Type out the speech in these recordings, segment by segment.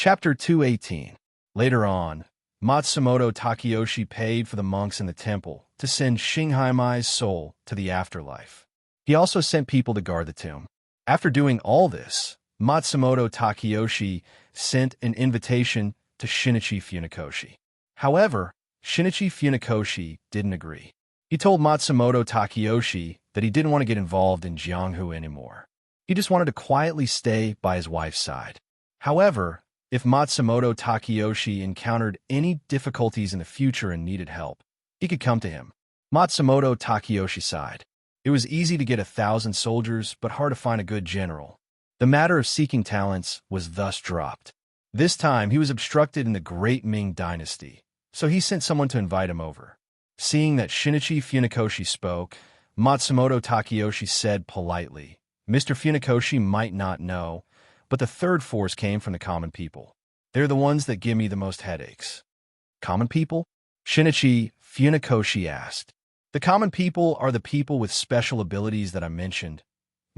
Chapter 218. Later on, Matsumoto Takeyoshi paid for the monks in the temple to send Shinhaimai's soul to the afterlife. He also sent people to guard the tomb. After doing all this, Matsumoto Takeyoshi sent an invitation to Shinichi Funakoshi. However, Shinichi Funakoshi didn't agree. He told Matsumoto Takeyoshi that he didn't want to get involved in Jianghu anymore. He just wanted to quietly stay by his wife's side. However, if Matsumoto Takeyoshi encountered any difficulties in the future and needed help, he could come to him. Matsumoto Takeyoshi sighed. It was easy to get 1,000 soldiers, but hard to find a good general. The matter of seeking talents was thus dropped. This time, he was obstructed in the Great Ming Dynasty, so he sent someone to invite him over. Seeing that Shinichi Funakoshi spoke, Matsumoto Takeyoshi said politely, "Mr. Funakoshi might not know, but the third force came from the common people. They're the ones that give me the most headaches." Common people? Shinichi Funakoshi asked. The common people are the people with special abilities that I mentioned,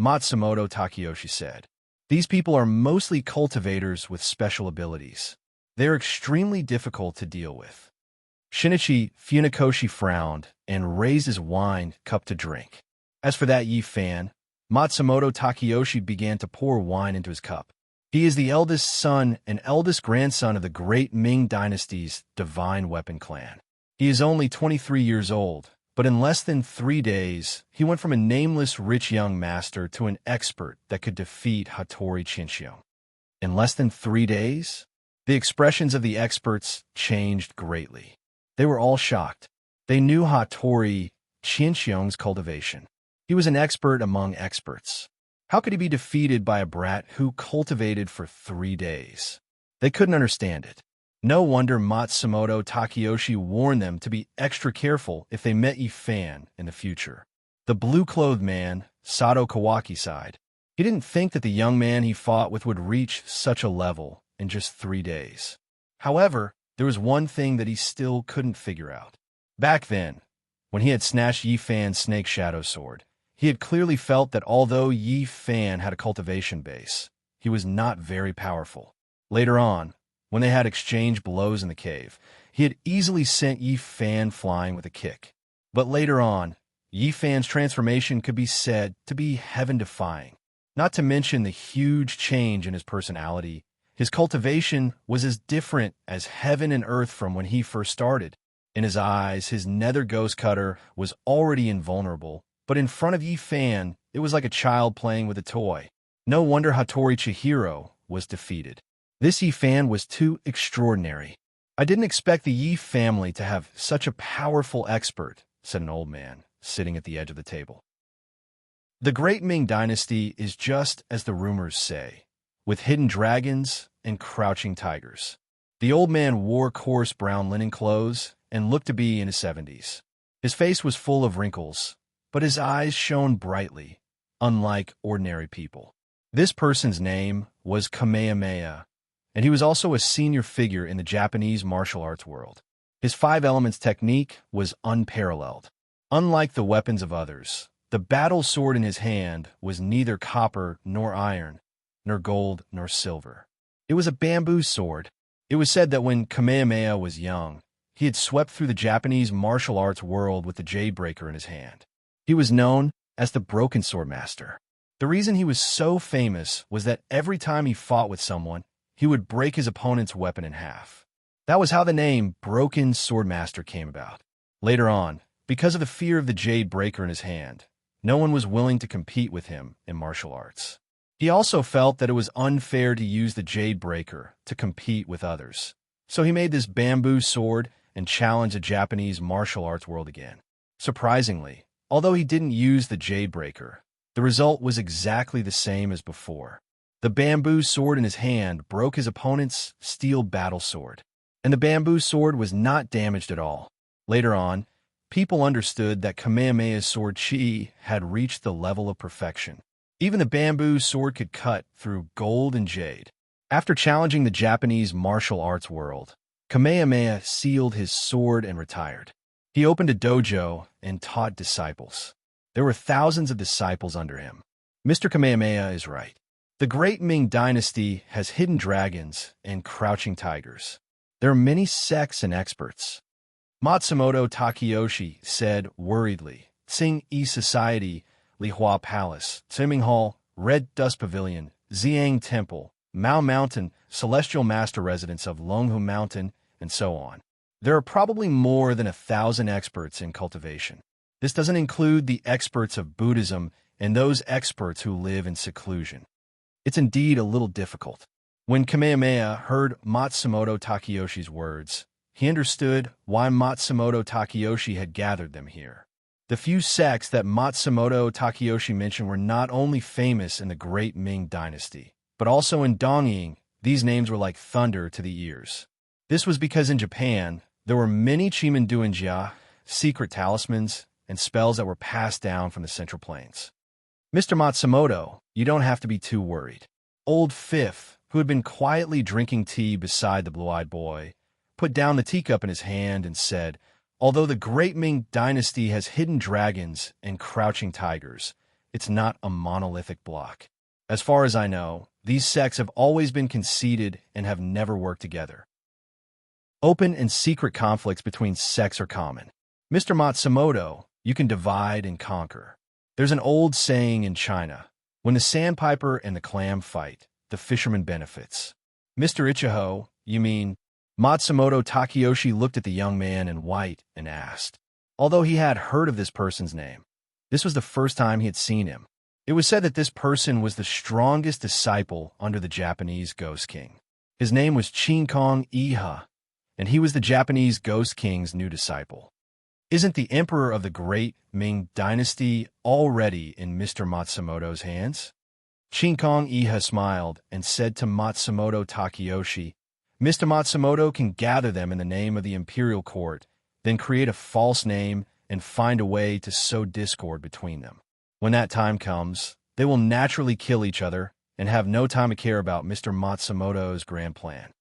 Matsumoto Takeyoshi said. These people are mostly cultivators with special abilities. They're extremely difficult to deal with. Shinichi Funakoshi frowned and raised his wine cup to drink. As for that Yi Fan, Matsumoto Takeyoshi began to pour wine into his cup. He is the eldest son and eldest grandson of the Great Ming Dynasty's Divine Weapon Clan. He is only 23 years old, but in less than 3 days, he went from a nameless rich young master to an expert that could defeat Hattori Chinchyon. In less than 3 days? The expressions of the experts changed greatly. They were all shocked. They knew Hattori Chinchon's cultivation. He was an expert among experts. How could he be defeated by a brat who cultivated for 3 days? They couldn't understand it. No wonder Matsumoto Takeyoshi warned them to be extra careful if they met Yi Fan in the future. The blue-clothed man, Sato Kawaki, sighed. He didn't think that the young man he fought with would reach such a level in just 3 days. However, there was one thing that he still couldn't figure out. Back then, when he had snatched Yi Fan's snake shadow sword, he had clearly felt that although Yi Fan had a cultivation base, he was not very powerful. Later on, when they had exchanged blows in the cave, he had easily sent Yi Fan flying with a kick. But later on, Yi Fan's transformation could be said to be heaven-defying. Not to mention the huge change in his personality, his cultivation was as different as heaven and earth from when he first started. In his eyes, his nether ghost cutter was already invulnerable, but in front of Yi Fan, it was like a child playing with a toy. No wonder Hattori Chihiro was defeated. This Yi Fan was too extraordinary. "I didn't expect the Yi family to have such a powerful expert," said an old man, sitting at the edge of the table. The Great Ming Dynasty is just as the rumors say, with hidden dragons and crouching tigers. The old man wore coarse brown linen clothes and looked to be in his 70s. His face was full of wrinkles, but his eyes shone brightly, unlike ordinary people. This person's name was Kamehameha, and he was also a senior figure in the Japanese martial arts world. His 5 elements technique was unparalleled. Unlike the weapons of others, the battle sword in his hand was neither copper nor iron, nor gold nor silver. It was a bamboo sword. It was said that when Kamehameha was young, he had swept through the Japanese martial arts world with the jade breaker in his hand. He was known as the Broken Sword Master. The reason he was so famous was that every time he fought with someone, he would break his opponent's weapon in half. That was how the name Broken Sword Master came about. Later on, because of the fear of the jade breaker in his hand, no one was willing to compete with him in martial arts. He also felt that it was unfair to use the jade breaker to compete with others. So he made this bamboo sword and challenged the Japanese martial arts world again. Surprisingly, although he didn't use the jade breaker, the result was exactly the same as before. The bamboo sword in his hand broke his opponent's steel battle sword, and the bamboo sword was not damaged at all. Later on, people understood that Kamehameha's sword chi had reached the level of perfection. Even the bamboo sword could cut through gold and jade. After challenging the Japanese martial arts world, Kamehameha sealed his sword and retired. He opened a dojo and taught disciples. There were thousands of disciples under him. Mr. Kamehameha is right. The Great Ming Dynasty has hidden dragons and crouching tigers. There are many sects and experts. Matsumoto Takeyoshi said worriedly, Tsing-E Society, Lihua Palace, Swimming Hall, Red Dust Pavilion, Xiang Temple, Mao Mountain, Celestial Master Residence of Longhu Mountain, and so on. There are probably more than 1,000 experts in cultivation. This doesn't include the experts of Buddhism and those experts who live in seclusion. It's indeed a little difficult. When Kamehameha heard Matsumoto Takeyoshi's words, he understood why Matsumoto Takeyoshi had gathered them here. The few sects that Matsumoto Takeyoshi mentioned were not only famous in the Great Ming Dynasty, but also in Dongying. These names were like thunder to the ears. This was because in Japan, there were many Chimenduinjia, secret talismans, and spells that were passed down from the Central Plains. Mr. Matsumoto, you don't have to be too worried. Old Fifth, who had been quietly drinking tea beside the blue-eyed boy, put down the teacup in his hand and said, although the Great Ming Dynasty has hidden dragons and crouching tigers, it's not a monolithic block. As far as I know, these sects have always been conceited and have never worked together. Open and secret conflicts between sects are common. Mr. Matsumoto, you can divide and conquer. There's an old saying in China, when the sandpiper and the clam fight, the fisherman benefits. Mr. Ichiho, you mean? Matsumoto Takeyoshi looked at the young man in white and asked. Although he had heard of this person's name, this was the first time he had seen him. It was said that this person was the strongest disciple under the Japanese Ghost King. His name was Chinkong Iha, and he was the Japanese Ghost King's new disciple. Isn't the emperor of the Great Ming Dynasty already in Mr. Matsumoto's hands? Chinkong Iha smiled and said to Matsumoto Takeyoshi, Mr. Matsumoto can gather them in the name of the imperial court, then create a false name and find a way to sow discord between them. When that time comes, they will naturally kill each other and have no time to care about Mr. Matsumoto's grand plan.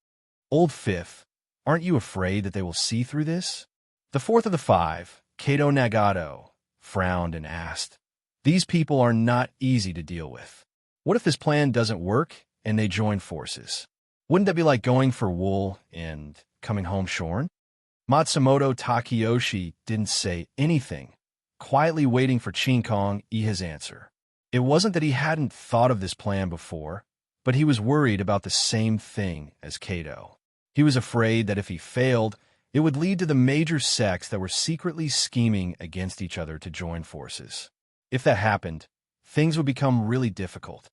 Old Fifth, aren't you afraid that they will see through this? The fourth of the five, Kato Nagato, frowned and asked, these people are not easy to deal with. What if this plan doesn't work and they join forces? Wouldn't that be like going for wool and coming home shorn? Matsumoto Takeyoshi didn't say anything, quietly waiting for Chinkong Iha's answer. It wasn't that he hadn't thought of this plan before, but he was worried about the same thing as Kato. He was afraid that if he failed, it would lead to the major sects that were secretly scheming against each other to join forces. If that happened, things would become really difficult.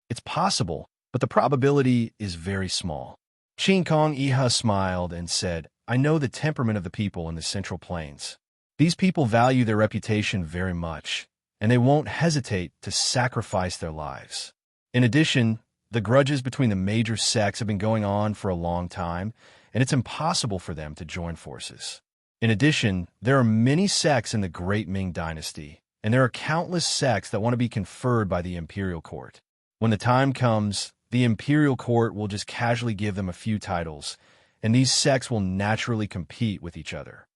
It's possible, but the probability is very small. Chinkong Iha smiled and said, I know the temperament of the people in the Central Plains. These people value their reputation very much, and they won't hesitate to sacrifice their lives. In addition, the grudges between the major sects have been going on for a long time, and it's impossible for them to join forces. In addition, there are many sects in the Great Ming Dynasty, and there are countless sects that want to be conferred by the imperial court. When the time comes, the imperial court will just casually give them a few titles, and these sects will naturally compete with each other.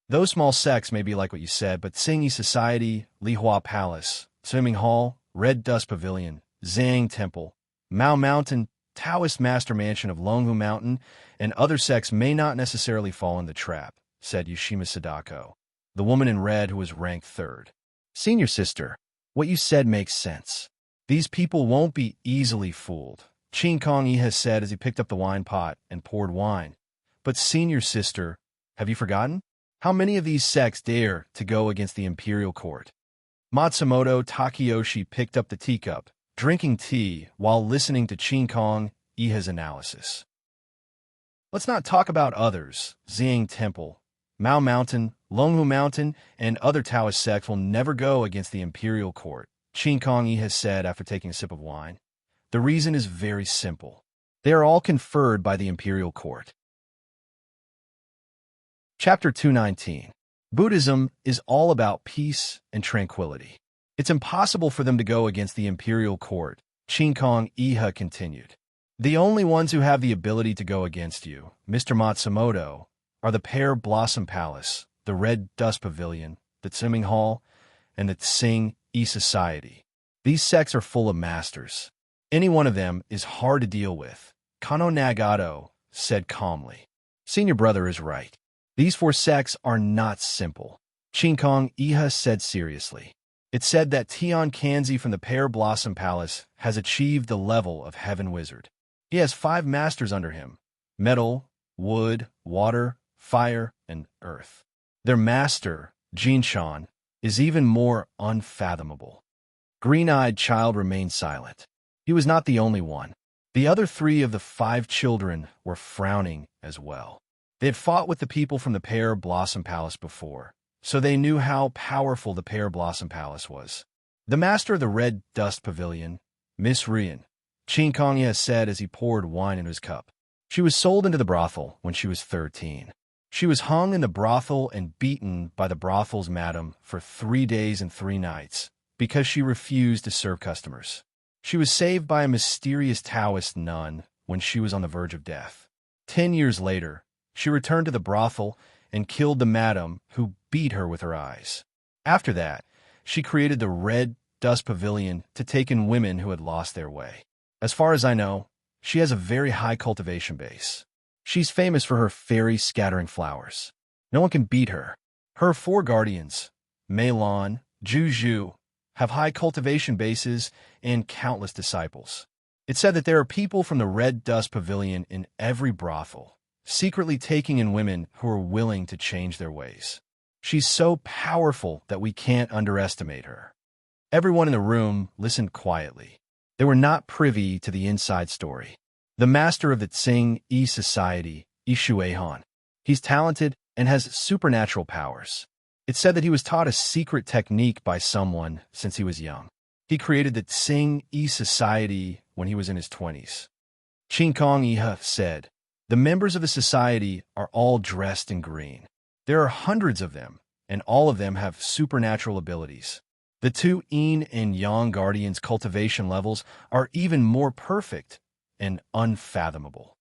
Those small sects may be like what you said, but Tsing-E Society, Lihua Palace, Swimming Hall, Red Dust Pavilion, Xiang Temple, Mao Mountain, Taoist Master Mansion of Longhu Mountain, and other sects may not necessarily fall in the trap, said Yushima Sadako, the woman in red who was ranked third. Senior sister, what you said makes sense. These people won't be easily fooled, Chinkong Iha said as he picked up the wine pot and poured wine. But senior sister, have you forgotten? How many of these sects dare to go against the imperial court? Matsumoto Takeyoshi picked up the teacup, drinking tea while listening to Chinkong Iha's analysis. Let's not talk about others. Xiang Temple, Mao Mountain, Longhu Mountain, and other Taoist sects will never go against the imperial court, Chinkong Iha said after taking a sip of wine. The reason is very simple. They are all conferred by the imperial court. Chapter 219. Buddhism is all about peace and tranquility. It's impossible for them to go against the imperial court, Chinkong Iha continued. The only ones who have the ability to go against you, Mr. Matsumoto, are the Pear Blossom Palace, the Red Dust Pavilion, the Swimming Hall, and the Tsing-E Society. These sects are full of masters. Any one of them is hard to deal with, Kano Nagato said calmly. Senior brother is right. These 4 sects are not simple, Chinkong Iha said seriously. It's said that Tian Kanzi from the Pear Blossom Palace has achieved the level of Heaven Wizard. He has 5 masters under him: metal, wood, water, fire, and earth. Their master, Jinshan, is even more unfathomable. Green-eyed child remained silent. He was not the only one. The other 3 of the 5 children were frowning as well. They had fought with the people from the Pear Blossom Palace before, so they knew how powerful the Pear Blossom Palace was. The master of the Red Dust Pavilion, Miss Rian, Chinkongya said as he poured wine into his cup. She was sold into the brothel when she was 13. She was hung in the brothel and beaten by the brothel's madam for 3 days and 3 nights because she refused to serve customers. She was saved by a mysterious Taoist nun when she was on the verge of death. 10 years later, she returned to the brothel and killed the madam who beat her with her eyes. After that, she created the Red Dust Pavilion to take in women who had lost their way. As far as I know, she has a very high cultivation base. She's famous for her fairy scattering flowers. No one can beat her. Her 4 guardians, Meilon, Juju, have high cultivation bases and countless disciples. It's said that there are people from the Red Dust Pavilion in every brothel, secretly taking in women who are willing to change their ways. She's so powerful that we can't underestimate her. Everyone in the room listened quietly. They were not privy to the inside story. The master of the Tsing Yi Society, Ishuehan. He's talented and has supernatural powers. It's said that he was taught a secret technique by someone since he was young. He created the Tsing Yi Society when he was in his 20s. Chinkong Iha said, "The members of the society are all dressed in green. There are hundreds of them, and all of them have supernatural abilities. The 2 Yin and Yang Guardians' cultivation levels are even more perfect and unfathomable."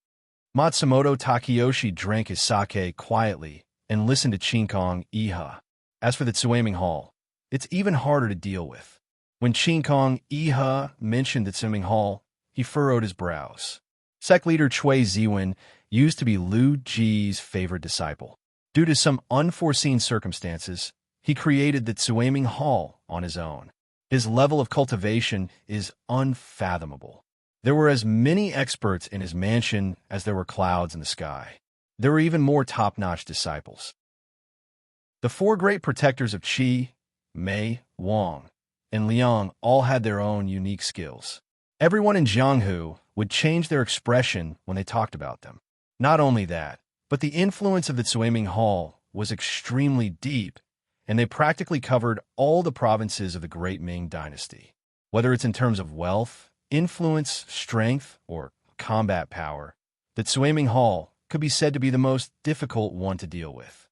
Matsumoto Takeyoshi drank his sake quietly and listened to Chinkong Iha. As for the Tsuaming Hall, it's even harder to deal with. When Chinkong Iha mentioned the Tsuaming Hall, he furrowed his brows. Sect leader Chui Ziwen used to be Lu Ji's favorite disciple. Due to some unforeseen circumstances, he created the Tsuaming Hall on his own. His level of cultivation is unfathomable. There were as many experts in his mansion as there were clouds in the sky. There were even more top-notch disciples. The 4 great protectors of Qi, Mei, Wang, and Liang all had their own unique skills. Everyone in Jianghu would change their expression when they talked about them. Not only that, but the influence of the Tsuaming Hall was extremely deep, and they practically covered all the provinces of the Great Ming Dynasty. Whether it's in terms of wealth, influence, strength, or combat power, the Tsuaming Hall could be said to be the most difficult one to deal with.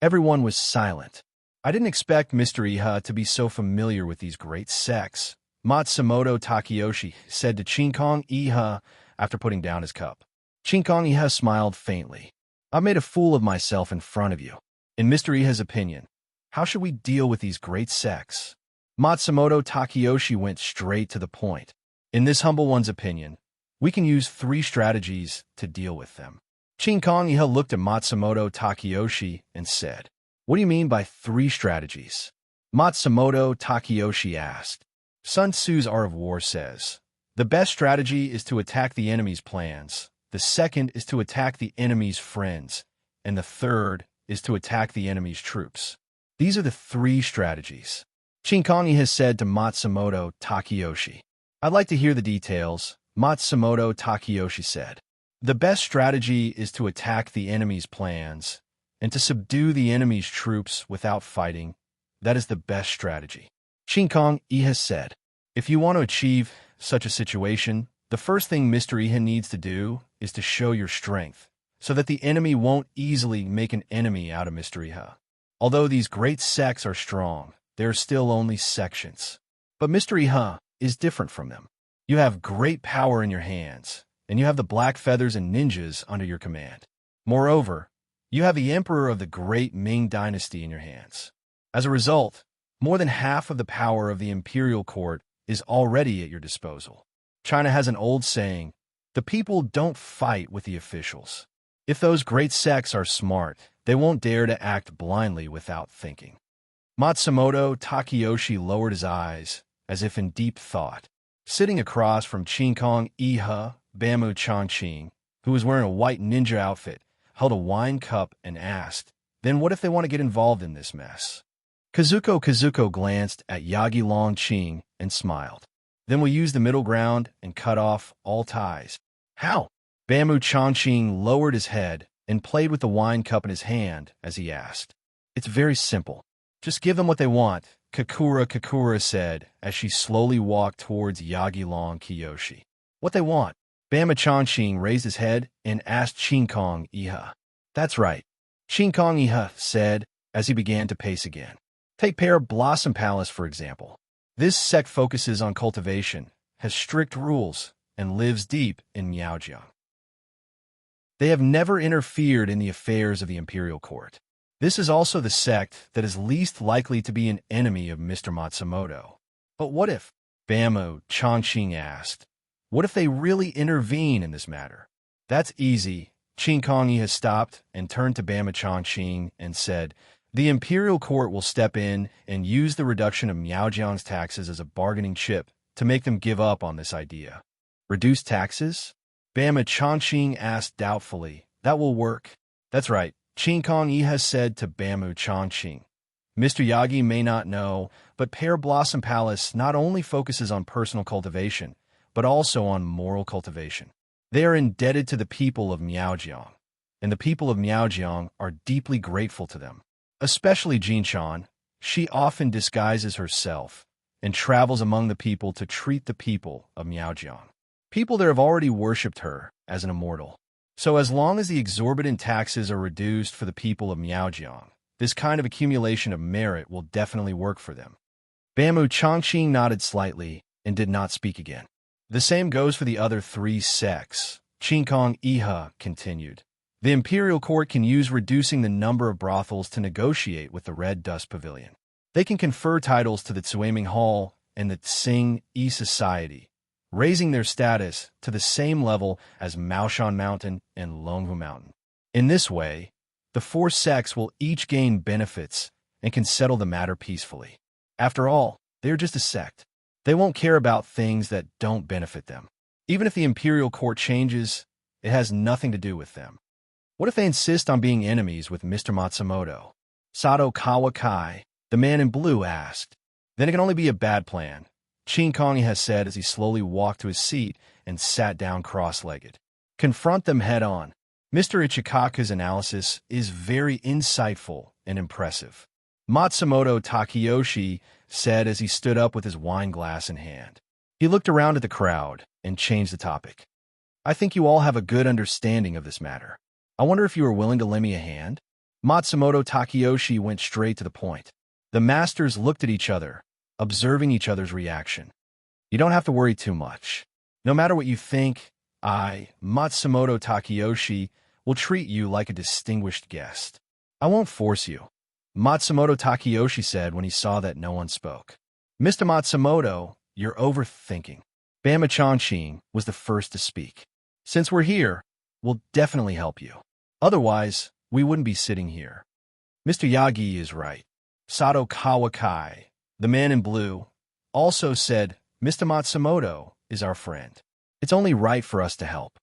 Everyone was silent. I didn't expect Mr. Iha to be so familiar with these great sects, Matsumoto Takeyoshi said to Chinkong Iha after putting down his cup. Chinkong Iha smiled faintly. "I made a fool of myself in front of you. In Mr. Iha's opinion, how should we deal with these great sects?" Matsumoto Takeyoshi went straight to the point. "In this humble one's opinion, we can use 3 strategies to deal with them." Chinkong Iha looked at Matsumoto Takeyoshi and said, "What do you mean by 3 strategies?" Matsumoto Takeyoshi asked. Sun Tzu's Art of War says, "The best strategy is to attack the enemy's plans, the second is to attack the enemy's friends, and the third is to attack the enemy's troops. These are the 3 strategies." Chinkong Iha said to Matsumoto Takeyoshi. "I'd like to hear the details," Matsumoto Takeyoshi said. "The best strategy is to attack the enemy's plans, and to subdue the enemy's troops without fighting. That is the best strategy." Chinkong Iha said, "If you want to achieve such a situation, the first thing Mr. Iha needs to do is to show your strength, so that the enemy won't easily make an enemy out of Mr. Iha. Although these great sects are strong, they are still only sections. But Mr. Iha is different from them. You have great power in your hands, and you have the Black Feathers and ninjas under your command. Moreover, you have the Emperor of the Great Ming Dynasty in your hands. As a result, more than half of the power of the imperial court is already at your disposal." China has an old saying, the people don't fight with the officials. If those great sects are smart, they won't dare to act blindly without thinking. Matsumoto Takeyoshi lowered his eyes, as if in deep thought. Sitting across from Chinkong Iha, Bamu Changqing, who was wearing a white ninja outfit, held a wine cup and asked, then what if they want to get involved in this mess? Kazuko glanced at Yagi Longqing and smiled. Then we'll use the middle ground and cut off all ties. How? Bamu Changqing lowered his head and played with the wine cup in his hand as he asked. It's very simple. Just give them what they want, Kakura said as she slowly walked towards Yagi Long Kiyoshi. What they want? Bama Changqing raised his head and asked Chinkong Iha. That's right, Chinkong Iha said as he began to pace again. Take Pear Blossom Palace, for example. This sect focuses on cultivation, has strict rules, and lives deep in Miaojiang. They have never interfered in the affairs of the imperial court. This is also the sect that is least likely to be an enemy of Mr. Matsumoto. But what if? Bamo Changqing asked. What if they really intervene in this matter? That's easy. Chinkong has stopped and turned to Bama Changqing and said, the imperial court will step in and use the reduction of Miaojiang's taxes as a bargaining chip to make them give up on this idea. Reduce taxes? Bama Changqing asked doubtfully. That will work. That's right. Chinkong has said to Bamu Changqing. Mr. Yagi may not know, but Pear Blossom Palace not only focuses on personal cultivation, but also on moral cultivation. They are indebted to the people of Miaojiang, and the people of Miaojiang are deeply grateful to them. Especially Jinshan, she often disguises herself and travels among the people to treat the people of Miaojiang. People there have already worshipped her as an immortal. So as long as the exorbitant taxes are reduced for the people of Miaojiang, this kind of accumulation of merit will definitely work for them. Bamu Changqing nodded slightly and did not speak again. The same goes for the other three sects. Chinkong Iha continued. The imperial court can use reducing the number of brothels to negotiate with the Red Dust Pavilion. They can confer titles to the Tsuaming Hall and the Tsing Yi Society, raising their status to the same level as Maoshan Mountain and Longhu Mountain. In this way, the four sects will each gain benefits and can settle the matter peacefully. After all, they are just a sect. They won't care about things that don't benefit them. Even if the imperial court changes, it has nothing to do with them. What if they insist on being enemies with Mr. Matsumoto? Sato Kawakai, the man in blue, asked. Then it can only be a bad plan, Chinkong has said as he slowly walked to his seat and sat down cross-legged. Confront them head-on. Mr. Ichikaku's analysis is very insightful and impressive, Matsumoto Takeyoshi said as he stood up with his wine glass in hand. He looked around at the crowd and changed the topic. I think you all have a good understanding of this matter. I wonder if you are willing to lend me a hand? Matsumoto Takeyoshi went straight to the point. The masters looked at each other, observing each other's reaction. You don't have to worry too much. No matter what you think, I, Matsumoto Takeyoshi, will treat you like a distinguished guest. I won't force you, Matsumoto Takeyoshi said when he saw that no one spoke. Mr. Matsumoto, you're overthinking. Bama Changqing was the first to speak. Since we're here, we'll definitely help you. Otherwise, we wouldn't be sitting here. Mr. Yagi is right. Sato Kawakai, the man in blue, also said, Mr. Matsumoto is our friend. It's only right for us to help.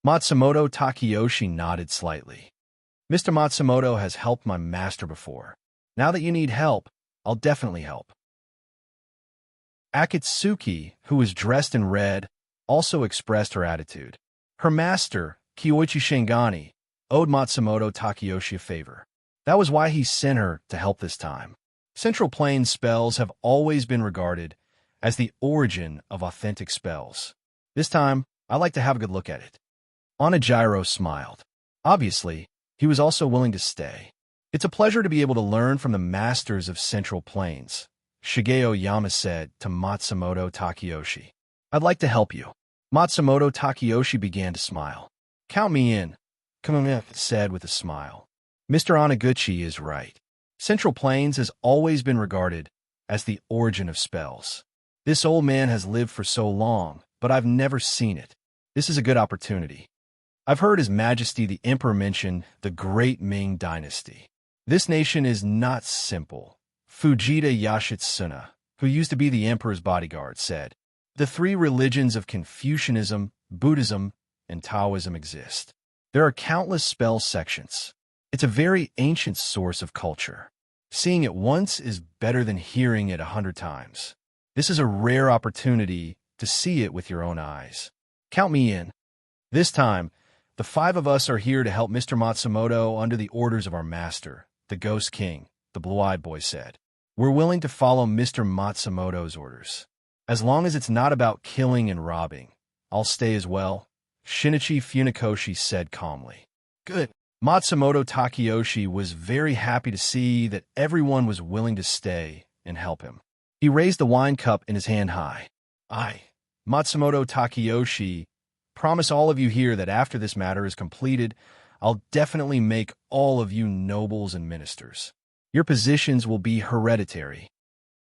Matsumoto Takeyoshi nodded slightly. Mr. Matsumoto has helped my master before. Now that you need help, I'll definitely help. Akatsuki, who was dressed in red, also expressed her attitude. Her master, Kyoichi Shingani, owed Matsumoto Takeyoshi a favor. That was why he sent her to help this time. Central Plains spells have always been regarded as the origin of authentic spells. This time, I'd like to have a good look at it. Onijiro smiled. Obviously, he was also willing to stay. It's a pleasure to be able to learn from the masters of Central Plains, Shigeo Yama said to Matsumoto Takeyoshi. I'd like to help you. Matsumoto Takeyoshi began to smile. Count me in, Kamune said with a smile. Mr. Onoguchi is right. Central Plains has always been regarded as the origin of spells. This old man has lived for so long but I've never seen it. This is a good opportunity. I've heard His Majesty the Emperor mention the Great Ming Dynasty. This nation is not simple. Fujita Yoshitsuna, who used to be the emperor's bodyguard, said, "The three religions of Confucianism, Buddhism, and Taoism exist. There are countless spell sections. It's a very ancient source of culture. Seeing it once is better than hearing it 100 times. This is a rare opportunity to see it with your own eyes. Count me in. This time, the 5 of us are here to help Mr. Matsumoto under the orders of our master, the Ghost King," the blue-eyed boy said. "We're willing to follow Mr. Matsumoto's orders. As long as it's not about killing and robbing, I'll stay as well," Shinichi Funakoshi said calmly. "Good." Matsumoto Takeyoshi was very happy to see that everyone was willing to stay and help him. He raised the wine cup in his hand high. "I, Matsumoto Takeyoshi, promise all of you here that after this matter is completed, I'll definitely make all of you nobles and ministers. Your positions will be hereditary."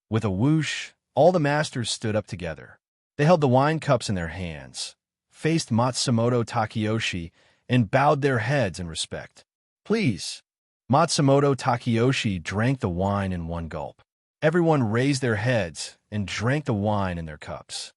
With a whoosh, all the masters stood up together. They held the wine cups in their hands, faced Matsumoto Takeyoshi, and bowed their heads in respect. "Please." Matsumoto Takeyoshi drank the wine in one gulp. Everyone raised their heads and drank the wine in their cups.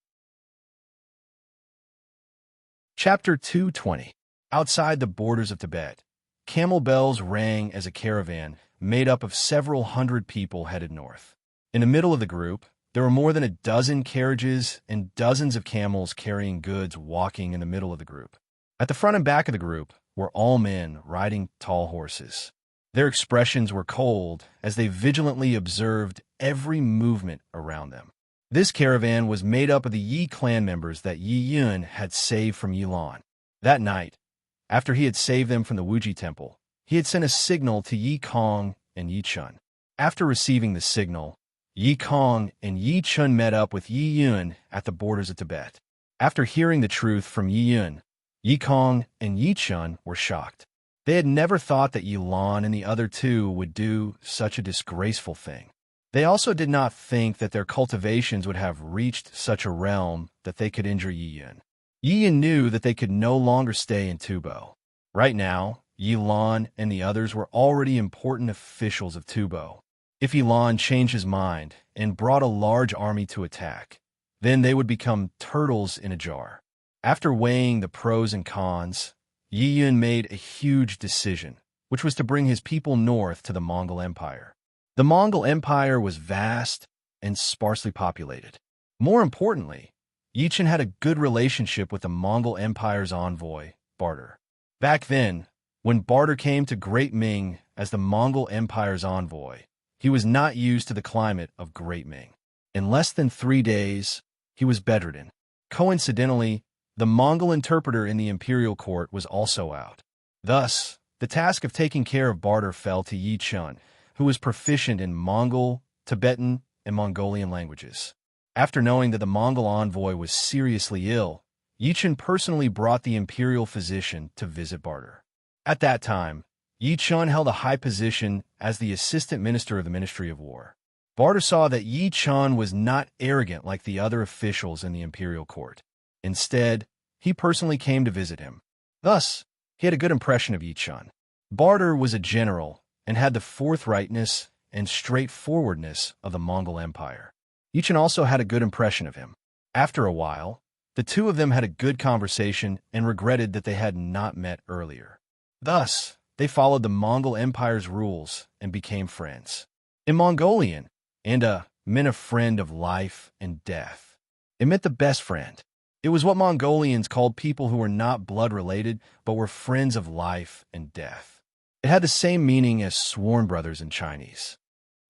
Chapter 220. Outside the borders of Tibet, camel bells rang as a caravan made up of several hundred people headed north. In the middle of the group, there were more than a dozen carriages and dozens of camels carrying goods walking in the middle of the group. At the front and back of the group were all men riding tall horses. Their expressions were cold as they vigilantly observed every movement around them. This caravan was made up of the Yi clan members that Yi Yun had saved from Yilan. That night, after he had saved them from the Wuji temple, he had sent a signal to Yi Kong and Yi Chun. After receiving the signal, Yi Kong and Yi Chun met up with Yi Yun at the borders of Tibet. After hearing the truth from Yi Yun, Yi Kong and Yi Chun were shocked. They had never thought that Yilan and the other two would do such a disgraceful thing. They also did not think that their cultivations would have reached such a realm that they could injure Yi Yun. Yi Yun knew that they could no longer stay in Tubo. Right now, Yilan and the others were already important officials of Tubo. If Yilan changed his mind and brought a large army to attack, then they would become turtles in a jar. After weighing the pros and cons, Yi Yun made a huge decision, which was to bring his people north to the Mongol Empire. The Mongol Empire was vast and sparsely populated. More importantly, Yi Chun had a good relationship with the Mongol Empire's envoy, Barter. Back then, when Barter came to Great Ming as the Mongol Empire's envoy, he was not used to the climate of Great Ming. In less than 3 days, he was bedridden. Coincidentally, the Mongol interpreter in the imperial court was also out. Thus, the task of taking care of Barter fell to Yi Chun, who was proficient in Mongol, Tibetan, and Mongolian languages. After knowing that the Mongol envoy was seriously ill, Yi Chun personally brought the imperial physician to visit Barter. At that time, Yi Chun held a high position as the assistant minister of the Ministry of War. Barter saw that Yi Chun was not arrogant like the other officials in the imperial court. Instead, he personally came to visit him. Thus, he had a good impression of Yi Chun. Barter was a general and had the forthrightness and straightforwardness of the Mongol Empire. Yi Chun also had a good impression of him. After a while, the two of them had a good conversation and regretted that they had not met earlier. Thus, they followed the Mongol Empire's rules and became friends. In Mongolian, anda meant a friend of life and death. It meant the best friend. It was what Mongolians called people who were not blood-related, but were friends of life and death. It had the same meaning as sworn brothers in Chinese.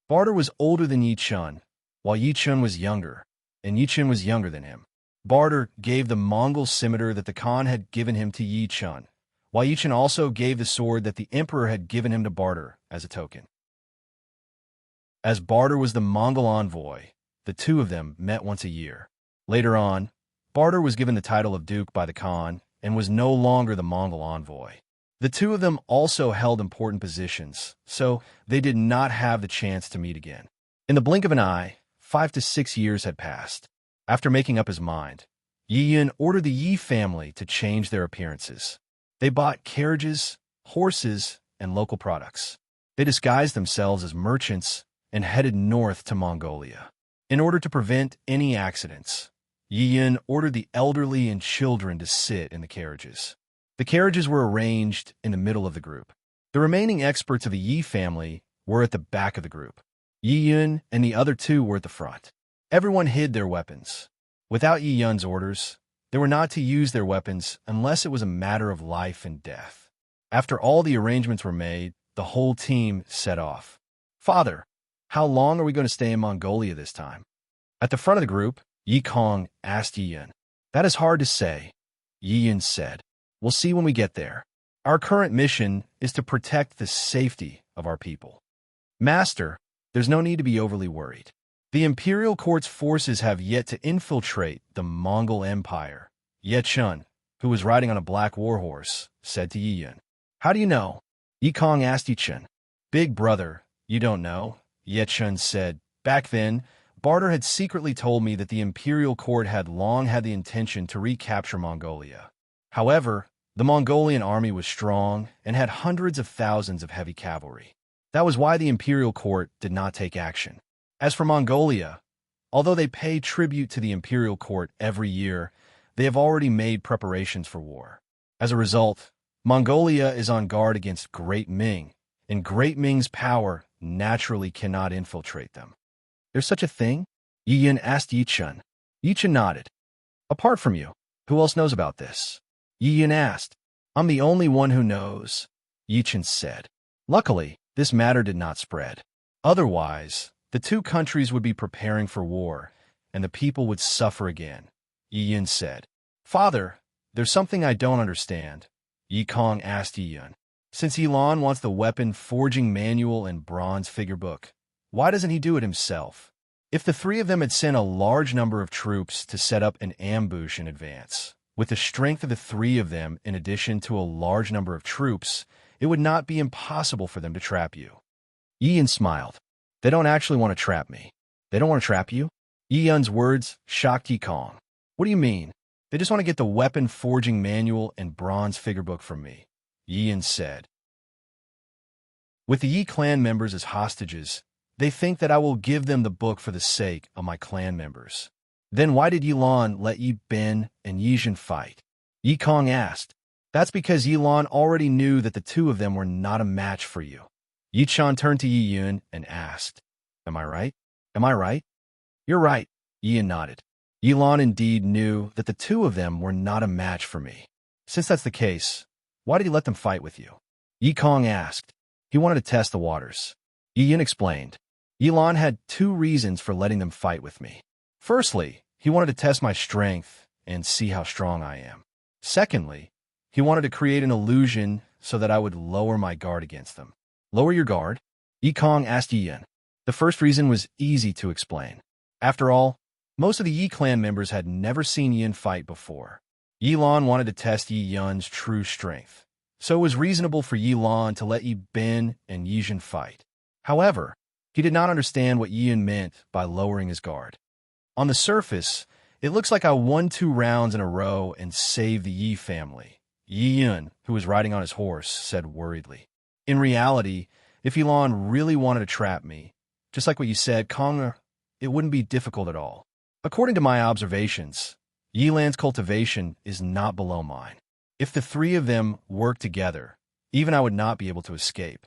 Barter was older than Yi Chun, while Yi Chun was younger, and Yi Chun was younger than him. Barter gave the Mongol scimitar that the Khan had given him to Yi Chun, while Yi Chun also gave the sword that the emperor had given him to Barter as a token. As Barter was the Mongol envoy, the two of them met once a year. Later on, Barter was given the title of Duke by the Khan and was no longer the Mongol envoy. The two of them also held important positions, so they did not have the chance to meet again. In the blink of an eye, 5 to 6 years had passed. After making up his mind, Yi Yun ordered the Yi family to change their appearances. They bought carriages, horses, and local products. They disguised themselves as merchants and headed north to Mongolia. In order to prevent any accidents, Yi Yun ordered the elderly and children to sit in the carriages. The carriages were arranged in the middle of the group. The remaining experts of the Yi family were at the back of the group. Yi Yun and the other two were at the front. Everyone hid their weapons. Without Yi Yun's orders, they were not to use their weapons unless it was a matter of life and death. After all the arrangements were made, the whole team set off. "Father, how long are we going to stay in Mongolia this time?" At the front of the group, Yi Kong asked Yi Yun. "That is hard to say," Yi Yun said. "We'll see when we get there. Our current mission is to protect the safety of our people." "Master, there's no need to be overly worried. The imperial court's forces have yet to infiltrate the Mongol Empire," Ye Chun, who was riding on a black warhorse, said to Yi Yun. "How do you know?" Yi Kong asked Yi Chun. "Big brother, you don't know," Ye Chun said. "Back then, Barter had secretly told me that the imperial court had long had the intention to recapture Mongolia. However, the Mongolian army was strong and had hundreds of thousands of heavy cavalry. That was why the imperial court did not take action. As for Mongolia, although they pay tribute to the imperial court every year, they have already made preparations for war. As a result, Mongolia is on guard against Great Ming, and Great Ming's power naturally cannot infiltrate them." "There's such a thing?" Yi Yun asked Yi Chun. Yi Chun nodded. "Apart from you, who else knows about this?" Yi Yun asked. "I'm the only one who knows," Yi Chun said. Luckily, this matter did not spread. Otherwise, the two countries would be preparing for war, and the people would suffer again, Yi Yun said. "Father, there's something I don't understand," Yi Kong asked Yi Yun. "Since Elon wants the weapon forging manual and bronze figure book, why doesn't he do it himself? If the three of them had sent a large number of troops to set up an ambush in advance, with the strength of the three of them in addition to a large number of troops, it would not be impossible for them to trap you." Yi Yun smiled. "They don't actually want to trap me." "They don't want to trap you?" Yi Yun's words shocked Yi Kong. "What do you mean?" "They just want to get the weapon forging manual and bronze figure book from me," Yi Yun said. "With the Yi clan members as hostages, they think that I will give them the book for the sake of my clan members." "Then why did Yilan let Yi Ben and Yi Jin fight?" Yi Kong asked. "That's because Yilan already knew that the two of them were not a match for you." Yi Chan turned to Yi Yun and asked, "Am I right? Am I right?" "You're right," Yi Yun nodded. "Yilan indeed knew that the two of them were not a match for me. Since that's the case, why did he let them fight with you?" Yi Kong asked. "He wanted to test the waters." Yi Yun explained. "Yilan had two reasons for letting them fight with me. Firstly, he wanted to test my strength and see how strong I am. Secondly, he wanted to create an illusion so that I would lower my guard against them." "Lower your guard?" Yi Kong asked Yi Yun. The first reason was easy to explain. After all, most of the Yi clan members had never seen Yi Yun fight before. Yi Lan wanted to test Yi Yun's true strength, so it was reasonable for Yi Lan to let Yi Ben and Yi Jin fight. However, he did not understand what Yi Yun meant by lowering his guard. "On the surface, it looks like I won 2 rounds in a row and saved the Yi family," Yi Yun, who was riding on his horse, said worriedly. "In reality, if Elon really wanted to trap me, just like what you said, Kong, it wouldn't be difficult at all. According to my observations, Yilan's cultivation is not below mine. If the three of them worked together, even I would not be able to escape."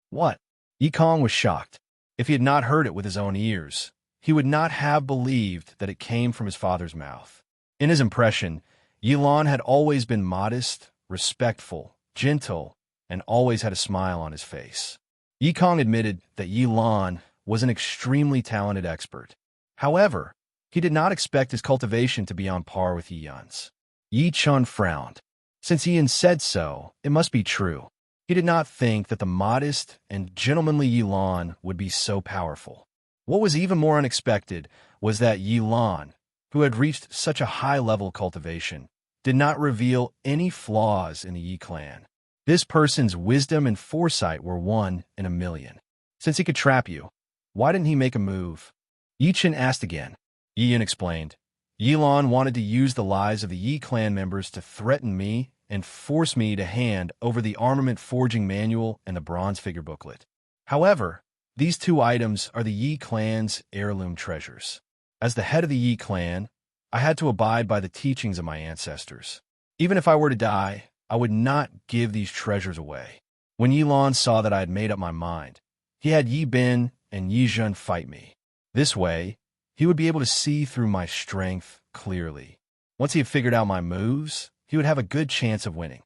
"What?" Yi Kong was shocked. If he had not heard it with his own ears, he would not have believed that it came from his father's mouth. In his impression, Yilan had always been modest, respectful, gentle, and always had a smile on his face. Yi Kong admitted that Yilan was an extremely talented expert. However, he did not expect his cultivation to be on par with Yi Yun's. Yi Chun frowned. Since Yi Yun said so, it must be true. He did not think that the modest and gentlemanly Yilan would be so powerful. What was even more unexpected was that Yilan, who had reached such a high-level cultivation, did not reveal any flaws in the Yi clan. This person's wisdom and foresight were 1 in a million. Since he could trap you, why didn't he make a move? Yi Chen asked again. Yi Yun explained. Yilan wanted to use the lives of the Yi clan members to threaten me and force me to hand over the armament forging manual and the bronze figure booklet. However, these two items are the Yi clan's heirloom treasures. As the head of the Yi clan, I had to abide by the teachings of my ancestors. Even if I were to die, I would not give these treasures away. When Yilan saw that I had made up my mind, he had Yi Bin and Yi Zhen fight me. This way, he would be able to see through my strength clearly. Once he had figured out my moves, he would have a good chance of winning.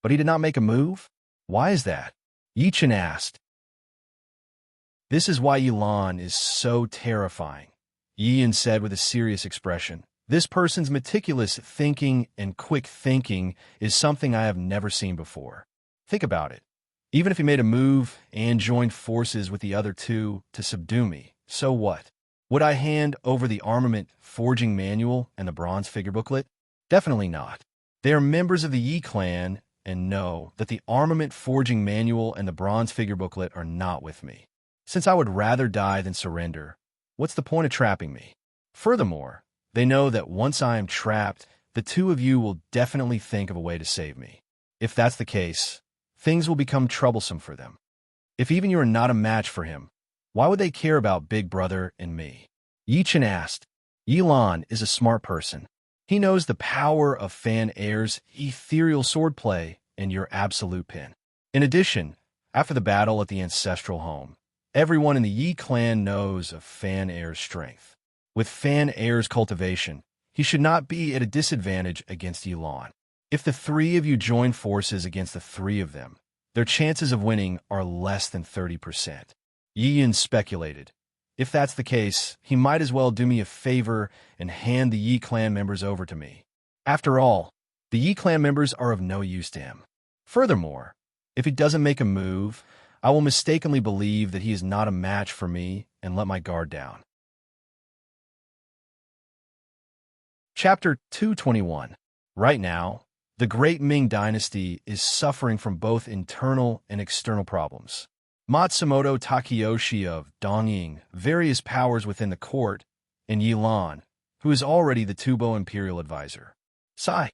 But he did not make a move? Why is that? Yi Chen asked. This is why Yilan is so terrifying, Yin said with a serious expression. This person's meticulous thinking and quick thinking is something I have never seen before. Think about it. Even if he made a move and joined forces with the other two to subdue me, so what? Would I hand over the armament forging manual and the bronze figure booklet? Definitely not. They are members of the Yi clan and know that the armament forging manual and the bronze figure booklet are not with me. Since I would rather die than surrender, what's the point of trapping me? Furthermore, they know that once I am trapped, the two of you will definitely think of a way to save me. If that's the case, things will become troublesome for them. If even you are not a match for him, why would they care about Big Brother and me? Yi Chen asked. Yilan is a smart person. He knows the power of Fan Air's ethereal swordplay and your absolute pin. In addition, after the battle at the ancestral home, everyone in the Yi clan knows of Fan Air's strength. With Fan Air's cultivation, he should not be at a disadvantage against Yilan. If the three of you join forces against the three of them, their chances of winning are less than 30%. Yin speculated. If that's the case, he might as well do me a favor and hand the Yi clan members over to me. After all, the Yi clan members are of no use to him. Furthermore, if he doesn't make a move, I will mistakenly believe that he is not a match for me and let my guard down. Chapter 221. Right now, the Great Ming Dynasty is suffering from both internal and external problems. Matsumoto Takeyoshi of Dongying, various powers within the court, and Yilan, who is already the Tubo Imperial Advisor. Sigh.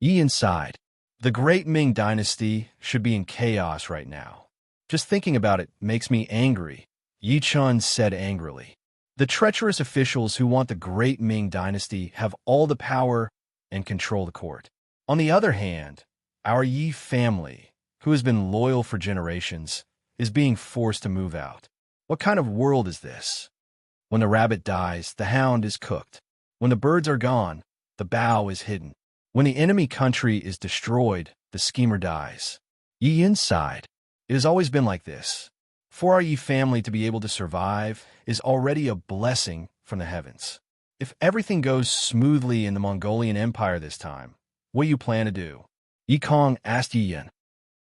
Yi inside. The Great Ming Dynasty should be in chaos right now. Just thinking about it makes me angry, Yi Chun said angrily. The treacherous officials who want the Great Ming Dynasty have all the power and control the court. On the other hand, our Yi family, who has been loyal for generations, is being forced to move out. What kind of world is this? When the rabbit dies, the hound is cooked. When the birds are gone, the bow is hidden. When the enemy country is destroyed, the schemer dies. Yi inside. It has always been like this. For our Yi family to be able to survive is already a blessing from the heavens. If everything goes smoothly in the Mongolian Empire this time, what do you plan to do? Yi Kong asked Yi Yin.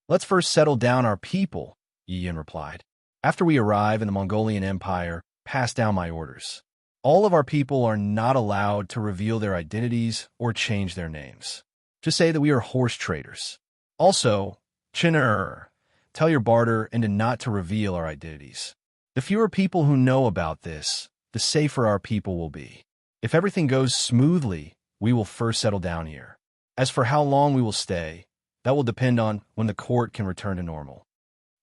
Let's first settle down our people, Yi Yin replied. After we arrive in the Mongolian Empire, pass down my orders. All of our people are not allowed to reveal their identities or change their names. Just say that we are horse traders. Also, Chin'er, tell your barter and not to reveal our identities. The fewer people who know about this, the safer our people will be. If everything goes smoothly, we will first settle down here. As for how long we will stay, that will depend on when the court can return to normal.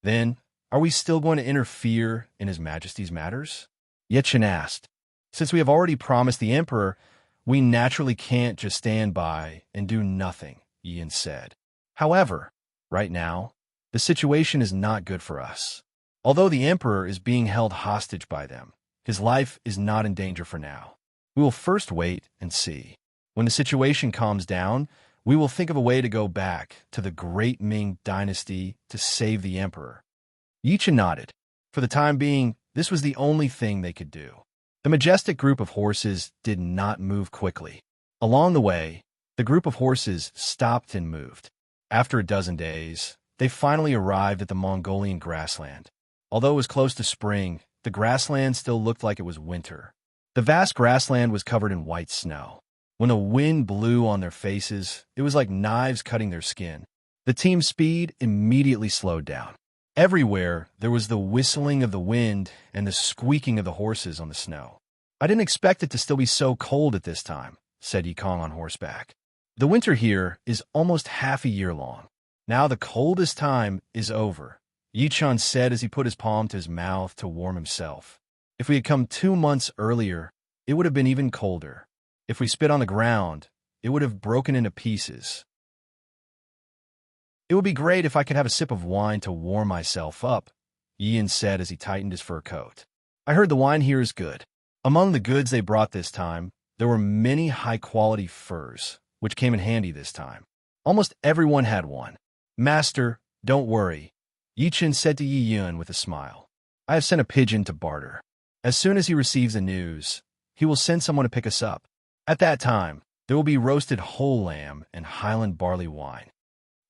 Then, are we still going to interfere in His Majesty's matters? Ye Chen asked. Since we have already promised the Emperor, we naturally can't just stand by and do nothing, Yin said. However, right now, the situation is not good for us. Although the Emperor is being held hostage by them, his life is not in danger for now. We will first wait and see. When the situation calms down, we will think of a way to go back to the Great Ming Dynasty to save the Emperor. Yi Chen nodded. For the time being, this was the only thing they could do. The majestic group of horses did not move quickly. Along the way, the group of horses stopped and moved. After a dozen days, they finally arrived at the Mongolian grassland. Although it was close to spring, the grassland still looked like it was winter. The vast grassland was covered in white snow. When the wind blew on their faces, it was like knives cutting their skin. The team's speed immediately slowed down. Everywhere, there was the whistling of the wind and the squeaking of the horses on the snow. I didn't expect it to still be so cold at this time, said Yikong on horseback. The winter here is almost half a year long. Now the coldest time is over, Yichun said as he put his palm to his mouth to warm himself. If we had come 2 months earlier, it would have been even colder. If we spit on the ground, it would have broken into pieces. It would be great if I could have a sip of wine to warm myself up, Yin said as he tightened his fur coat. I heard the wine here is good. Among the goods they brought this time, there were many high-quality furs, which came in handy this time. Almost everyone had one. Master, don't worry, Yichun said to Yi Yun with a smile. I have sent a pigeon to barter. As soon as he receives the news, he will send someone to pick us up. At that time, there will be roasted whole lamb and Highland barley wine.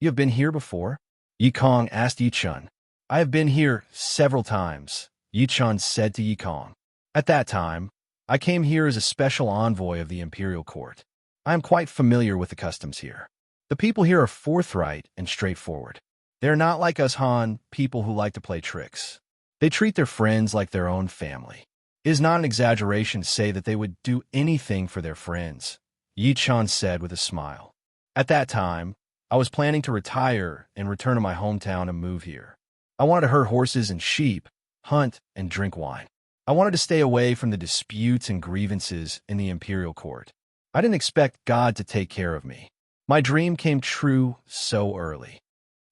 You have been here before? Yikong asked Yichun. I have been here several times, Yichun said to Yikong. At that time, I came here as a special envoy of the imperial court. I am quite familiar with the customs here. The people here are forthright and straightforward. They are not like us Han people who like to play tricks. They treat their friends like their own family. It is not an exaggeration to say that they would do anything for their friends, Yichun said with a smile. At that time, I was planning to retire and return to my hometown and move here. I wanted to herd horses and sheep, hunt, and drink wine. I wanted to stay away from the disputes and grievances in the imperial court. I didn't expect God to take care of me. My dream came true so early.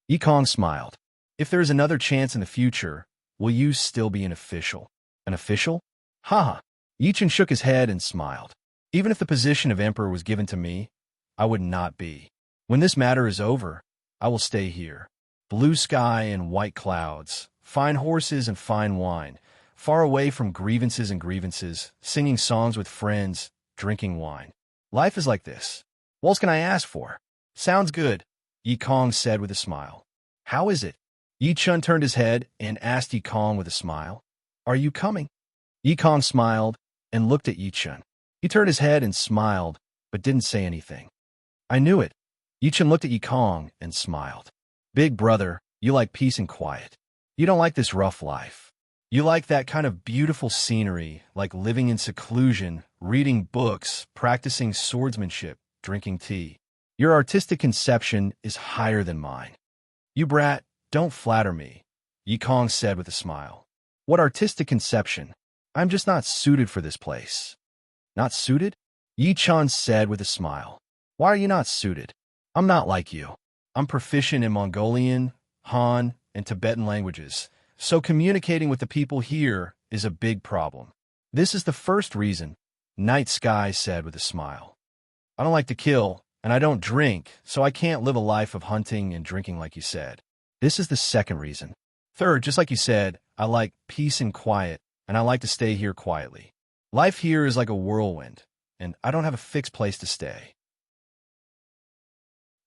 Yikong smiled. If there is another chance in the future, will you still be an official? An official? Haha. Yichun shook his head and smiled. Even if the position of emperor was given to me, I would not be. When this matter is over, I will stay here. Blue sky and white clouds, fine horses and fine wine, far away from grievances, singing songs with friends, drinking wine. Life is like this. What else can I ask for? Sounds good, Yikong said with a smile. How is it? Yichun turned his head and asked Yikong with a smile. Are you coming? Yikong smiled and looked at Yichun. He turned his head and smiled, but didn't say anything. I knew it. Yichun looked at Yikong and smiled. Big brother, you like peace and quiet. You don't like this rough life. You like that kind of beautiful scenery, like living in seclusion, reading books, practicing swordsmanship, drinking tea. Your artistic conception is higher than mine. You brat, don't flatter me, Yikong said with a smile. What artistic conception? I'm just not suited for this place. Not suited? Yichun said with a smile. Why are you not suited? I'm not like you. I'm proficient in Mongolian, Han, and Tibetan languages, so communicating with the people here is a big problem. This is the first reason, Night Sky said with a smile. I don't like to kill, and I don't drink, so I can't live a life of hunting and drinking like you said. This is the second reason. Third, just like you said, I like peace and quiet, and I like to stay here quietly. Life here is like a whirlwind, and I don't have a fixed place to stay.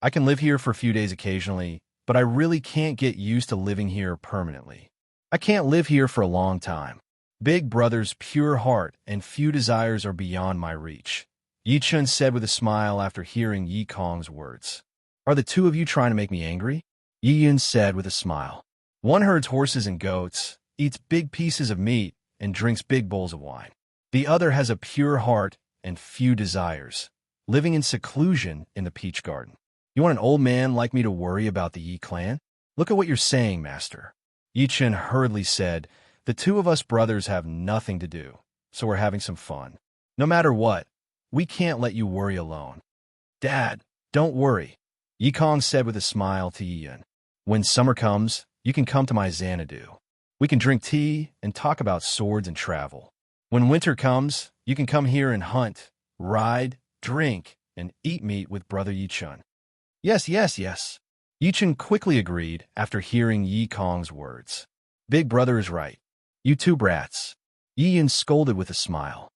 I can live here for a few days occasionally, but I really can't get used to living here permanently. I can't live here for a long time. Big brother's pure heart and few desires are beyond my reach, Yichun said with a smile after hearing Yikong's words. Are the two of you trying to make me angry? Yiyun said with a smile. One herds horses and goats, eats big pieces of meat, and drinks big bowls of wine. The other has a pure heart and few desires, living in seclusion in the peach garden. You want an old man like me to worry about the Yi clan? Look at what you're saying, master. Yichun hurriedly said, the two of us brothers have nothing to do, so we're having some fun. No matter what, we can't let you worry alone. Dad, don't worry, Yikong said with a smile to Yiyun. When summer comes, you can come to my Xanadu. We can drink tea and talk about swords and travel. When winter comes, you can come here and hunt, ride, drink, and eat meat with brother Yichun. Yes. Yichun quickly agreed after hearing Yikong's words. Big brother is right. You two brats. Yiyun scolded with a smile.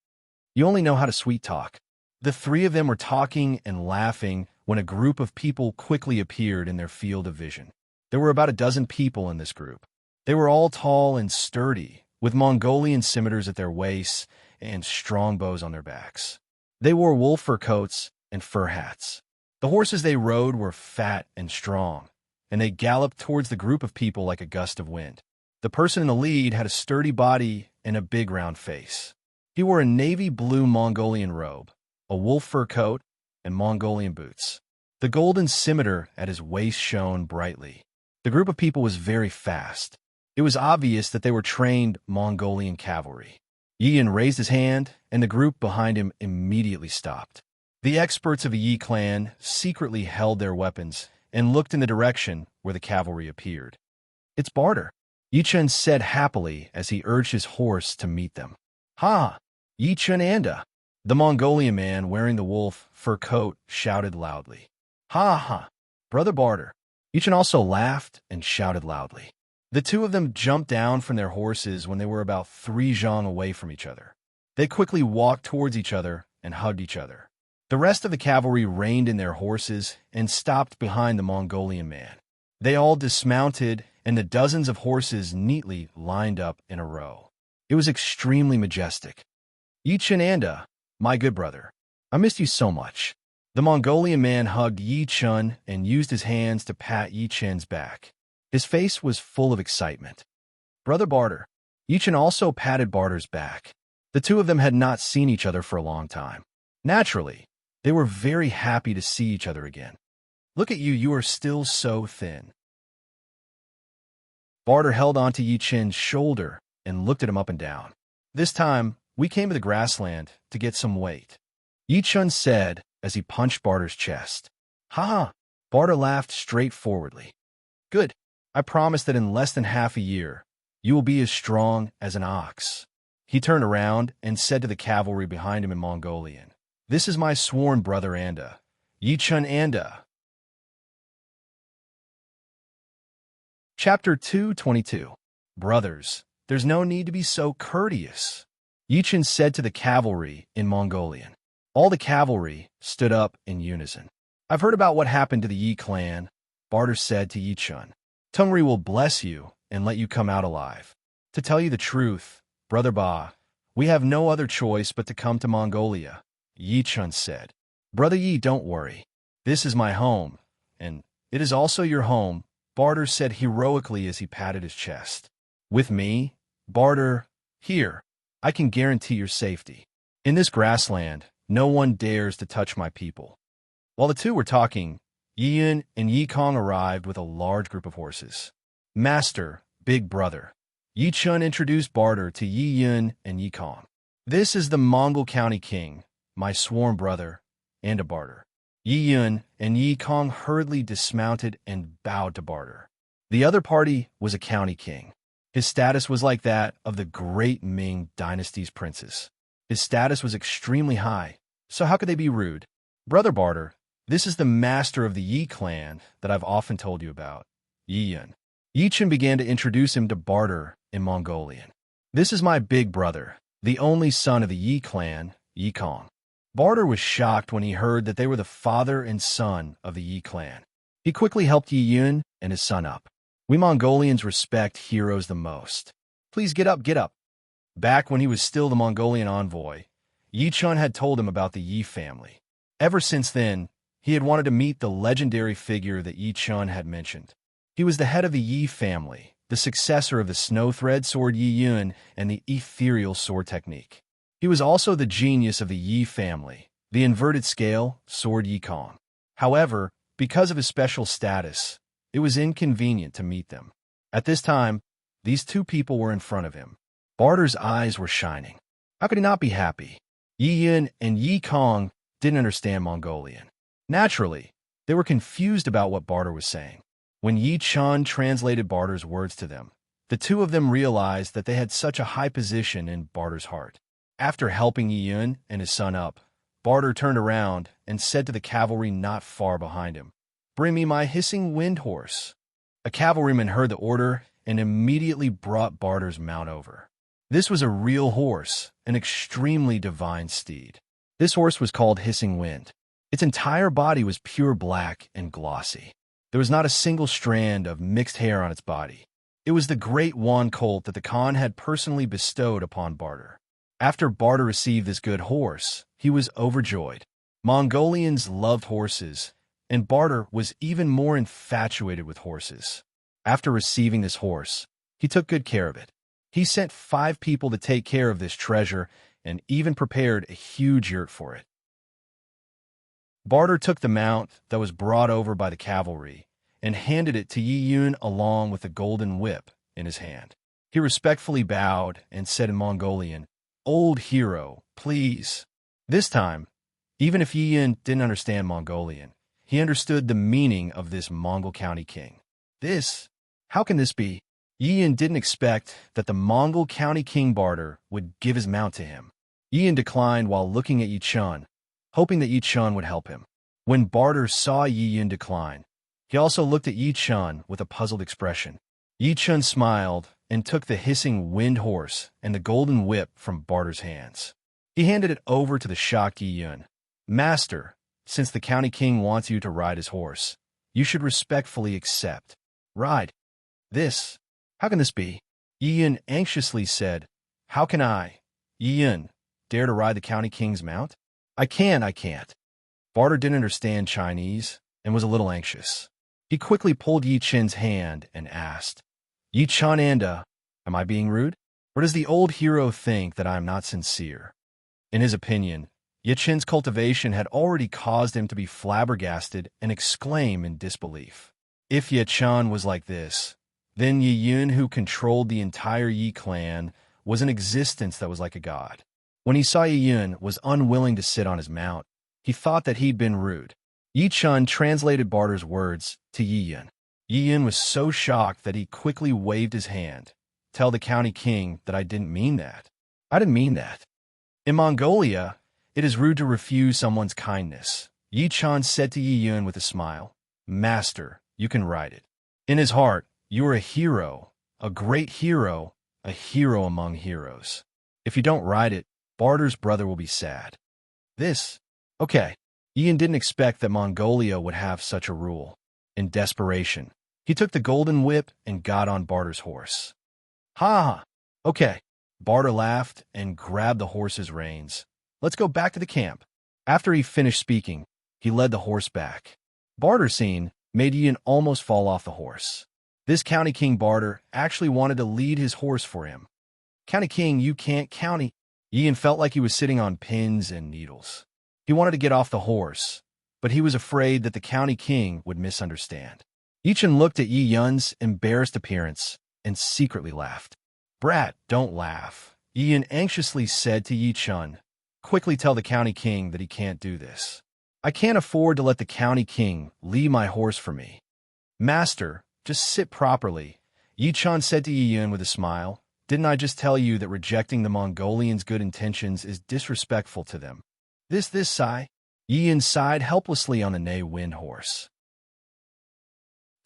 You only know how to sweet talk. The three of them were talking and laughing when a group of people quickly appeared in their field of vision. There were about a dozen people in this group. They were all tall and sturdy, with Mongolian scimitars at their waists and strong bows on their backs. They wore wool fur coats and fur hats. The horses they rode were fat and strong, and they galloped towards the group of people like a gust of wind. The person in the lead had a sturdy body and a big round face. He wore a navy blue Mongolian robe, a wolf fur coat, and Mongolian boots. The golden scimitar at his waist shone brightly. The group of people was very fast. It was obvious that they were trained Mongolian cavalry. Yi Yun raised his hand, and the group behind him immediately stopped. The experts of the Yi clan secretly held their weapons and looked in the direction where the cavalry appeared. "It's Barter," Yi Chun said happily as he urged his horse to meet them. "Ha! Yi Chun Anda!" The Mongolian man wearing the wolf fur coat shouted loudly. "Ha ha! Brother Barter!" Yi Chun also laughed and shouted loudly. The two of them jumped down from their horses when they were about 3 zhang away from each other. They quickly walked towards each other and hugged each other. The rest of the cavalry reined in their horses and stopped behind the Mongolian man. They all dismounted, and the dozens of horses neatly lined up in a row. It was extremely majestic. "Yi Chun Anda, my good brother. I missed you so much." The Mongolian man hugged Yi Chun and used his hands to pat Yi Chun's back. His face was full of excitement. "Brother Barter." Yi Chun also patted Barter's back. The two of them had not seen each other for a long time. Naturally, they were very happy to see each other again. "Look at you, you are still so thin." Barter held onto Yi Chun's shoulder and looked at him up and down. "This time, we came to the grassland to get some weight," Yi Chun said as he punched Barter's chest. "Ha ha!" Barter laughed straightforwardly. "Good. I promise that in less than half a year, you will be as strong as an ox." He turned around and said to the cavalry behind him in Mongolian, "This is my sworn brother Anda, Yi Chun Anda." Chapter 222. Brothers, there's no need to be so courteous, Yi Chun said to the cavalry in Mongolian. All the cavalry stood up in unison. "I've heard about what happened to the Yi clan," Barter said to Yi Chun. "Tungri will bless you and let you come out alive. To tell you the truth, Brother Ba, we have no other choice but to come to Mongolia," Yi Chun said. "Brother Yi, don't worry. This is my home, and it is also your home," Barter said heroically as he patted his chest. "With me, Barter, here, I can guarantee your safety. In this grassland, no one dares to touch my people." While the two were talking, Yi Yun and Yi Kong arrived with a large group of horses. "Master, big brother," Yi Chun introduced Barter to Yi Yun and Yi Kong. "This is the Mongol County King, my sworn brother, and a Barter." Yi Yun and Yi Kong hurriedly dismounted and bowed to Barter. The other party was a county king. His status was like that of the great Ming dynasty's princes. His status was extremely high, so how could they be rude? "Brother Barter, this is the master of the Yi clan that I've often told you about, Yi Yun." Yi Chun began to introduce him to Barter in Mongolian. "This is my big brother, the only son of the Yi clan, Yi Kong." Barter was shocked when he heard that they were the father and son of the Yi clan. He quickly helped Yi Yun and his son up. "We Mongolians respect heroes the most. Please get up, get up." Back when he was still the Mongolian envoy, Yi Chun had told him about the Yi family. Ever since then, he had wanted to meet the legendary figure that Yi Chun had mentioned. He was the head of the Yi family, the successor of the snow thread sword Yi Yun and the ethereal sword technique. He was also the genius of the Yi family, the inverted scale sword Yi Kong. However, because of his special status, it was inconvenient to meet them. At this time, these two people were in front of him. Barter's eyes were shining. How could he not be happy? Yi Yun and Yi Kong didn't understand Mongolian. Naturally, they were confused about what Barter was saying. When Yi Chun translated Barter's words to them, the two of them realized that they had such a high position in Barter's heart. After helping Yi Yun and his son up, Barter turned around and said to the cavalry not far behind him, "Bring me my hissing wind horse." A cavalryman heard the order and immediately brought Barter's mount over. This was a real horse, an extremely divine steed. This horse was called Hissing Wind. Its entire body was pure black and glossy. There was not a single strand of mixed hair on its body. It was the great Wan colt that the Khan had personally bestowed upon Barter. After Barter received this good horse, he was overjoyed. Mongolians loved horses, and Barter was even more infatuated with horses. After receiving this horse, he took good care of it. He sent 5 people to take care of this treasure and even prepared a huge yurt for it. Barter took the mount that was brought over by the cavalry and handed it to Yi Yun along with the golden whip in his hand. He respectfully bowed and said in Mongolian, "Old hero, please." This time, even if Yi Yun didn't understand Mongolian, he understood the meaning of this Mongol county king. How can this be? Yi Yun didn't expect that the Mongol county king Barter would give his mount to him. Yi Yun declined while looking at Yi Chun, hoping that Yi Chun would help him. When Barter saw Yi Yun decline, he also looked at Yi Chun with a puzzled expression. Yi Chun smiled and took the hissing wind horse and the golden whip from Barter's hands. He handed it over to the shocked Yi Yun. "Master, since the county king wants you to ride his horse, you should respectfully accept." "Ride? How can this be?" Yi Yun anxiously said. "How can I, Yi Yun, dare to ride the county king's mount? I can't. Barter didn't understand Chinese and was a little anxious. He quickly pulled Yi Chen's hand and asked, "Yi Chun am I being rude? Or does the old hero think that I am not sincere?" In his opinion, Yi Chen's cultivation had already caused him to be flabbergasted and exclaim in disbelief. If Yi Chun was like this, then Yi Yun, who controlled the entire Yi clan, was an existence that was like a god. When he saw Yi Yun was unwilling to sit on his mount, he thought that he'd been rude. Yi Chun translated Barter's words to Yi Yun. Yi Yun was so shocked that he quickly waved his hand. "Tell the county king that I didn't mean that. I didn't mean that." In Mongolia, it is rude to refuse someone's kindness. Yi Chun said to Yi Yun with a smile, "Master, you can ride it." In his heart, "You are a hero, a great hero, a hero among heroes. If you don't ride it, Barter's brother will be sad." Okay. Ian didn't expect that Mongolia would have such a rule. In desperation, he took the golden whip and got on Barter's horse. "Ha! Okay." Barter laughed and grabbed the horse's reins. "Let's go back to the camp." After he finished speaking, he led the horse back. Barter's scene made Ian almost fall off the horse. This County King Barter actually wanted to lead his horse for him. "County King, you can't county." Ian felt like he was sitting on pins and needles. He wanted to get off the horse, but he was afraid that the County King would misunderstand. Yichen looked at Yi Yun's embarrassed appearance and secretly laughed. "Brat, don't laugh," Ian anxiously said to Yi Chun. "Quickly tell the County King that he can't do this. I can't afford to let the County King lead my horse for me." "Master, just sit properly," Yi Chun said to Yi Yun with a smile. "Didn't I just tell you that rejecting the Mongolians' good intentions is disrespectful to them?" This sigh. Yi Yun sighed helplessly on the Nei wind horse.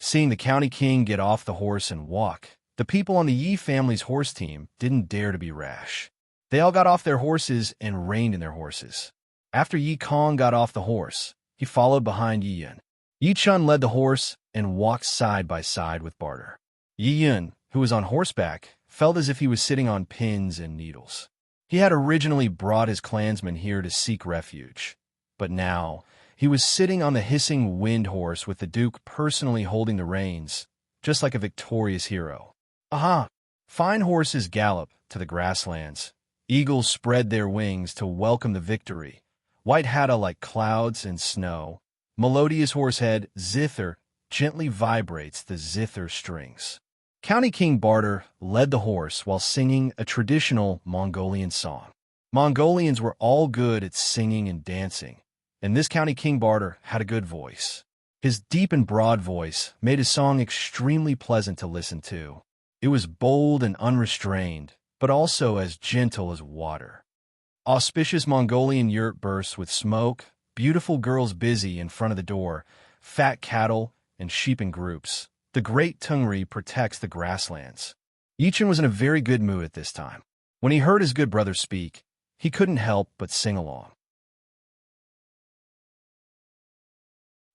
Seeing the County King get off the horse and walk, the people on the Yi family's horse team didn't dare to be rash. They all got off their horses and reined in their horses. After Yi Kong got off the horse, he followed behind Yi Yun. Yi Chun led the horse and walked side by side with Barter. Yi Yun, who was on horseback, felt as if he was sitting on pins and needles. He had originally brought his clansmen here to seek refuge, but now he was sitting on the hissing wind horse with the Duke personally holding the reins, just like a victorious hero. Aha! Fine horses gallop to the grasslands. Eagles spread their wings to welcome the victory. White hatta like clouds and snow. Melodious horsehead zither gently vibrates the zither strings. County King Barter led the horse while singing a traditional Mongolian song. Mongolians were all good at singing and dancing, and this County King Barter had a good voice. His deep and broad voice made his song extremely pleasant to listen to. It was bold and unrestrained, but also as gentle as water. Auspicious Mongolian yurt bursts with smoke, beautiful girls busy in front of the door, fat cattle, and sheep in groups. The great Tungri protects the grasslands. Yichen was in a very good mood at this time. When he heard his good brother speak, he couldn't help but sing along.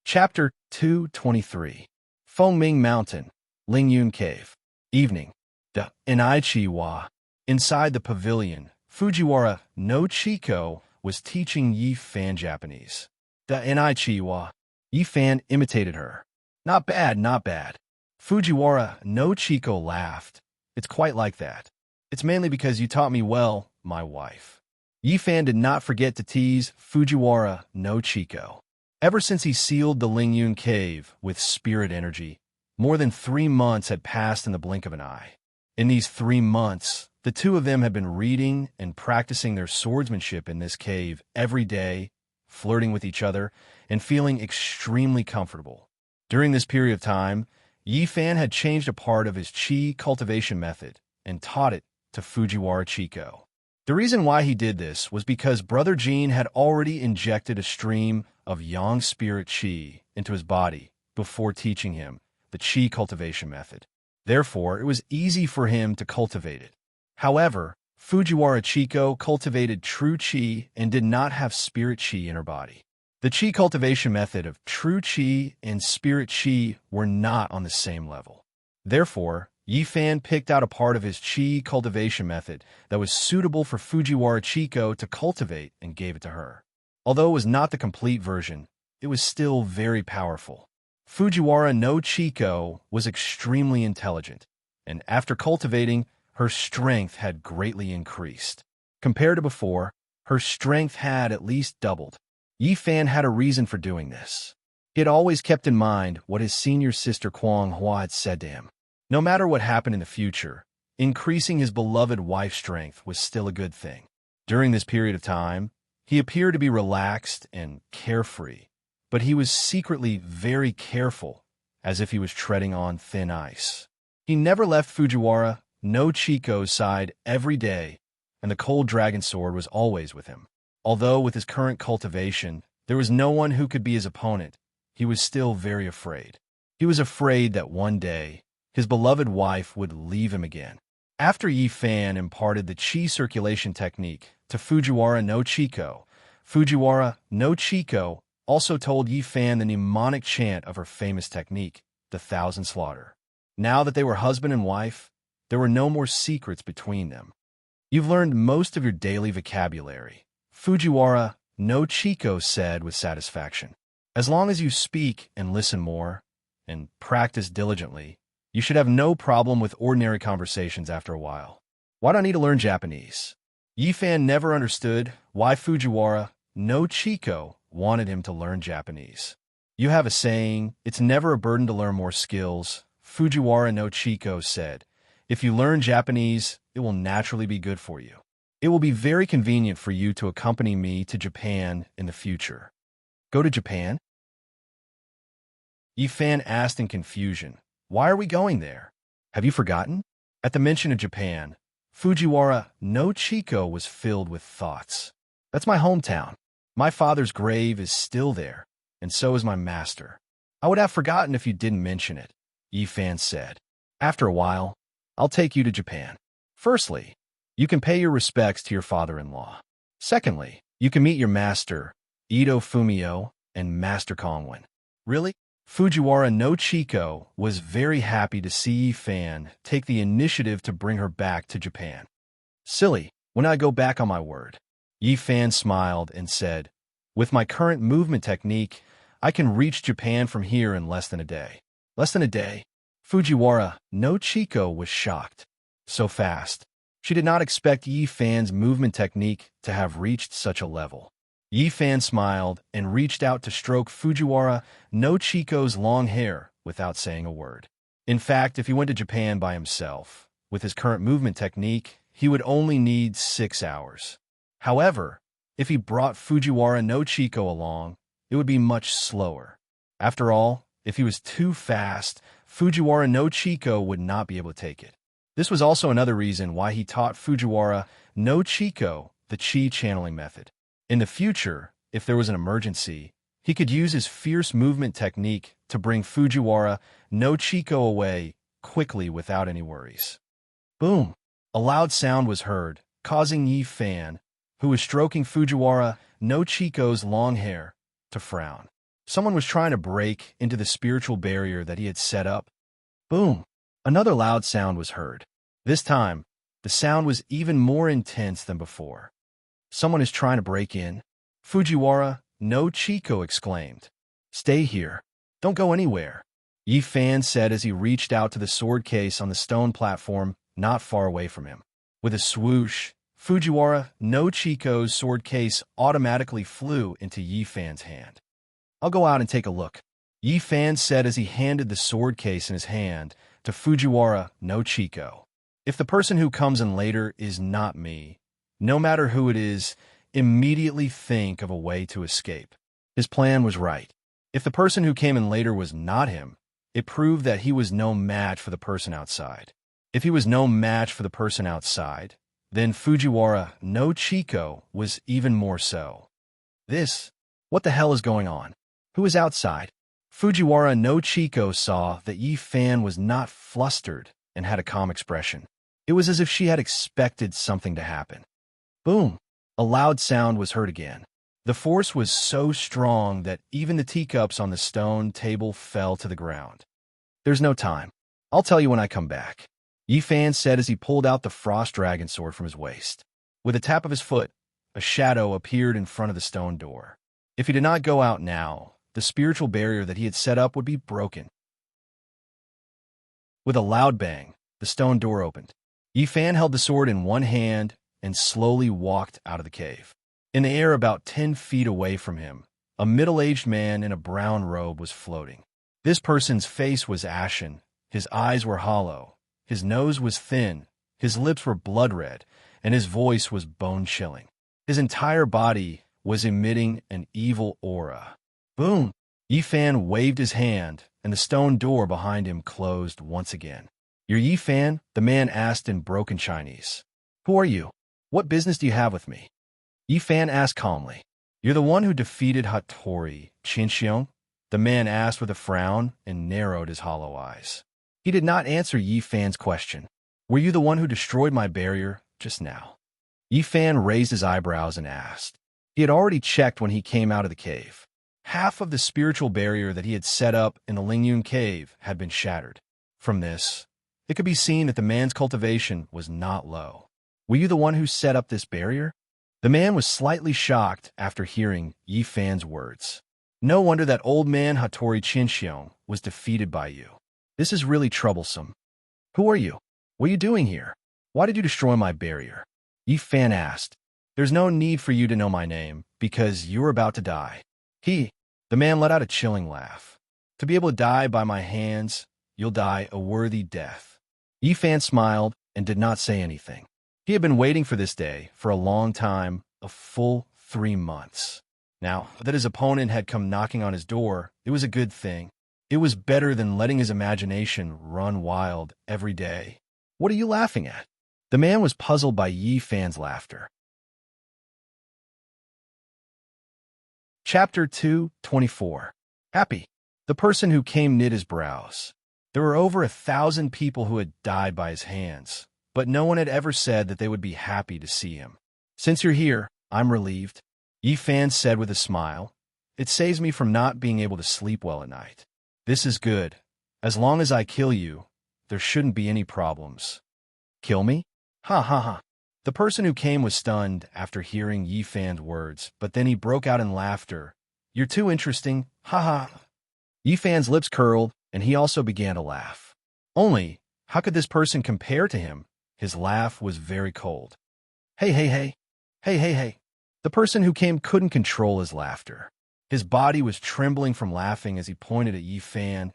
Chapter 223. Fengming Mountain, Lingyun Cave. Evening. The Enaichiwa. Inside the pavilion, Fujiwara no Chiko was teaching Yi Fan Japanese. The Enaichiwa. Yi Fan imitated her. Not bad, not bad. Fujiwara no Chiko laughed. It's quite like that. It's mainly because you taught me well, my wife. Yi Fan did not forget to tease Fujiwara no Chiko. Ever since he sealed the Lingyun cave with spirit energy, more than 3 months had passed in the blink of an eye. In these 3 months, the two of them had been reading and practicing their swordsmanship in this cave every day, flirting with each other, and feeling extremely comfortable. During this period of time, Yi Fan had changed a part of his chi cultivation method and taught it to Fujiwara Chico. The reason why he did this was because Brother Jean had already injected a stream of yang spirit chi into his body before teaching him the chi cultivation method. Therefore, it was easy for him to cultivate it. However, Fujiwara Chico cultivated true chi and did not have spirit chi in her body. The chi cultivation method of true chi and spirit chi were not on the same level. Therefore, Yi Fan picked out a part of his chi cultivation method that was suitable for Fujiwara Chico to cultivate and gave it to her. Although it was not the complete version, it was still very powerful. Fujiwara no Chico was extremely intelligent, and after cultivating, her strength had greatly increased. Compared to before, her strength had at least doubled. Yi Fan had a reason for doing this. He had always kept in mind what his senior sister Kwang Hua had said to him. No matter what happened in the future, increasing his beloved wife's strength was still a good thing. During this period of time, he appeared to be relaxed and carefree, but he was secretly very careful, as if he was treading on thin ice. He never left Fujiwara no Chico's side every day, and the cold dragon sword was always with him. Although with his current cultivation, there was no one who could be his opponent, he was still very afraid. He was afraid that one day, his beloved wife would leave him again. After Yi Fan imparted the chi circulation technique to Fujiwara no Chico, Fujiwara no Chico also told Yi Fan the mnemonic chant of her famous technique, the Thousand Slaughter. Now that they were husband and wife, there were no more secrets between them. You've learned most of your daily vocabulary, Fujiwara no Chico said with satisfaction. As long as you speak and listen more, and practice diligently, you should have no problem with ordinary conversations after a while. Why do I need to learn Japanese? Yi Fan never understood why Fujiwara no Chico wanted him to learn Japanese. You have a saying, it's never a burden to learn more skills, Fujiwara no Chico said. If you learn Japanese, it will naturally be good for you. It will be very convenient for you to accompany me to Japan in the future. Go to Japan? Yi Fan asked in confusion. Why are we going there? Have you forgotten? At the mention of Japan, Fujiwara no Chico was filled with thoughts. That's my hometown. My father's grave is still there, and so is my master. I would have forgotten if you didn't mention it, Yi Fan said. After a while, I'll take you to Japan. Firstly, you can pay your respects to your father-in-law. Secondly, you can meet your master, Ito Fumio, and Master Kongwen. Really? Fujiwara no Chico was very happy to see Yi Fan take the initiative to bring her back to Japan. Silly, when I go back on my word. Yi Fan smiled and said, with my current movement technique, I can reach Japan from here in less than a day. Less than a day? Fujiwara no Chico was shocked. So fast. She did not expect Yi Fan's movement technique to have reached such a level. Yi Fan smiled and reached out to stroke Fujiwara no Chico's long hair without saying a word. In fact, if he went to Japan by himself, with his current movement technique, he would only need 6 hours. However, if he brought Fujiwara no Chico along, it would be much slower. After all, if he was too fast, Fujiwara no Chico would not be able to take it. This was also another reason why he taught Fujiwara no Chico the chi channeling method. In the future, if there was an emergency, he could use his fierce movement technique to bring Fujiwara no Chico away quickly without any worries. Boom! A loud sound was heard, causing Yi Fan, who was stroking Fujiwara no Chico's long hair, to frown. Someone was trying to break into the spiritual barrier that he had set up. Boom! Another loud sound was heard. This time, the sound was even more intense than before. Someone is trying to break in. Fujiwara no Chico exclaimed. Stay here. Don't go anywhere. Yi Fan said as he reached out to the sword case on the stone platform not far away from him. With a swoosh, Fujiwara no Chico's sword case automatically flew into Yi Fan's hand. I'll go out and take a look, Yi Fan said as he handed the sword case in his hand to Fujiwara no Chiko. If the person who comes in later is not me, no matter who it is, immediately think of a way to escape. His plan was right. If the person who came in later was not him, it proved that he was no match for the person outside. If he was no match for the person outside, then Fujiwara no Chiko was even more so. What the hell is going on? Who is outside? Fujiwara no Chiko saw that Yi Fan was not flustered and had a calm expression. It was as if she had expected something to happen. Boom! A loud sound was heard again. The force was so strong that even the teacups on the stone table fell to the ground. There's no time. I'll tell you when I come back, Yi Fan said as he pulled out the frost dragon sword from his waist. With a tap of his foot, a shadow appeared in front of the stone door. If he did not go out now, the spiritual barrier that he had set up would be broken. With a loud bang, the stone door opened. Yi Fan held the sword in one hand and slowly walked out of the cave. In the air about 10 feet away from him, a middle-aged man in a brown robe was floating. This person's face was ashen, his eyes were hollow, his nose was thin, his lips were blood-red, and his voice was bone-chilling. His entire body was emitting an evil aura. Boom! Yi Fan waved his hand, and the stone door behind him closed once again. "You're Yi Fan?" the man asked in broken Chinese. "Who are you? What business do you have with me?" Yi Fan asked calmly. "You're the one who defeated Hattori Chinxiong?" the man asked with a frown and narrowed his hollow eyes. He did not answer Yi Fan's question. "Were you the one who destroyed my barrier just now?" Yi Fan raised his eyebrows and asked. He had already checked when he came out of the cave. Half of the spiritual barrier that he had set up in the Lingyun cave had been shattered. From this, it could be seen that the man's cultivation was not low. "Were you the one who set up this barrier?" The man was slightly shocked after hearing Yi Fan's words. "No wonder that old man Hattori Chinxiong was defeated by you. This is really troublesome. Who are you? What are you doing here? Why did you destroy my barrier?" Yi Fan asked. "There's no need for you to know my name, because you're about to die." The man let out a chilling laugh. "To be able to die by my hands, you'll die a worthy death." Yi Fan smiled and did not say anything. He had been waiting for this day for a long time, a full 3 months. Now that his opponent had come knocking on his door, it was a good thing. It was better than letting his imagination run wild every day. "What are you laughing at?" The man was puzzled by Yi Fan's laughter. Chapter 2:24. Happy. The person who came knit his brows. There were over 1,000 people who had died by his hands, but no one had ever said that they would be happy to see him. "Since you're here, I'm relieved," Yi Fan said with a smile. "It saves me from not being able to sleep well at night. This is good. As long as I kill you, there shouldn't be any problems." "Kill me? Ha ha ha." The person who came was stunned after hearing Yi Fan's words, but then he broke out in laughter. "You're too interesting, ha ha." Yi Fan's lips curled, and he also began to laugh. Only, how could this person compare to him? His laugh was very cold. "Hey, hey, hey. Hey, hey, hey." The person who came couldn't control his laughter. His body was trembling from laughing as he pointed at Yi Fan.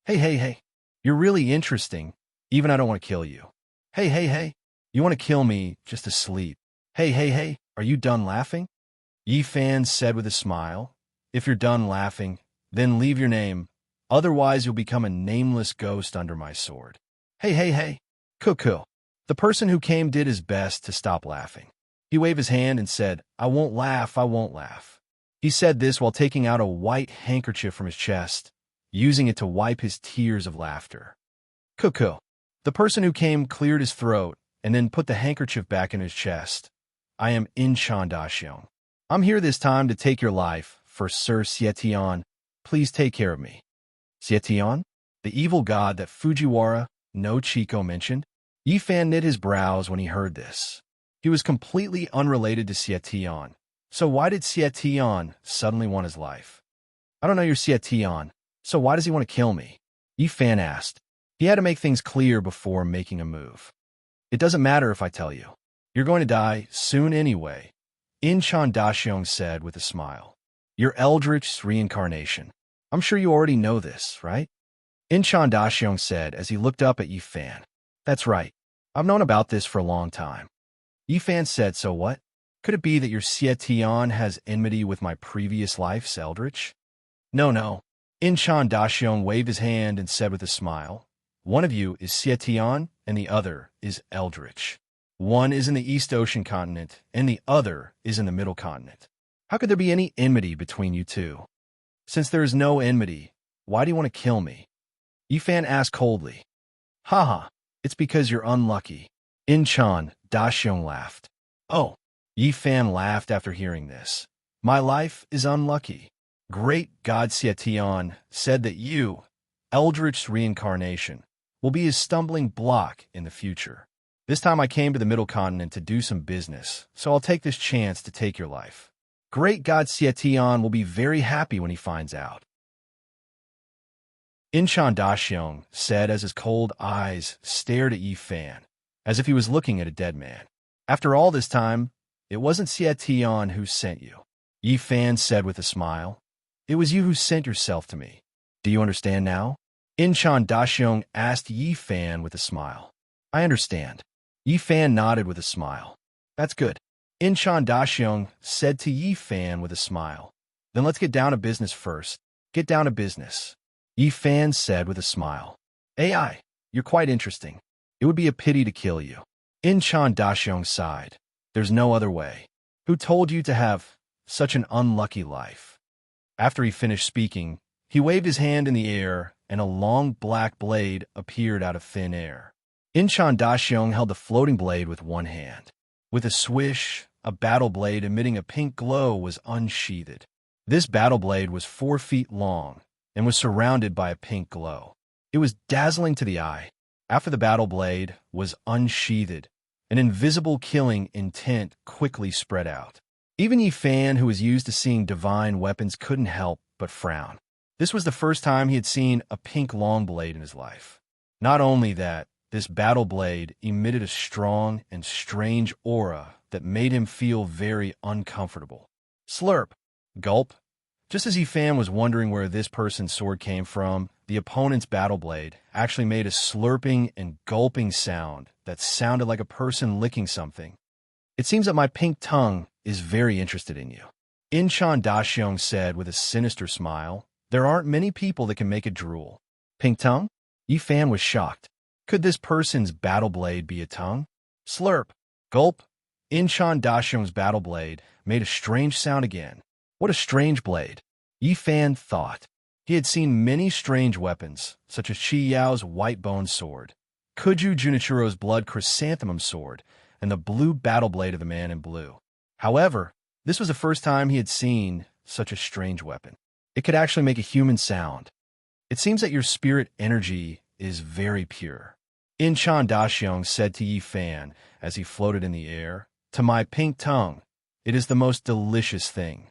"Hey, hey, hey. You're really interesting. Even I don't want to kill you. Hey, hey, hey. You want to kill me just to sleep. Hey, hey, hey. Are you done laughing?" Yi Fan said with a smile. "If you're done laughing, then leave your name. Otherwise, you'll become a nameless ghost under my sword." "Hey, hey, hey. Cuckoo." The person who came did his best to stop laughing. He waved his hand and said, "I won't laugh, I won't laugh." He said this while taking out a white handkerchief from his chest, using it to wipe his tears of laughter. "Cuckoo." The person who came cleared his throat and then put the handkerchief back in his chest. "I am Enchantment. I'm here this time to take your life for Sir Sietion. Please take care of me." Sietion? The evil god that Fujiwara no Chiko mentioned? Yi Fan knit his brows when he heard this. He was completely unrelated to Sietion. So why did Sietion suddenly want his life? "I don't know your Sietion, so why does he want to kill me?" Yi Fan asked. He had to make things clear before making a move. "It doesn't matter if I tell you. You're going to die soon anyway," In Chan Daxiong said with a smile. Your Eldritch's reincarnation. I'm sure you already know this, right? Inchan Daxiong said as he looked up at Yifan. That's right. I've known about this for a long time. Yifan said, so what? Could it be that your Xietian has enmity with my previous life's Eldritch? No. Inchan Daxiong waved his hand and said with a smile, one of you is Xietian and the other is Eldritch. One is in the East Ocean continent and the other is in the Middle continent. How could there be any enmity between you two? Since there is no enmity, why do you want to kill me? Yifan asked coldly. Haha, it's because you're unlucky. Inchan Daxiong laughed. Oh, Yifan laughed after hearing this. My life is unlucky. Great God Xietian said that you, Eldritch's reincarnation, will be his stumbling block in the future. This time I came to the Middle Continent to do some business, so I'll take this chance to take your life. Great God Xietian will be very happy when he finds out. Inchan Daxiong said as his cold eyes stared at Yifan, as if he was looking at a dead man. After all this time, it wasn't Xietian who sent you. Yifan said with a smile. It was you who sent yourself to me. Do you understand now? Inchan Daxiong asked Yifan with a smile. I understand. Yifan nodded with a smile. That's good. Inchan Daxiong said to Yifan with a smile. Then let's get down to business first. Get down to business. Yifan said with a smile. AI, you're quite interesting. It would be a pity to kill you. Inchan Daxiong sighed. There's no other way. Who told you to have such an unlucky life? After he finished speaking, he waved his hand in the air, and a long black blade appeared out of thin air. Inchan Daxiong held the floating blade with one hand. With a swish, a battle blade emitting a pink glow was unsheathed. This battle blade was 4 feet long and was surrounded by a pink glow. It was dazzling to the eye. After the battle blade was unsheathed, an invisible killing intent quickly spread out. Even Yifan, who was used to seeing divine weapons, couldn't help but frown. This was the first time he had seen a pink long blade in his life. Not only that, this battle blade emitted a strong and strange aura that made him feel very uncomfortable. Slurp. Gulp. Just as Yifan was wondering where this person's sword came from, the opponent's battle blade actually made a slurping and gulping sound that sounded like a person licking something. It seems that my pink tongue is very interested in you. Inchan Daxiong said with a sinister smile. There aren't many people that can make it drool. Pink tongue? Yifan was shocked. Could this person's battle blade be a tongue? Slurp. Gulp. Inchan Daxiong's battle blade made a strange sound again. What a strange blade. Yifan thought. He had seen many strange weapons, such as Qi Yao's white bone sword, Kuju Junichiro's blood chrysanthemum sword, and the blue battle blade of the man in blue. However, this was the first time he had seen such a strange weapon. It could actually make a human sound. It seems that your spirit energy is very pure. Inchan Daxiong said to Yifan as he floated in the air, to my pink tongue, it is the most delicious thing.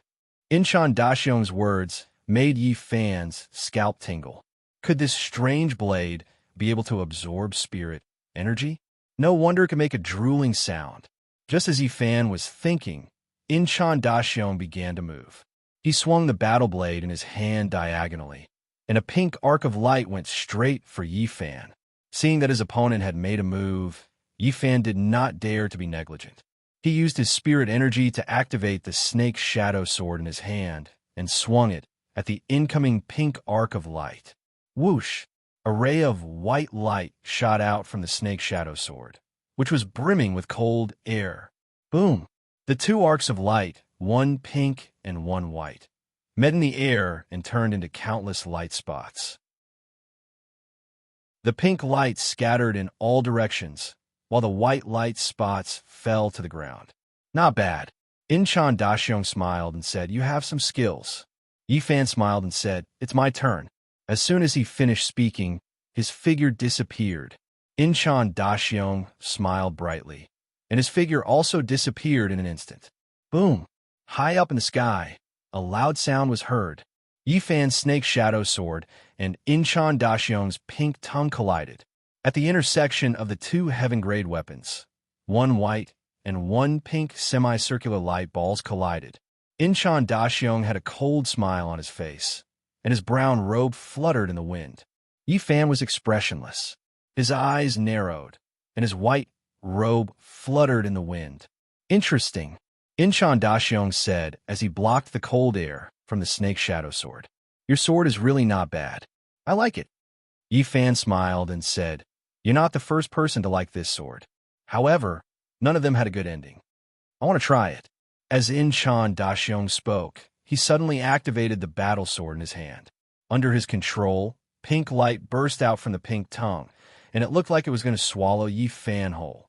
Inchan Daxiong's words made Yifan's scalp tingle. Could this strange blade be able to absorb spirit energy? No wonder it could make a drooling sound. Just as Yifan was thinking, Inchan Daxiong began to move. He swung the battle blade in his hand diagonally, and a pink arc of light went straight for Yifan. Seeing that his opponent had made a move, Yifan did not dare to be negligent. He used his spirit energy to activate the snake shadow sword in his hand and swung it at the incoming pink arc of light. Whoosh! A ray of white light shot out from the snake shadow sword, which was brimming with cold air. Boom! The two arcs of light, one pink and one white, met in the air and turned into countless light spots. The pink light scattered in all directions, while the white light spots fell to the ground. Not bad. Inchan Daxiong smiled and said, you have some skills. Yifan smiled and said, it's my turn. As soon as he finished speaking, his figure disappeared. Inchan Daxiong smiled brightly, and his figure also disappeared in an instant. Boom! High up in the sky, a loud sound was heard. Yifan's snake shadow sword and Inchan Daxiong's pink tongue collided. At the intersection of the two heaven-grade weapons, one white and one pink semicircular light balls collided. Inchan Daxiong had a cold smile on his face, and his brown robe fluttered in the wind. Yi Fan was expressionless. His eyes narrowed, and his white robe fluttered in the wind. Interesting, Inchan Daxiong said as he blocked the cold air from the snake shadow sword. Your sword is really not bad. I like it. Yi Fan smiled and said, You're not the first person to like this sword. However, none of them had a good ending. I want to try it. As Inchan Daxiong spoke, he suddenly activated the battle sword in his hand. Under his control, pink light burst out from the pink tongue, and it looked like it was going to swallow Yi Fan whole.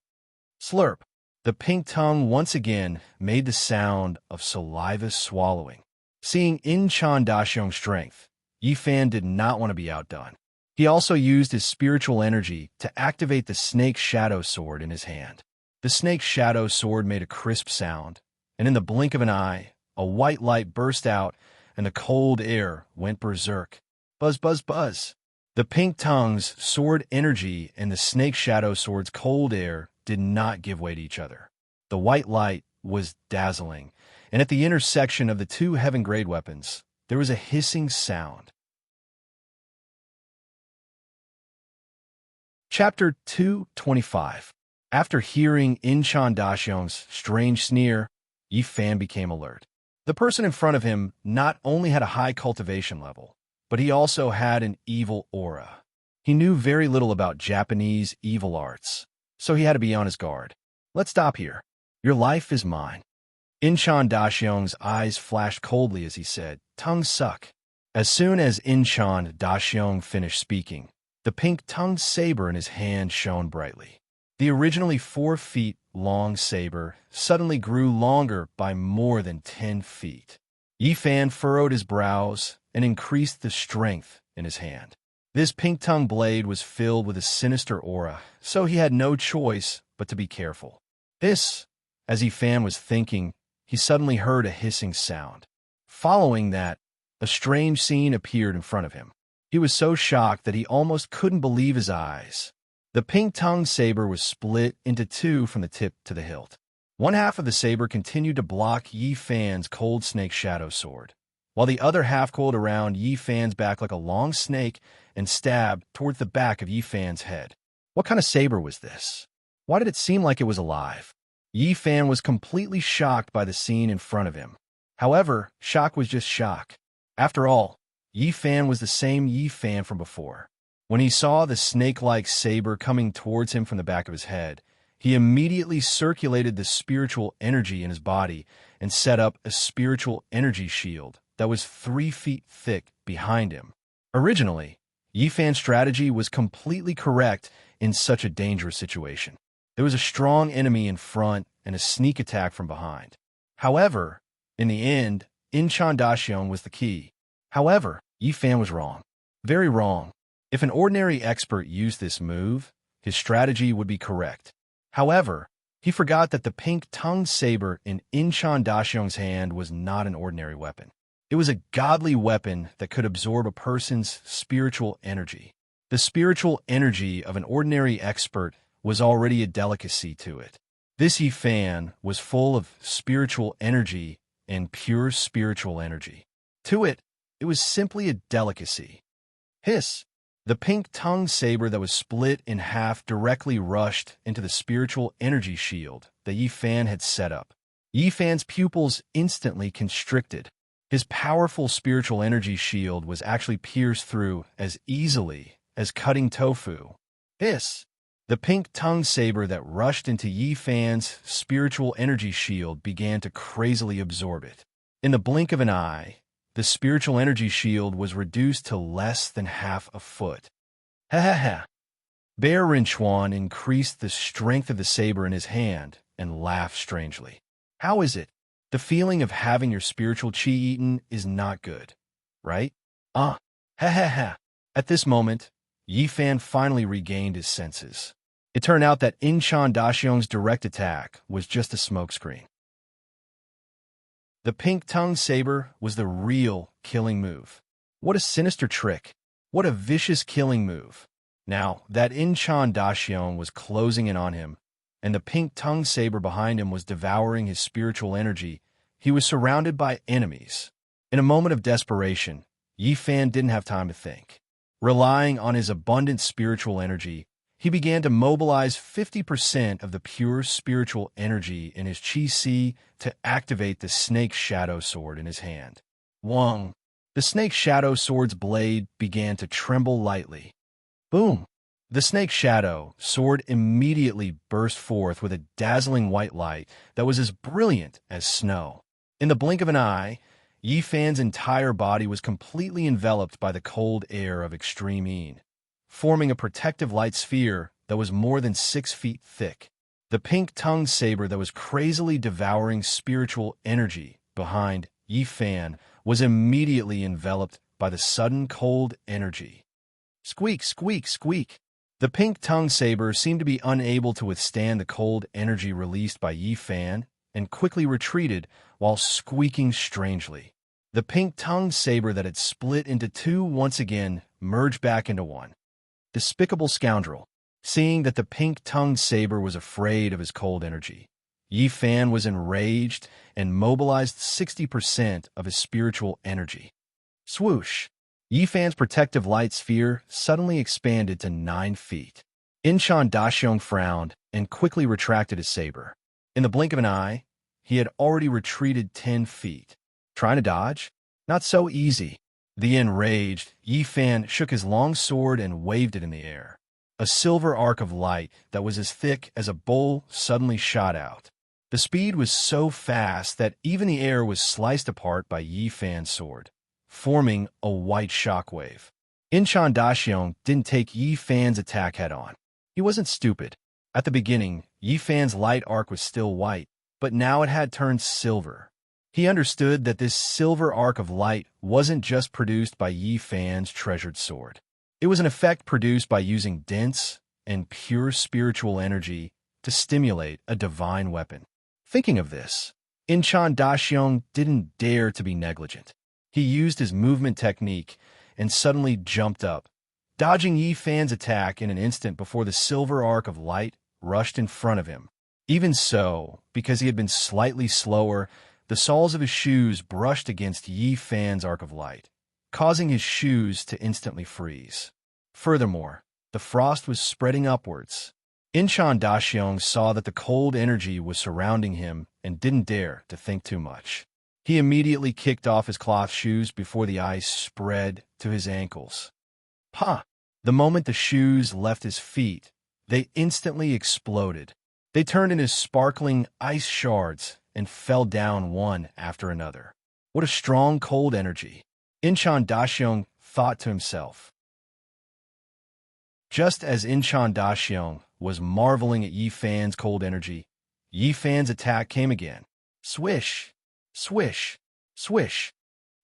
Slurp. The pink tongue once again made the sound of saliva swallowing. Seeing Inchan Daxiong's strength, Yi Fan did not want to be outdone. He also used his spiritual energy to activate the snake shadow sword in his hand. The snake shadow sword made a crisp sound, and in the blink of an eye, a white light burst out, and the cold air went berserk. Buzz, buzz, buzz. The pink tongue's sword energy and the snake shadow sword's cold air did not give way to each other. The white light was dazzling, and at the intersection of the two heaven-grade weapons, there was a hissing sound. Chapter 225. After hearing Inchan Daxiong's strange sneer, Yi Fan became alert. The person in front of him not only had a high cultivation level, but he also had an evil aura. He knew very little about Japanese evil arts, so he had to be on his guard. Let's stop here. Your life is mine. Inchan Daxiong's eyes flashed coldly as he said, Tongues suck. As soon as Inchan Daxiong finished speaking, the pink tongued saber in his hand shone brightly. The originally 4 feet long saber suddenly grew longer by more than 10 feet. Yi Fan furrowed his brows and increased the strength in his hand. This pink-tongued blade was filled with a sinister aura, so he had no choice but to be careful. As Yi Fan was thinking, he suddenly heard a hissing sound. Following that, a strange scene appeared in front of him. He was so shocked that he almost couldn't believe his eyes. The pink-tongued saber was split into 2 from the tip to the hilt. One half of the saber continued to block Yi Fan's cold snake shadow sword, while the other half coiled around Yi Fan's back like a long snake and stabbed towards the back of Yi Fan's head. What kind of saber was this? Why did it seem like it was alive? Yi Fan was completely shocked by the scene in front of him. However, shock was just shock. After all, Yi Fan was the same Yi Fan from before. When he saw the snake-like saber coming towards him from the back of his head, he immediately circulated the spiritual energy in his body and set up a spiritual energy shield that was 3 feet thick behind him. Originally, Yi Fan's strategy was completely correct in such a dangerous situation. There was a strong enemy in front and a sneak attack from behind. However, in the end, Inchan Daxiong was the key. However, Yi Fan was wrong. Very wrong. If an ordinary expert used this move, his strategy would be correct. However, he forgot that the pink-tongued saber in Inchan Daxiong's hand was not an ordinary weapon. It was a godly weapon that could absorb a person's spiritual energy. The spiritual energy of an ordinary expert was already a delicacy to it. This Yi Fan was full of spiritual energy and pure spiritual energy. To it, it was simply a delicacy. Hiss! The pink-tongued saber that was split in half directly rushed into the spiritual energy shield that Yi Fan had set up. Yi Fan's pupils instantly constricted. His powerful spiritual energy shield was actually pierced through as easily as cutting tofu. Hiss! The pink-tongued saber that rushed into Yi Fan's spiritual energy shield began to crazily absorb it. In the blink of an eye, the spiritual energy shield was reduced to less than half a foot. Ha ha ha! Bear Rinchuan increased the strength of the saber in his hand and laughed strangely. How is it? The feeling of having your spiritual chi eaten is not good, right? Ha ha ha! At this moment, Yi Fan finally regained his senses. It turned out that Inchan Daxiong's direct attack was just a smokescreen. The pink-tongued saber was the real killing move. What a sinister trick. What a vicious killing move. Now, that Inchan Daxiong was closing in on him, and the pink-tongued saber behind him was devouring his spiritual energy, he was surrounded by enemies. In a moment of desperation, Yi Fan didn't have time to think. Relying on his abundant spiritual energy, he began to mobilize 50% of the pure spiritual energy in his Qi to activate the snake shadow sword in his hand. Wong! The snake shadow sword's blade began to tremble lightly. Boom! The snake shadow sword immediately burst forth with a dazzling white light that was as brilliant as snow. In the blink of an eye, Yi Fan's entire body was completely enveloped by the cold air of extreme Yin, forming a protective light sphere that was more than 6 feet thick. The pink-tongued saber that was crazily devouring spiritual energy behind Yi Fan was immediately enveloped by the sudden cold energy. Squeak, squeak, squeak! The pink-tongued saber seemed to be unable to withstand the cold energy released by Yi Fan and quickly retreated while squeaking strangely. The pink-tongued saber that had split into two once again merged back into one. Despicable scoundrel! Seeing that the pink-tongued saber was afraid of his cold energy, Yi Fan was enraged and mobilized 60% of his spiritual energy. Swoosh! Yi Fan's protective light sphere suddenly expanded to 9 feet. Inchan Daxiong frowned and quickly retracted his saber. In the blink of an eye, he had already retreated 10 feet. Trying to dodge? Not so easy. The enraged Yi Fan shook his long sword and waved it in the air. A silver arc of light that was as thick as a bowl suddenly shot out. The speed was so fast that even the air was sliced apart by Yi Fan's sword, forming a white shockwave. Inchan Daxiong didn't take Yi Fan's attack head-on. He wasn't stupid. At the beginning, Yi Fan's light arc was still white, but now it had turned silver. He understood that this silver arc of light wasn't just produced by Yi Fan's treasured sword. It was an effect produced by using dense and pure spiritual energy to stimulate a divine weapon. Thinking of this, Inchan Daxiong didn't dare to be negligent. He used his movement technique and suddenly jumped up, dodging Yi Fan's attack in an instant before the silver arc of light rushed in front of him. Even so, because he had been slightly slower, the soles of his shoes brushed against Yi Fan's arc of light, causing his shoes to instantly freeze. Furthermore, the frost was spreading upwards. Inchan Daxiong saw that the cold energy was surrounding him and didn't dare to think too much. He immediately kicked off his cloth shoes before the ice spread to his ankles. Pa! The moment the shoes left his feet, they instantly exploded. They turned into sparkling ice shards and fell down one after another. What a strong cold energy! Inchan Daxiong thought to himself. Just as Inchan Daxiong was marveling at Yi Fan's cold energy, Yi Fan's attack came again. Swish! Swish! Swish!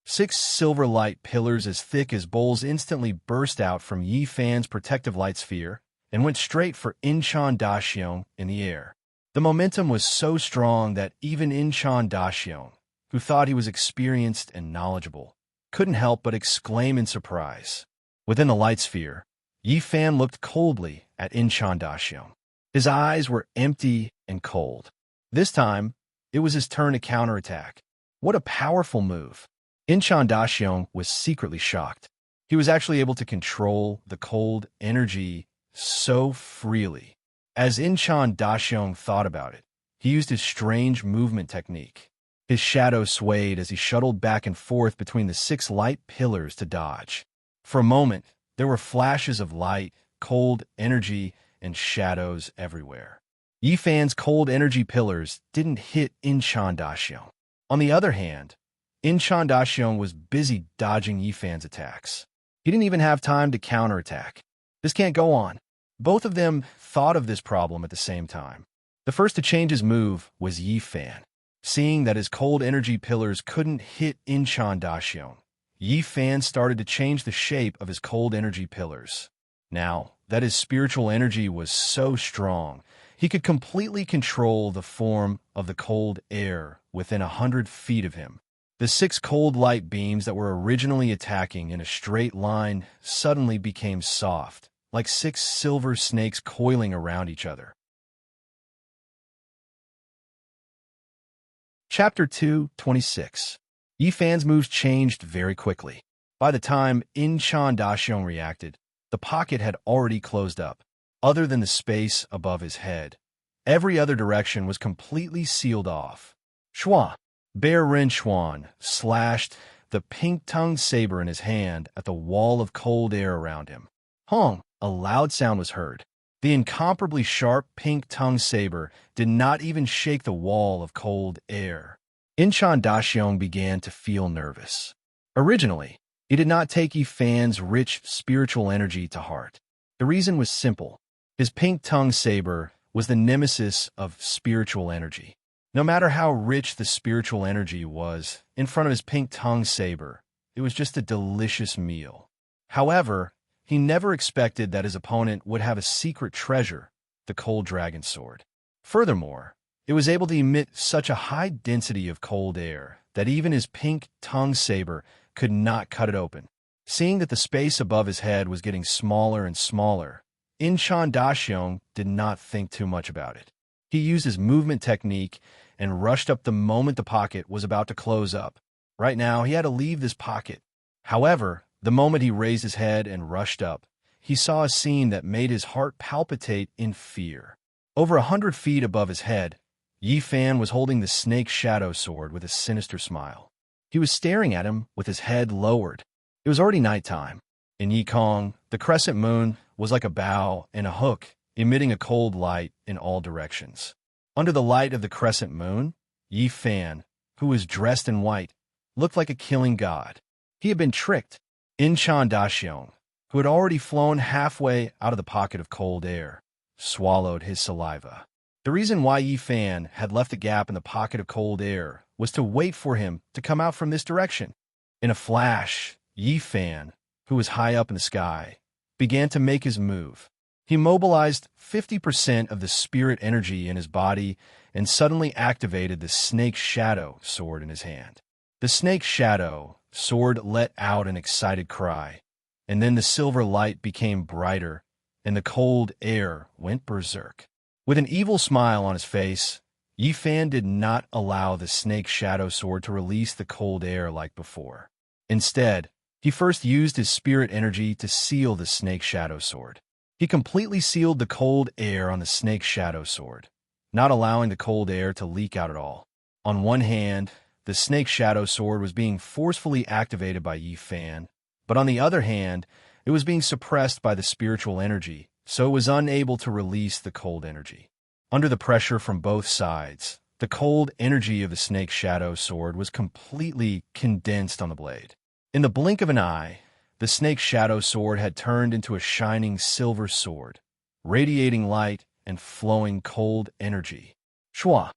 6 silver light pillars as thick as bowls instantly burst out from Yi Fan's protective light sphere and went straight for Inchan Daxiong in the air. The momentum was so strong that even Inchan Daxiong, who thought he was experienced and knowledgeable, couldn't help but exclaim in surprise. Within the light sphere, Yi Fan looked coldly at Inchan Daxiong. His eyes were empty and cold. This time, it was his turn to counterattack. What a powerful move! Inchan Daxiong was secretly shocked. He was actually able to control the cold energy so freely. As Inchan Daxiong thought about it, he used his strange movement technique. His shadow swayed as he shuttled back and forth between the 6 light pillars to dodge. For a moment, there were flashes of light, cold energy, and shadows everywhere. Yi Fan's cold energy pillars didn't hit Inchan Daxiong. On the other hand, Inchan Daxiong was busy dodging Yi Fan's attacks. He didn't even have time to counterattack. This can't go on. Both of them thought of this problem at the same time. The first to change his move was Yi Fan. Seeing that his cold energy pillars couldn't hit Inchan Daxiong, Yi Fan started to change the shape of his cold energy pillars. Now that his spiritual energy was so strong, he could completely control the form of the cold air within 100 feet of him. The 6 cold light beams that were originally attacking in a straight line suddenly became soft, like 6 silver snakes coiling around each other. Chapter 2:26. Yi Fan's moves changed very quickly. By the time Inchan Daxiong reacted, the pocket had already closed up. Other than the space above his head, every other direction was completely sealed off. Shua! Bear Rin Xuan slashed the pink-tongued saber in his hand at the wall of cold air around him. Hong! A loud sound was heard. The incomparably sharp pink-tongued saber did not even shake the wall of cold air. Inchan Daxiong began to feel nervous. Originally, he did not take Yi Fan's rich spiritual energy to heart. The reason was simple. His pink-tongued saber was the nemesis of spiritual energy. No matter how rich the spiritual energy was, in front of his pink-tongued saber, it was just a delicious meal. However, he never expected that his opponent would have a secret treasure, the cold dragon sword. Furthermore, it was able to emit such a high density of cold air that even his pink-tongued saber could not cut it open. Seeing that the space above his head was getting smaller and smaller, Inchan Daxiong did not think too much about it. He used his movement technique and rushed up the moment the pocket was about to close up. Right now, he had to leave this pocket. However, the moment he raised his head and rushed up, he saw a scene that made his heart palpitate in fear. Over 100 feet above his head, Yi Fan was holding the snake shadow sword with a sinister smile. He was staring at him with his head lowered. It was already nighttime. In Yikong, the crescent moon was like a bow and a hook, emitting a cold light in all directions. Under the light of the crescent moon, Yi Fan, who was dressed in white, looked like a killing god. He had been tricked. Inchan Daxiong, who had already flown halfway out of the pocket of cold air, swallowed his saliva. The reason why Yi Fan had left a gap in the pocket of cold air was to wait for him to come out from this direction. In a flash, Yi Fan, who was high up in the sky, began to make his move. He mobilized 50% of the spirit energy in his body and suddenly activated the snake shadow sword in his hand. The snake shadow sword let out an excited cry, and then the silver light became brighter, and the cold air went berserk. With an evil smile on his face, Yi Fan did not allow the snake shadow sword to release the cold air like before. Instead, he first used his spirit energy to seal the snake shadow sword. He completely sealed the cold air on the snake shadow sword, not allowing the cold air to leak out at all. On one hand, the snake shadow sword was being forcefully activated by Yi Fan, but on the other hand, it was being suppressed by the spiritual energy, so it was unable to release the cold energy. Under the pressure from both sides, the cold energy of the snake shadow sword was completely condensed on the blade. In the blink of an eye, the snake shadow sword had turned into a shining silver sword, radiating light and flowing cold energy. Shua!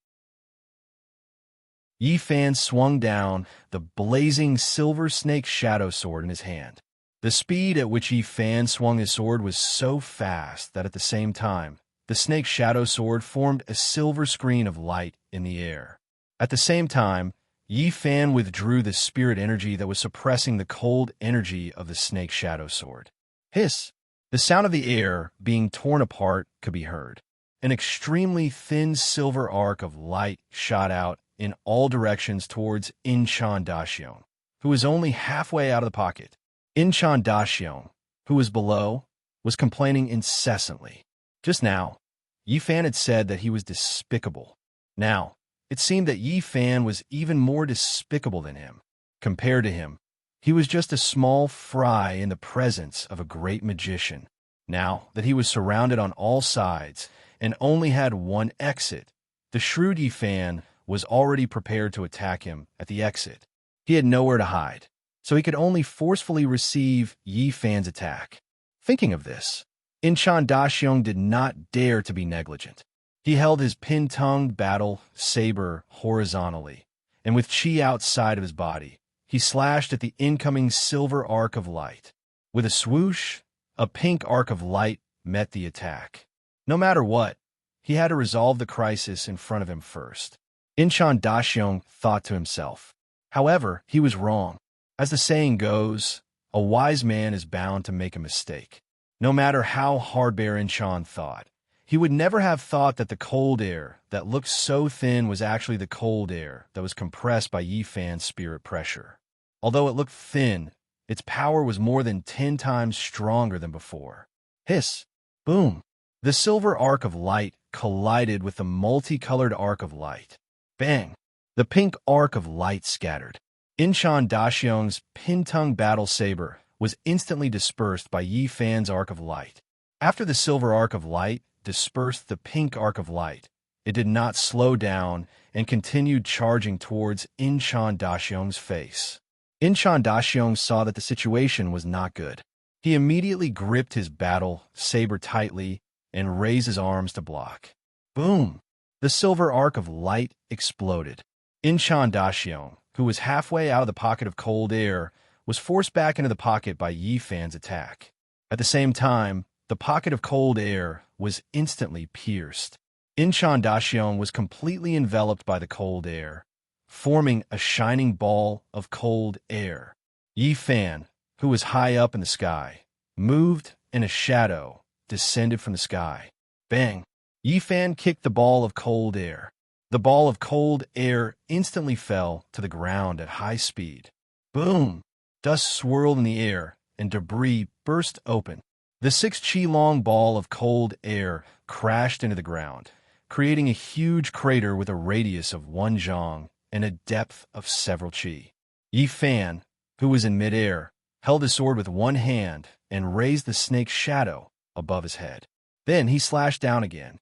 Yi Fan swung down the blazing silver snake shadow sword in his hand. The speed at which Yi Fan swung his sword was so fast that at the same time, the snake shadow sword formed a silver screen of light in the air. At the same time, Yi Fan withdrew the spirit energy that was suppressing the cold energy of the snake shadow sword. Hiss! The sound of the air being torn apart could be heard. An extremely thin silver arc of light shot out in all directions towards Inchan Daxiong, who was only halfway out of the pocket. Inchan Daxiong, who was below, was complaining incessantly. Just now, Yi Fan had said that he was despicable. Now, it seemed that Yi Fan was even more despicable than him. Compared to him, he was just a small fry in the presence of a great magician. Now that he was surrounded on all sides and only had one exit, the shrewd Yi Fan was already prepared to attack him at the exit. He had nowhere to hide, so he could only forcefully receive Yi Fan's attack. Thinking of this, Inchan Daxiong did not dare to be negligent. He held his pin-tongued battle saber horizontally, and with chi outside of his body, he slashed at the incoming silver arc of light. With a swoosh, a pink arc of light met the attack. No matter what, he had to resolve the crisis in front of him first. Inchan Daxiong thought to himself. However, he was wrong. As the saying goes, a wise man is bound to make a mistake. No matter how hard Inchan thought, He would never have thought that the cold air that looked so thin was actually the cold air that was compressed by Yifan's spirit pressure. Although it looked thin, its power was more than 10 times stronger than before. Hiss! Boom! The silver arc of light collided with the multicolored arc of light. Bang! The pink arc of light scattered. Inchan Daxiong's Pintung battle saber was instantly dispersed by Yifan's arc of light. After the silver arc of light dispersed the pink arc of light, it did not slow down and continued charging towards Inchan Daxiong's face. Inchan Daxiong saw that the situation was not good. He immediately gripped his battle saber tightly and raised his arms to block. Boom! The silver arc of light exploded. Inchan Daxiong, who was halfway out of the pocket of cold air, was forced back into the pocket by Yifan's attack. At the same time, the pocket of cold air was instantly pierced. Inchan Daxiong was completely enveloped by the cold air, forming a shining ball of cold air. Yifan, who was high up in the sky, moved and a shadow descended from the sky. Bang! Yifan kicked the ball of cold air. The ball of cold air instantly fell to the ground at high speed. Boom! Dust swirled in the air, and debris burst open. The 6-chi-long ball of cold air crashed into the ground, creating a huge crater with a radius of 1 zhang and a depth of several chi. Yifan, who was in midair, held his sword with one hand and raised the snake's shadow above his head. Then he slashed down again.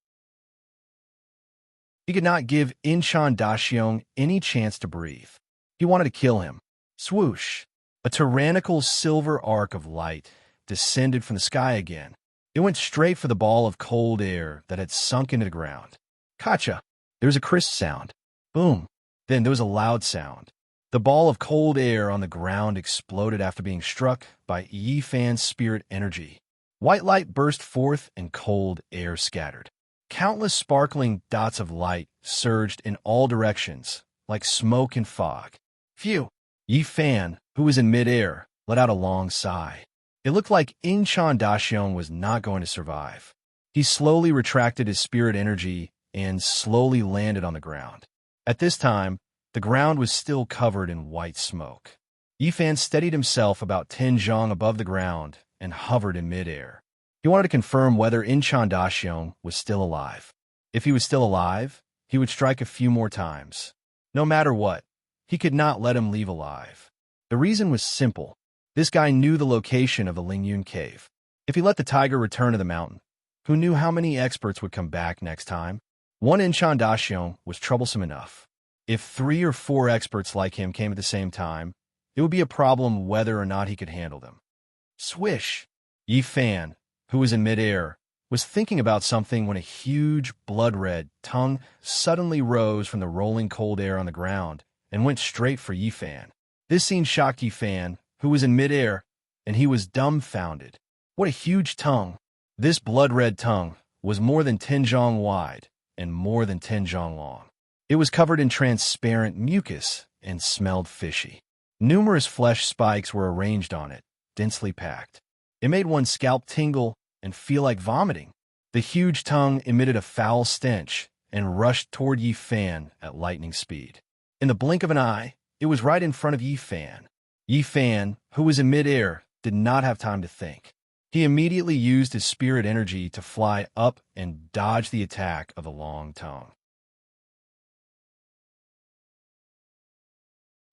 He could not give Inchan Daxiong any chance to breathe. He wanted to kill him. Swoosh! A tyrannical silver arc of light descended from the sky again. It went straight for the ball of cold air that had sunk into the ground. Kacha! There was a crisp sound. Boom! Then there was a loud sound. The ball of cold air on the ground exploded after being struck by Yifan's spirit energy. White light burst forth and cold air scattered. Countless sparkling dots of light surged in all directions, like smoke and fog. Phew! Yifan, who was in midair, let out a long sigh. It looked like Inchan Daxiong was not going to survive. He slowly retracted his spirit energy and slowly landed on the ground. At this time, the ground was still covered in white smoke. Yifan steadied himself about 10 zhang above the ground and hovered in midair. He wanted to confirm whether Inchan Daxiong was still alive. If he was still alive, he would strike a few more times. No matter what, he could not let him leave alive. The reason was simple. This guy knew the location of the Lingyun cave. If he let the tiger return to the mountain, who knew how many experts would come back next time? One Inchan Daxiong was troublesome enough. If 3 or 4 experts like him came at the same time, it would be a problem whether or not he could handle them. Swish! Yifan, who was in midair, was thinking about something when a huge, blood-red tongue suddenly rose from the rolling cold air on the ground and went straight for Yifan. This scene shocked Yifan, who was in midair, and he was dumbfounded. What a huge tongue! This blood-red tongue was more than 10 zhang wide and more than 10 zhang long. It was covered in transparent mucus and smelled fishy. Numerous flesh spikes were arranged on it, densely packed. It made one's scalp tingle and feel like vomiting. The huge tongue emitted a foul stench and rushed toward Yifan at lightning speed. In the blink of an eye, it was right in front of Yifan. Yifan, who was in midair, did not have time to think. He immediately used his spirit energy to fly up and dodge the attack of the long tongue.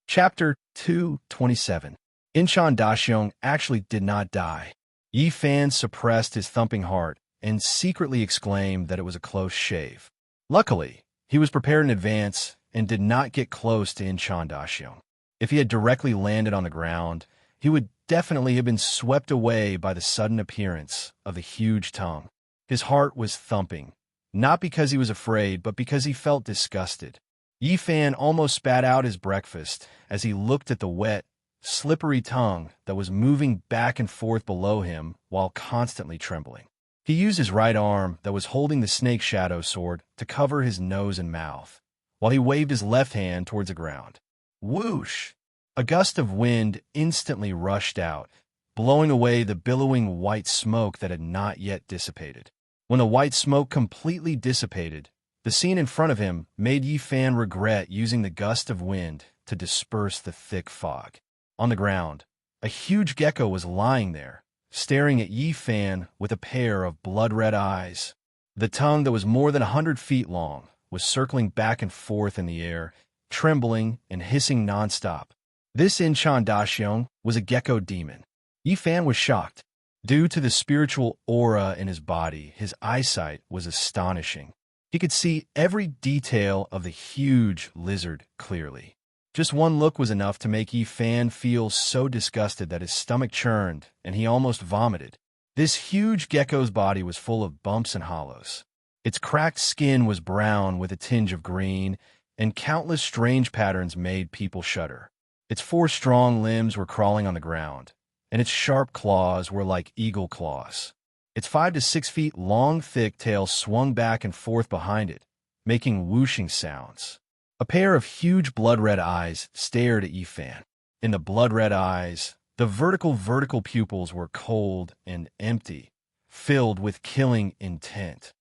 Chapter 227. Inchan Daxiong actually did not die. Yifan suppressed his thumping heart and secretly exclaimed that it was a close shave. Luckily, he was prepared in advance and did not get close to Inchan Daxiong. If he had directly landed on the ground, he would definitely have been swept away by the sudden appearance of the huge tongue. His heart was thumping, not because he was afraid, but because he felt disgusted. Yifan almost spat out his breakfast as he looked at the wet, slippery tongue that was moving back and forth below him while constantly trembling. He used his right arm that was holding the snake shadow sword to cover his nose and mouth, while he waved his left hand towards the ground. Whoosh! A gust of wind instantly rushed out, blowing away the billowing white smoke that had not yet dissipated. When the white smoke completely dissipated, the scene in front of him made Yi Fan regret using the gust of wind to disperse the thick fog. On the ground, a huge gecko was lying there, staring at Yi Fan with a pair of blood-red eyes. The tongue that was more than 100 feet long was circling back and forth in the air, trembling and hissing nonstop. This enchantation was a gecko demon. Yi Fan was shocked. Due to the spiritual aura in his body, his eyesight was astonishing. He could see every detail of the huge lizard clearly. Just one look was enough to make Yi Fan feel so disgusted that his stomach churned and he almost vomited. This huge gecko's body was full of bumps and hollows. Its cracked skin was brown with a tinge of green, and countless strange patterns made people shudder. Its 4 strong limbs were crawling on the ground, and its sharp claws were like eagle claws. Its 5 to 6 feet long, thick tail swung back and forth behind it, making whooshing sounds. A pair of huge blood-red eyes stared at Yi Fan. In the blood-red eyes, the vertical pupils were cold and empty, filled with killing intent.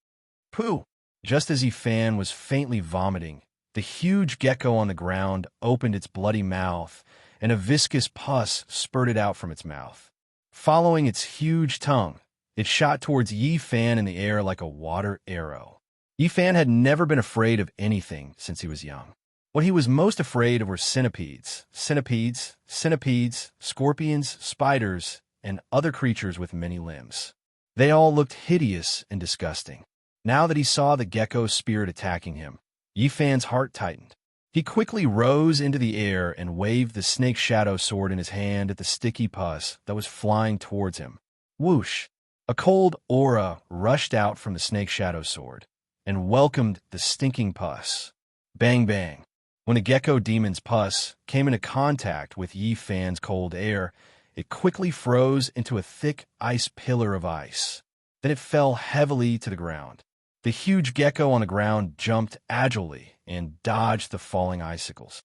Pooh! Just as Yi Fan was faintly vomiting, the huge gecko on the ground opened its bloody mouth, and a viscous pus spurted out from its mouth. Following its huge tongue, it shot towards Yi Fan in the air like a water arrow. Yi Fan had never been afraid of anything since he was young. What he was most afraid of were centipedes, scorpions, spiders, and other creatures with many limbs. They all looked hideous and disgusting. Now that he saw the gecko's spirit attacking him, Yi Fan's heart tightened. He quickly rose into the air and waved the snake shadow sword in his hand at the sticky pus that was flying towards him. Whoosh! A cold aura rushed out from the snake shadow sword and welcomed the stinking pus. Bang bang! When the gecko demon's pus came into contact with Yi Fan's cold air, it quickly froze into a thick ice pillar of ice. Then it fell heavily to the ground. The huge gecko on the ground jumped agilely and dodged the falling icicles.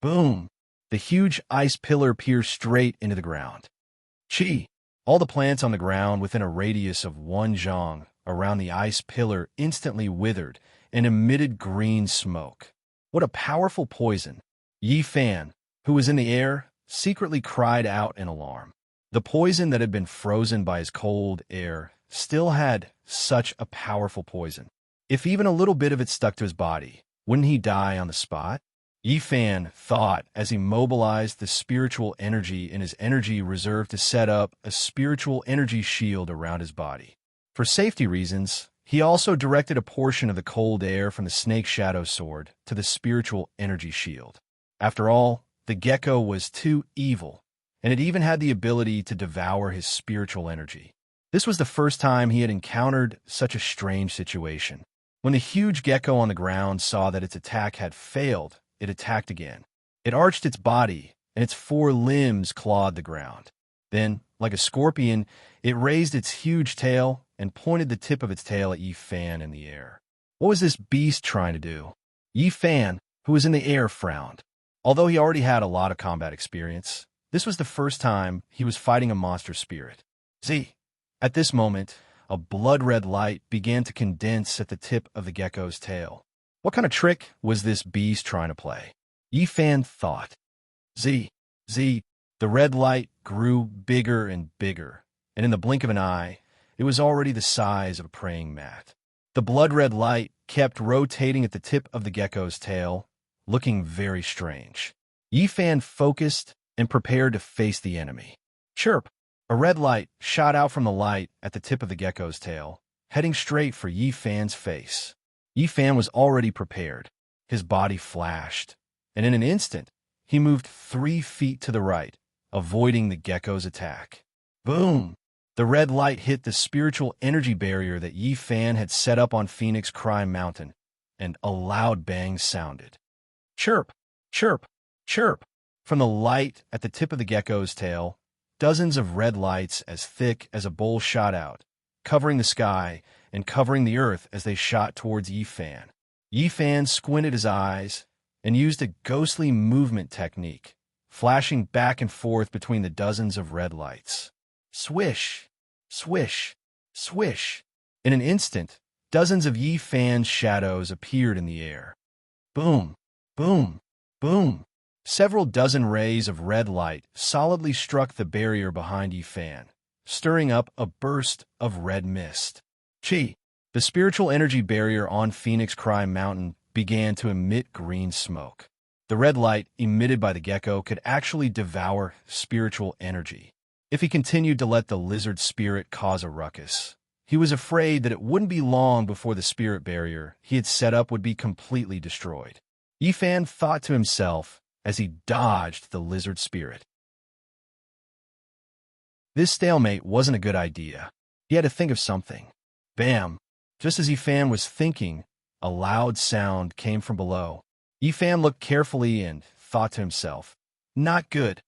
Boom! The huge ice pillar pierced straight into the ground. Chi! All the plants on the ground within a radius of 1 zhang around the ice pillar instantly withered and emitted green smoke. What a powerful poison! Yi Fan, who was in the air, secretly cried out in alarm. The poison that had been frozen by his cold air still had such a powerful poison. If even a little bit of it stuck to his body, wouldn't he die on the spot? Yi Fan thought as he mobilized the spiritual energy in his energy reserve to set up a spiritual energy shield around his body. For safety reasons, he also directed a portion of the cold air from the snake shadow sword to the spiritual energy shield. After all, the gecko was too evil, and it even had the ability to devour his spiritual energy. This was the first time he had encountered such a strange situation. When the huge gecko on the ground saw that its attack had failed, it attacked again. It arched its body, and its 4 limbs clawed the ground. Then, like a scorpion, it raised its huge tail and pointed the tip of its tail at Yi Fan in the air. What was this beast trying to do? Yi Fan, who was in the air, frowned. Although he already had a lot of combat experience, this was the first time he was fighting a monster spirit. Z. At this moment, a blood-red light began to condense at the tip of the gecko's tail. What kind of trick was this beast trying to play? Yi Fan thought. Z. The red light grew bigger and bigger, and in the blink of an eye, it was already the size of a praying mat. The blood-red light kept rotating at the tip of the gecko's tail, looking very strange. Yi Fan focused and prepared to face the enemy. Chirp! A red light shot out from the light at the tip of the gecko's tail, heading straight for Yi Fan's face. Yi Fan was already prepared. His body flashed, and in an instant, he moved 3 feet to the right, avoiding the gecko's attack. Boom! The red light hit the spiritual energy barrier that Yi Fan had set up on Phoenix Crime Mountain, and a loud bang sounded. Chirp! Chirp! Chirp! From the light at the tip of the gecko's tail, dozens of red lights as thick as a bowl shot out, covering the sky and covering the earth as they shot towards Yi Fan. Yi Fan squinted his eyes and used a ghostly movement technique, flashing back and forth between the dozens of red lights. Swish! Swish! Swish! In an instant, dozens of Yi Fan's shadows appeared in the air. Boom! Boom! Boom! Several dozen rays of red light solidly struck the barrier behind Yi Fan, stirring up a burst of red mist. Chi! The spiritual energy barrier on Phoenix Cry Mountain began to emit green smoke. The red light emitted by the gecko could actually devour spiritual energy. If he continued to let the lizard spirit cause a ruckus, he was afraid that it wouldn't be long before the spirit barrier he had set up would be completely destroyed. Yi Fan thought to himself as he dodged the lizard spirit. This stalemate wasn't a good idea. He had to think of something. Bam! Just as Yi Fan was thinking, a loud sound came from below. Yi Fan looked carefully and thought to himself, not good.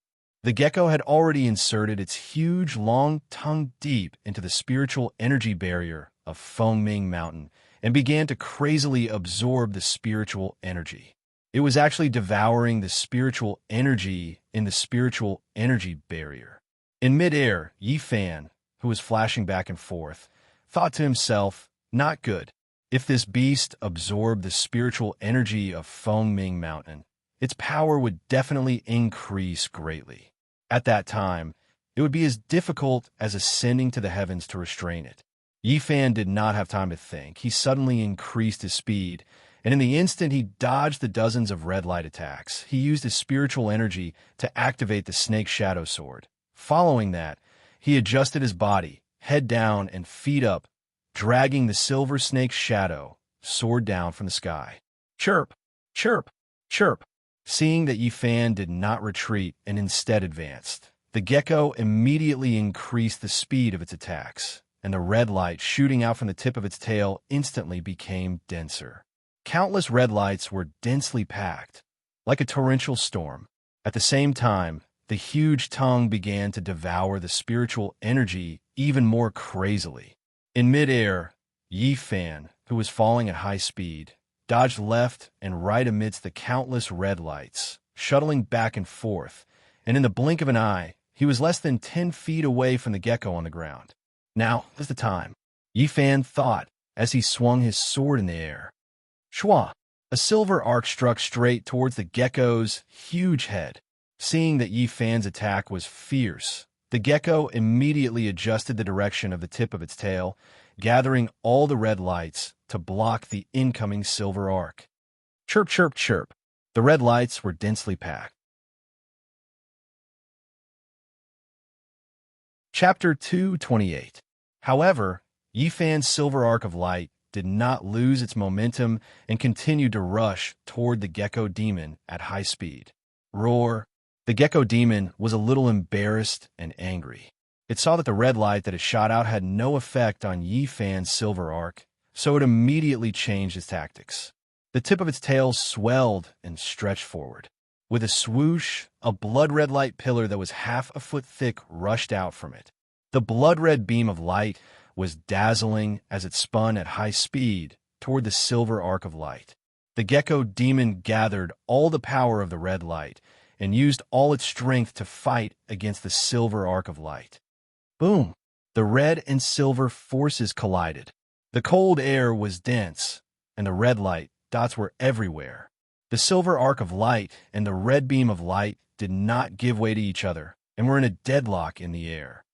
The gecko had already inserted its huge, long tongue deep into the spiritual energy barrier of Fengming Mountain and began to crazily absorb the spiritual energy. It was actually devouring the spiritual energy in the spiritual energy barrier. In midair, Yi Fan, who was flashing back and forth, thought to himself, not good. If this beast absorbed the spiritual energy of Fengming Mountain, its power would definitely increase greatly. At that time, it would be as difficult as ascending to the heavens to restrain it. Yi Fan did not have time to think. He suddenly increased his speed, and in the instant he dodged the dozens of red light attacks. He used his spiritual energy to activate the snake shadow sword. Following that, he adjusted his body, head down and feet up, dragging the silver snake shadow sword down from the sky. Chirp! Chirp! Chirp! Seeing that Yi Fan did not retreat and instead advanced, the gecko immediately increased the speed of its attacks, and the red light shooting out from the tip of its tail instantly became denser. Countless red lights were densely packed, like a torrential storm. At the same time, the huge tongue began to devour the spiritual energy even more crazily. In midair, Yi Fan, who was falling at high speed, dodged left and right amidst the countless red lights, shuttling back and forth, and in the blink of an eye, he was less than 10 feet away from the gecko on the ground. Now is the time, Yi Fan thought as he swung his sword in the air. Shwa! A silver arc struck straight towards the gecko's huge head. Seeing that Yi Fan's attack was fierce, the gecko immediately adjusted the direction of the tip of its tail, gathering all the red lights to block the incoming silver arc. Chirp, chirp, chirp. The red lights were densely packed. Chapter 228. However, Yi Fan's silver arc of light did not lose its momentum and continued to rush toward the gecko demon at high speed. Roar! The gecko demon was a little embarrassed and angry. It saw that the red light that it shot out had no effect on Yi Fan's silver arc, so it immediately changed its tactics. The tip of its tail swelled and stretched forward. With a swoosh, a blood-red light pillar that was half a foot thick rushed out from it. The blood-red beam of light was dazzling as it spun at high speed toward the silver arc of light. The gecko demon gathered all the power of the red light and used all its strength to fight against the silver arc of light. Boom! The red and silver forces collided. The cold air was dense, and the red light dots were everywhere. The silver arc of light and the red beam of light did not give way to each other and were in a deadlock in the air.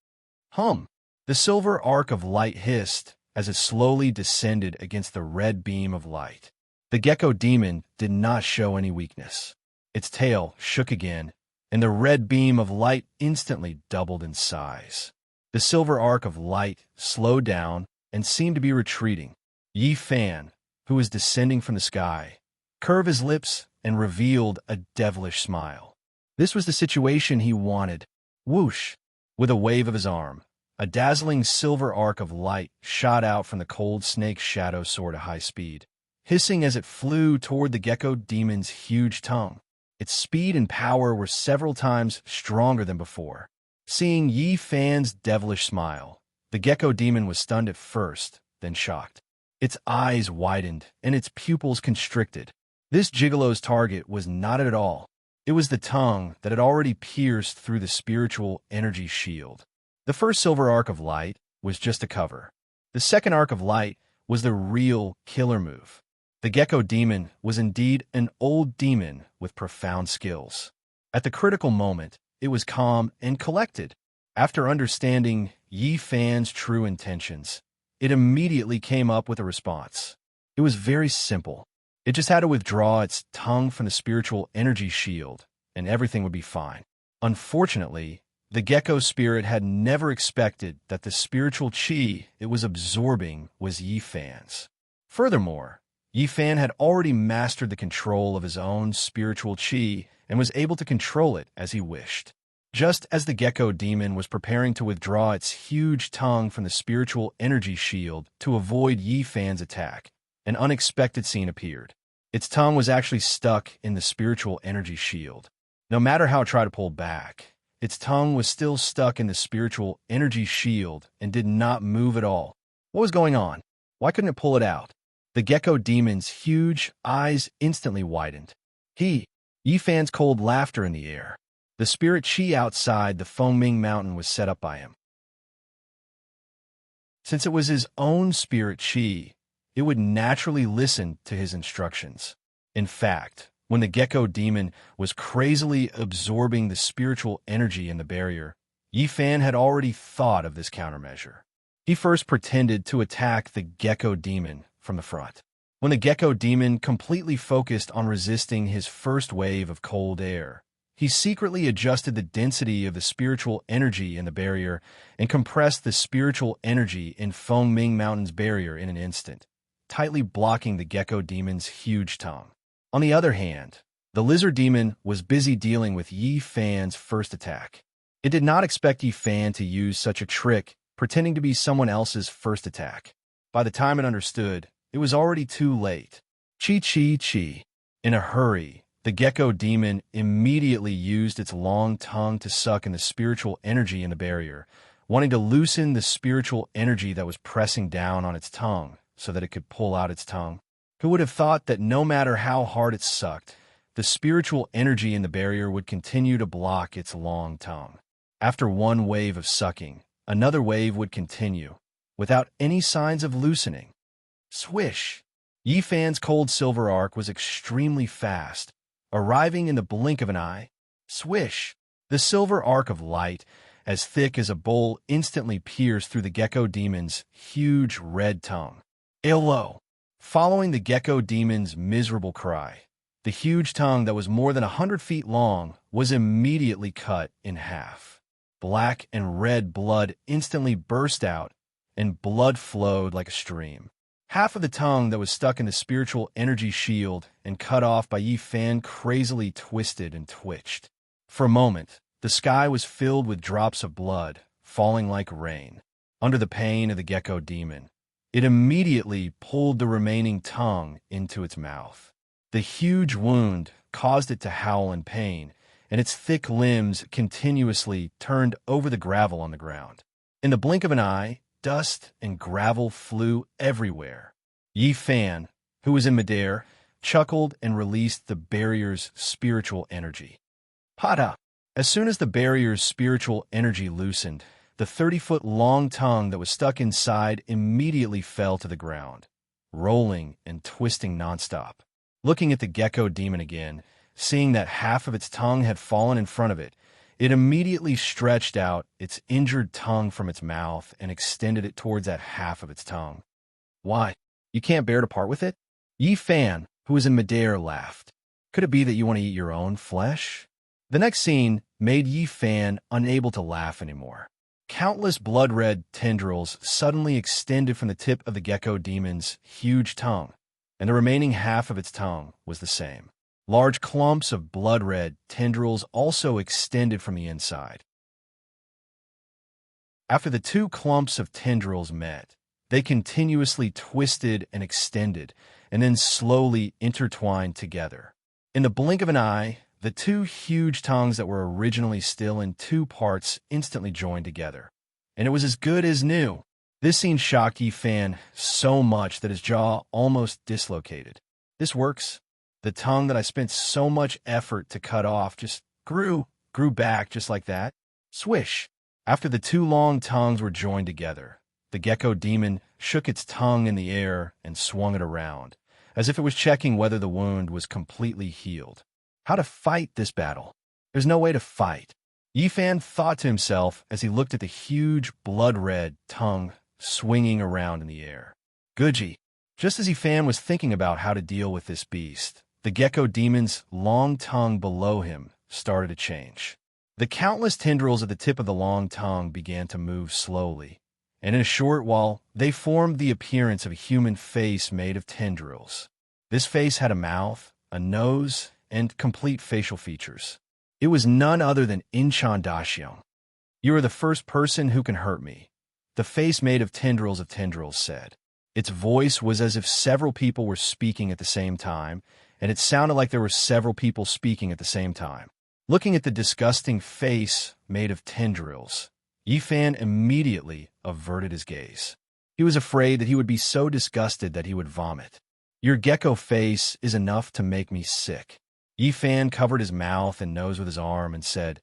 Hum! The silver arc of light hissed as it slowly descended against the red beam of light. The gecko demon did not show any weakness. Its tail shook again, and the red beam of light instantly doubled in size. The silver arc of light slowed down and seemed to be retreating. Yi Fan, who was descending from the sky, curved his lips and revealed a devilish smile. This was the situation he wanted. Whoosh! With a wave of his arm, a dazzling silver arc of light shot out from the cold snake's shadow sword at high speed, hissing as it flew toward the gecko demon's huge tongue. Its speed and power were several times stronger than before. Seeing Yi Fan's devilish smile, the gecko demon was stunned at first, then shocked. Its eyes widened and its pupils constricted. This gigolo's target was not it at all. It was the tongue that had already pierced through the spiritual energy shield. The first silver arc of light was just a cover. The second arc of light was the real killer move. The gecko demon was indeed an old demon with profound skills. At the critical moment, it was calm and collected. After understanding Yi Fan's true intentions, it immediately came up with a response. It was very simple. It just had to withdraw its tongue from the spiritual energy shield, and everything would be fine. Unfortunately, the gecko spirit had never expected that the spiritual chi it was absorbing was Yi Fan's. Furthermore, Yi Fan had already mastered the control of his own spiritual chi and was able to control it as he wished. Just as the gecko demon was preparing to withdraw its huge tongue from the spiritual energy shield to avoid Yi Fan's attack, an unexpected scene appeared. Its tongue was actually stuck in the spiritual energy shield. No matter how it tried to pull back, its tongue was still stuck in the spiritual energy shield and did not move at all. What was going on? Why couldn't it pull it out? The gecko demon's huge eyes instantly widened. Yi Fan's cold laughter in the air. The spirit chi outside the Fengming mountain was set up by him. Since it was his own spirit chi, it would naturally listen to his instructions. In fact, when the gecko demon was crazily absorbing the spiritual energy in the barrier, Yi Fan had already thought of this countermeasure. He first pretended to attack the gecko demon from the front. When the gecko demon completely focused on resisting his first wave of cold air, he secretly adjusted the density of the spiritual energy in the barrier and compressed the spiritual energy in Fengming Mountain's barrier in an instant, tightly blocking the gecko demon's huge tongue. On the other hand, the lizard demon was busy dealing with Yi Fan's first attack. It did not expect Yi Fan to use such a trick, pretending to be someone else's first attack. By the time it understood, it was already too late. Chi. In a hurry, the gecko demon immediately used its long tongue to suck in the spiritual energy in the barrier, wanting to loosen the spiritual energy that was pressing down on its tongue so that it could pull out its tongue. Who would have thought that no matter how hard it sucked, the spiritual energy in the barrier would continue to block its long tongue? After one wave of sucking, another wave would continue, without any signs of loosening. Swish! Yi Fan's cold silver arc was extremely fast, arriving in the blink of an eye. Swish! The silver arc of light, as thick as a bowl, instantly pierced through the gecko demon's huge red tongue. Elo! Following the gecko demon's miserable cry, the huge tongue that was more than 100 feet long was immediately cut in half. Black and red blood instantly burst out, and blood flowed like a stream. Half of the tongue that was stuck in the spiritual energy shield and cut off by Yi Fan crazily twisted and twitched. For a moment, the sky was filled with drops of blood, falling like rain. Under the pain of the gecko demon, it immediately pulled the remaining tongue into its mouth. The huge wound caused it to howl in pain, and its thick limbs continuously turned over the gravel on the ground. In the blink of an eye, dust and gravel flew everywhere. Yi Fan, who was in midair, chuckled and released the barrier's spiritual energy. Pada! As soon as the barrier's spiritual energy loosened, the 30-foot-long tongue that was stuck inside immediately fell to the ground, rolling and twisting nonstop. Looking at the gecko demon again, seeing that half of its tongue had fallen in front of it, it immediately stretched out its injured tongue from its mouth and extended it towards that half of its tongue. Why? You can't bear to part with it? Yi Fan, who was in midair, laughed. Could it be that you want to eat your own flesh? The next scene made Yi Fan unable to laugh anymore. Countless blood-red tendrils suddenly extended from the tip of the gecko demon's huge tongue, and the remaining half of its tongue was the same. Large clumps of blood-red tendrils also extended from the inside. After the two clumps of tendrils met, they continuously twisted and extended, and then slowly intertwined together. In the blink of an eye, the two huge tongues that were originally still in two parts instantly joined together, and it was as good as new. This scene shocked Yi Fan so much that his jaw almost dislocated. This works. The tongue that I spent so much effort to cut off just grew back just like that. Swish! After the two long tongues were joined together, the gecko demon shook its tongue in the air and swung it around, as if it was checking whether the wound was completely healed. How to fight this battle? There's no way to fight. Yifan thought to himself as he looked at the huge, blood-red tongue swinging around in the air. Guji. Just as Yifan was thinking about how to deal with this beast, the gecko demon's long tongue below him started to change. The countless tendrils at the tip of the long tongue began to move slowly, and in a short while, they formed the appearance of a human face made of tendrils. This face had a mouth, a nose, and complete facial features. It was none other than Enchantation. "You are the first person who can hurt me," the face made of tendrils said. Its voice was as if several people were speaking at the same time, and it sounded like there were several people speaking at the same time. Looking at the disgusting face made of tendrils, Yifan immediately averted his gaze. He was afraid that he would be so disgusted that he would vomit. "Your gecko face is enough to make me sick." Yifan covered his mouth and nose with his arm and said,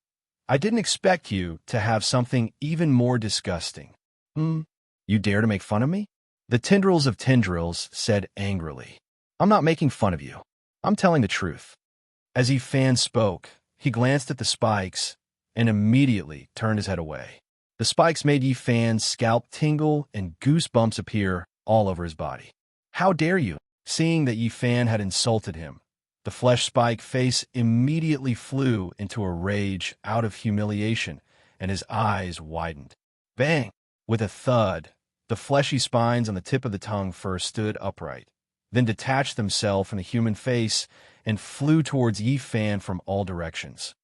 "I didn't expect you to have something even more disgusting." You dare to make fun of me?" The tendrils said angrily. "I'm not making fun of you. I'm telling the truth." As Yifan spoke, he glanced at the spikes and immediately turned his head away. The spikes made Yifan's scalp tingle and goosebumps appear all over his body. "How dare you?" Seeing that Yifan had insulted him, the flesh spike face immediately flew into a rage out of humiliation, and his eyes widened. Bang! With a thud, the fleshy spines on the tip of the tongue first stood upright, then detached themselves from the human face and flew towards Yifan from all directions.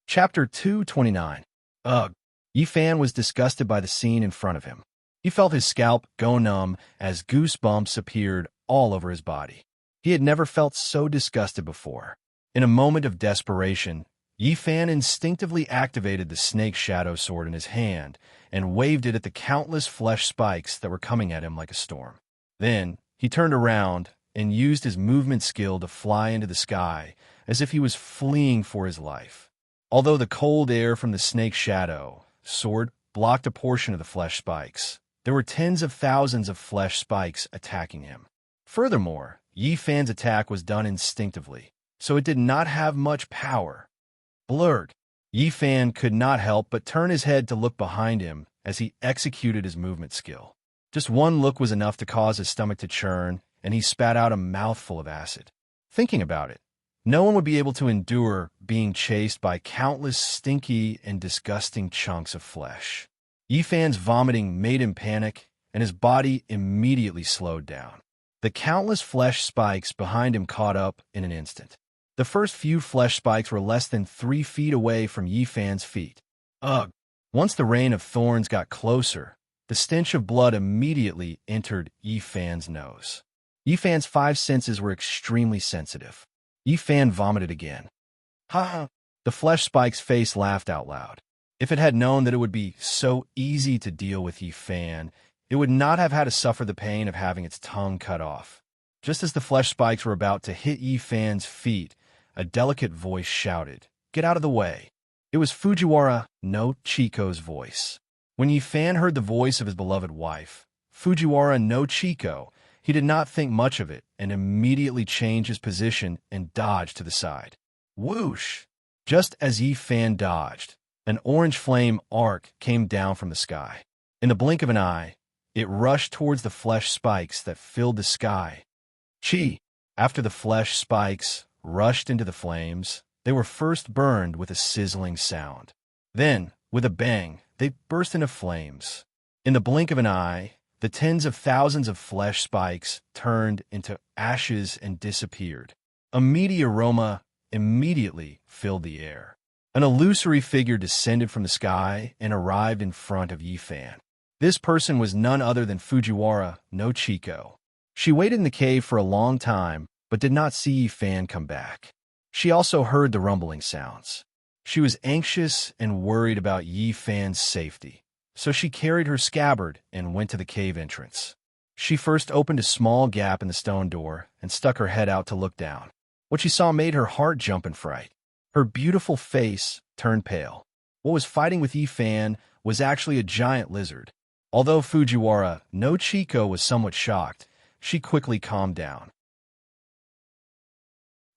Chapter 229. Ugh! Yifan was disgusted by the scene in front of him. He felt his scalp go numb as goosebumps appeared all over his body. He had never felt so disgusted before. In a moment of desperation, Yifan instinctively activated the snake shadow sword in his hand and waved it at the countless flesh spikes that were coming at him like a storm. Then, he turned around and used his movement skill to fly into the sky as if he was fleeing for his life. Although the cold air from the snake shadow sword blocked a portion of the flesh spikes, there were tens of thousands of flesh spikes attacking him. Furthermore, Yifan's attack was done instinctively, so it did not have much power. Blurred, Yifan could not help but turn his head to look behind him as he executed his movement skill. Just one look was enough to cause his stomach to churn, and he spat out a mouthful of acid. Thinking about it, no one would be able to endure being chased by countless stinky and disgusting chunks of flesh. Yifan's vomiting made him panic, and his body immediately slowed down. The countless flesh spikes behind him caught up in an instant. The first few flesh spikes were less than 3 feet away from Yifan's feet. Ugh! Once the rain of thorns got closer, the stench of blood immediately entered Yifan's nose. Yifan's 5 senses were extremely sensitive. Yifan vomited again. "Ha ha!" The flesh spike's face laughed out loud. If it had known that it would be so easy to deal with Yifan, it would not have had to suffer the pain of having its tongue cut off. Just as the flesh spikes were about to hit Yifan's feet, a delicate voice shouted, "Get out of the way." It was Fujiwara no Chiko's voice. When Yifan heard the voice of his beloved wife, Fujiwara no Chiko, he did not think much of it and immediately changed his position and dodged to the side. Whoosh! Just as Yifan dodged, an orange flame arc came down from the sky. In the blink of an eye, it rushed towards the flesh spikes that filled the sky. Chi! After the flesh spikes rushed into the flames, they were first burned with a sizzling sound. Then, with a bang, they burst into flames. In the blink of an eye, the tens of thousands of flesh spikes turned into ashes and disappeared. A meaty aroma immediately filled the air. An illusory figure descended from the sky and arrived in front of Yifan. This person was none other than Fujiwara no Chiko. She waited in the cave for a long time, but did not see Yifan come back. She also heard the rumbling sounds. She was anxious and worried about Yifan's safety, so she carried her scabbard and went to the cave entrance. She first opened a small gap in the stone door and stuck her head out to look down. What she saw made her heart jump in fright. Her beautiful face turned pale. What was fighting with Yi Fan was actually a giant lizard. Although Fujiwara no Chiko was somewhat shocked, she quickly calmed down.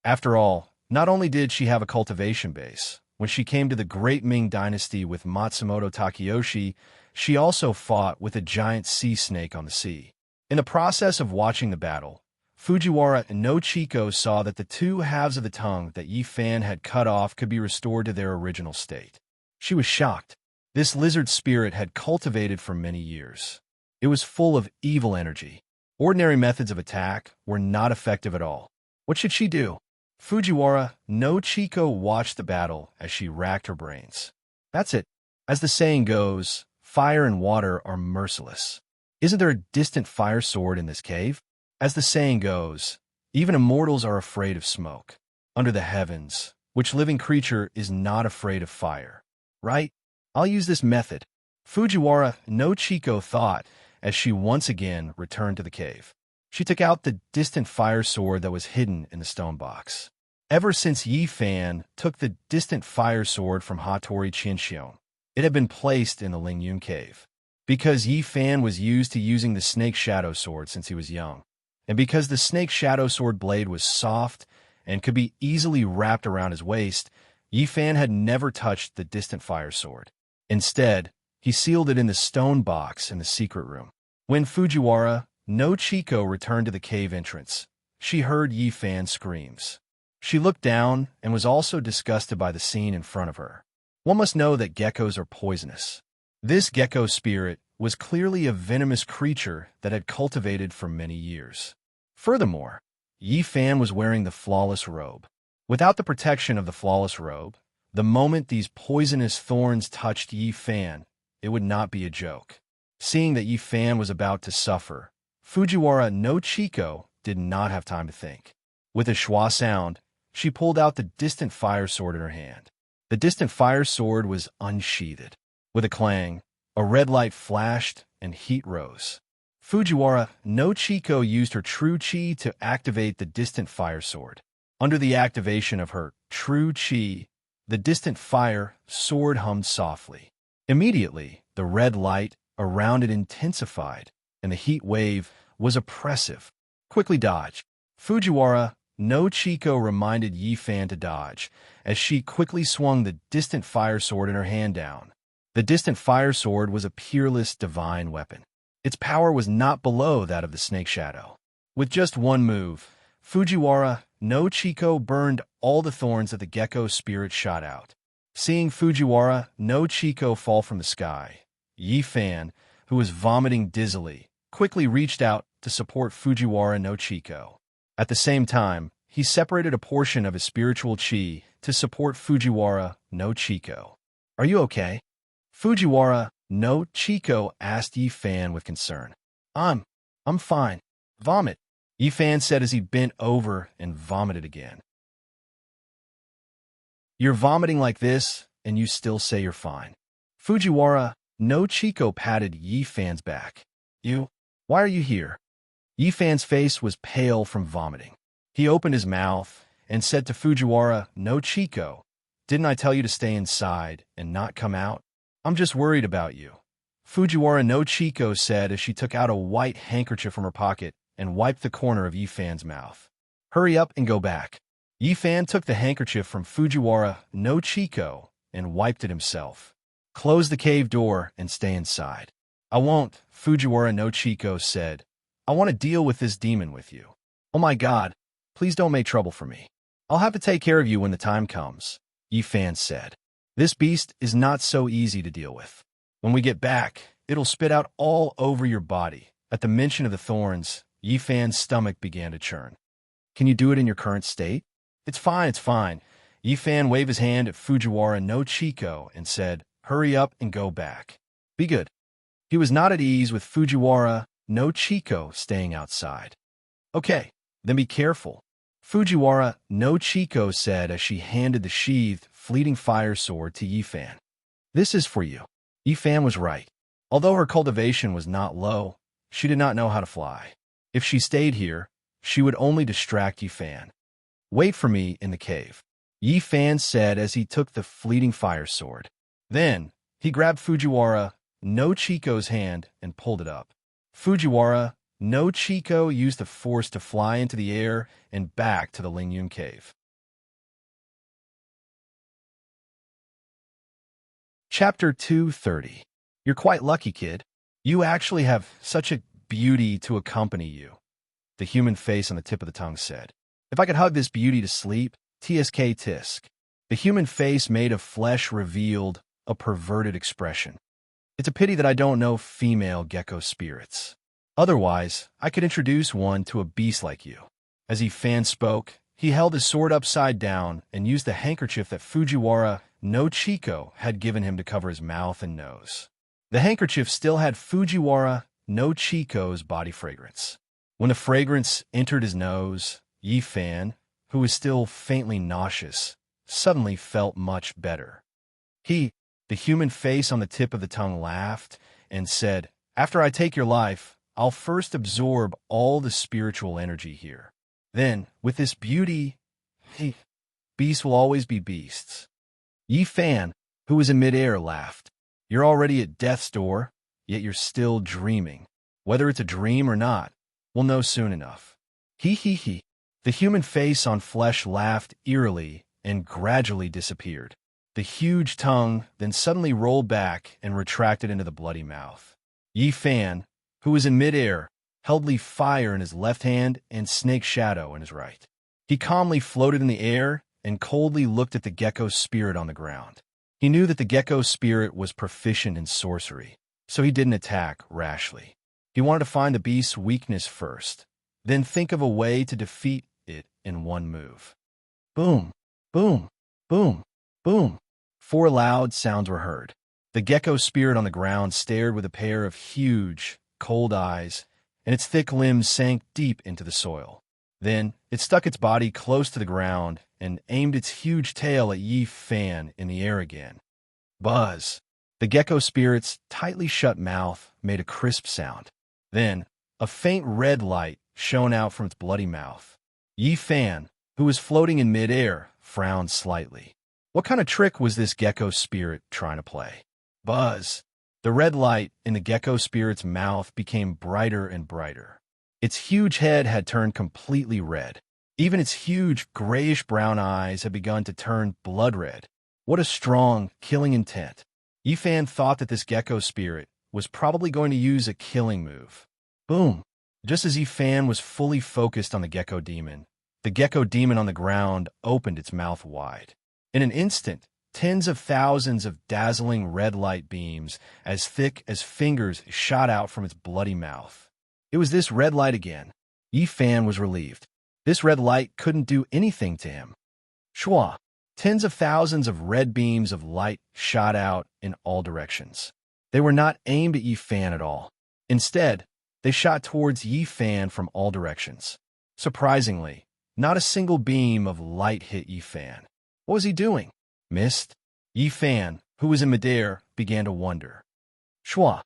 After all, not only did she have a cultivation base, when she came to the Great Ming Dynasty with Matsumoto Takeyoshi, she also fought with a giant sea snake on the sea. In the process of watching the battle, Fujiwara no Chiko saw that the two halves of the tongue that Yi Fan had cut off could be restored to their original state. She was shocked. This lizard spirit had cultivated for many years. It was full of evil energy. Ordinary methods of attack were not effective at all. What should she do? Fujiwara no Chiko watched the battle as she racked her brains. That's it. As the saying goes, fire and water are merciless. Isn't there a distant fire sword in this cave? As the saying goes, even immortals are afraid of smoke. Under the heavens, which living creature is not afraid of fire? Right? I'll use this method. Fujiwara no Chiko thought as she once again returned to the cave. She took out the distant fire sword that was hidden in the stone box. Ever since Yi Fan took the distant fire sword from Hattori Chinxion, it had been placed in the Lingyun cave. Because Yi Fan was used to using the snake shadow sword since he was young, and because the snake shadow sword blade was soft and could be easily wrapped around his waist, Yi Fan had never touched the distant fire sword. Instead, he sealed it in the stone box in the secret room. When Fujiwara no Chiko returned to the cave entrance, she heard Yi Fan's screams. She looked down and was also disgusted by the scene in front of her. One must know that geckos are poisonous. This gecko spirit was clearly a venomous creature that had cultivated for many years. Furthermore, Yi Fan was wearing the flawless robe. Without the protection of the flawless robe, the moment these poisonous thorns touched Yi Fan, it would not be a joke. Seeing that Yi Fan was about to suffer, Fujiwara no Chiko did not have time to think. With a schwa sound, she pulled out the distant fire sword in her hand. The distant fire sword was unsheathed. With a clang, a red light flashed and heat rose. Fujiwara no Chiko used her true chi to activate the distant fire sword. Under the activation of her true chi, the distant fire sword hummed softly. Immediately, the red light around it intensified, and the heat wave was oppressive. Quickly dodge. Fujiwara no Chiko reminded Yi Fan to dodge, as she quickly swung the distant fire sword in her hand down. The distant fire sword was a peerless divine weapon. Its power was not below that of the snake shadow. With just one move, Fujiwara no Chiko burned all the thorns that the gecko spirit shot out. Seeing Fujiwara no Chiko fall from the sky, Yi Fan, who was vomiting dizzily, quickly reached out to support Fujiwara no Chiko. At the same time, he separated a portion of his spiritual chi to support Fujiwara no Chiko. Are you okay? Fujiwara no Chiko asked Yi Fan with concern. I'm fine. Vomit, Yi Fan said as he bent over and vomited again. You're vomiting like this, and you still say you're fine. Fujiwara no Chiko patted Yi Fan's back. Why are you here? Yi Fan's face was pale from vomiting. He opened his mouth and said to Fujiwara no Chiko, "Didn't I tell you to stay inside and not come out? I'm just worried about you." Fujiwara no Chiko said as she took out a white handkerchief from her pocket and wiped the corner of Yi Fan's mouth. "Hurry up and go back." Yi Fan took the handkerchief from Fujiwara no Chiko and wiped it himself. "Close the cave door and stay inside." "I won't," Fujiwara no Chiko said. "I want to deal with this demon with you." "Oh my God, please don't make trouble for me. I'll have to take care of you when the time comes," Yi Fan said. "This beast is not so easy to deal with. When we get back, it'll spit out all over your body." At the mention of the thorns, Yi Fan's stomach began to churn. "Can you do it in your current state?" It's fine. Yi Fan waved his hand at Fujiwara no Chiko and said, "Hurry up and go back. Be good." He was not at ease with Fujiwara no Chiko staying outside. "Okay, then be careful," Fujiwara no Chiko said as she handed the sheathed, fleeting fire sword to Yi Fan. "This is for you." Yi Fan was right. Although her cultivation was not low, she did not know how to fly. If she stayed here, she would only distract Yi Fan. "Wait for me in the cave," Yi Fan said as he took the fleeting fire sword. Then, he grabbed Fujiwara no Chico's hand and pulled it up. Fujiwara no Chico used the force to fly into the air and back to the Lingyun cave. Chapter 230. You're quite lucky, kid. You actually have such a beauty to accompany you, the human face on the tip of the tongue said. If I could hug this beauty to sleep, TSK tisk. The human face made of flesh revealed a perverted expression. It's a pity that I don't know female gecko spirits. Otherwise, I could introduce one to a beast like you. As Ifan spoke, he held his sword upside down and used the handkerchief that Fujiwara no Chico had given him to cover his mouth and nose. The handkerchief still had Fujiwara no Chico's body fragrance. When the fragrance entered his nose, Yifan, who was still faintly nauseous, suddenly felt much better. The human face on the tip of the tongue laughed and said, "After I take your life, I'll first absorb all the spiritual energy here. Then, with this beauty, beasts will always be beasts." Yifan, who was in midair, laughed. "You're already at death's door, yet you're still dreaming. Whether it's a dream or not, we'll know soon enough." He. The human face on flesh laughed eerily and gradually disappeared. The huge tongue then suddenly rolled back and retracted into the bloody mouth. Yifan, who was in midair, held leaf fire in his left hand and snake shadow in his right. He calmly floated in the air and coldly looked at the gecko spirit on the ground. He knew that the gecko spirit was proficient in sorcery, so he didn't attack rashly. He wanted to find the beast's weakness first, then think of a way to defeat it in one move. Boom, boom, boom, boom. 4 loud sounds were heard. The gecko spirit on the ground stared with a pair of huge, cold eyes, and its thick limbs sank deep into the soil. Then, it stuck its body close to the ground and aimed its huge tail at Yifan in the air again. Buzz! The gecko spirit's tightly shut mouth made a crisp sound. Then, a faint red light shone out from its bloody mouth. Yifan, who was floating in midair, frowned slightly. What kind of trick was this gecko spirit trying to play? Buzz! The red light in the gecko spirit's mouth became brighter and brighter. Its huge head had turned completely red. Even its huge grayish-brown eyes had begun to turn blood red. What a strong, killing intent. Yifan thought that this gecko spirit was probably going to use a killing move. Boom! Just as Yifan was fully focused on the gecko demon on the ground opened its mouth wide. In an instant, tens of thousands of dazzling red light beams, as thick as fingers, shot out from its bloody mouth. It was this red light again. Yifan was relieved. This red light couldn't do anything to him. Shwa! Tens of thousands of red beams of light shot out in all directions. They were not aimed at Yifan at all. Instead, they shot towards Yifan from all directions. Surprisingly, not a single beam of light hit Yifan. What was he doing? Missed? Yifan, who was in midair, began to wonder. Shwa!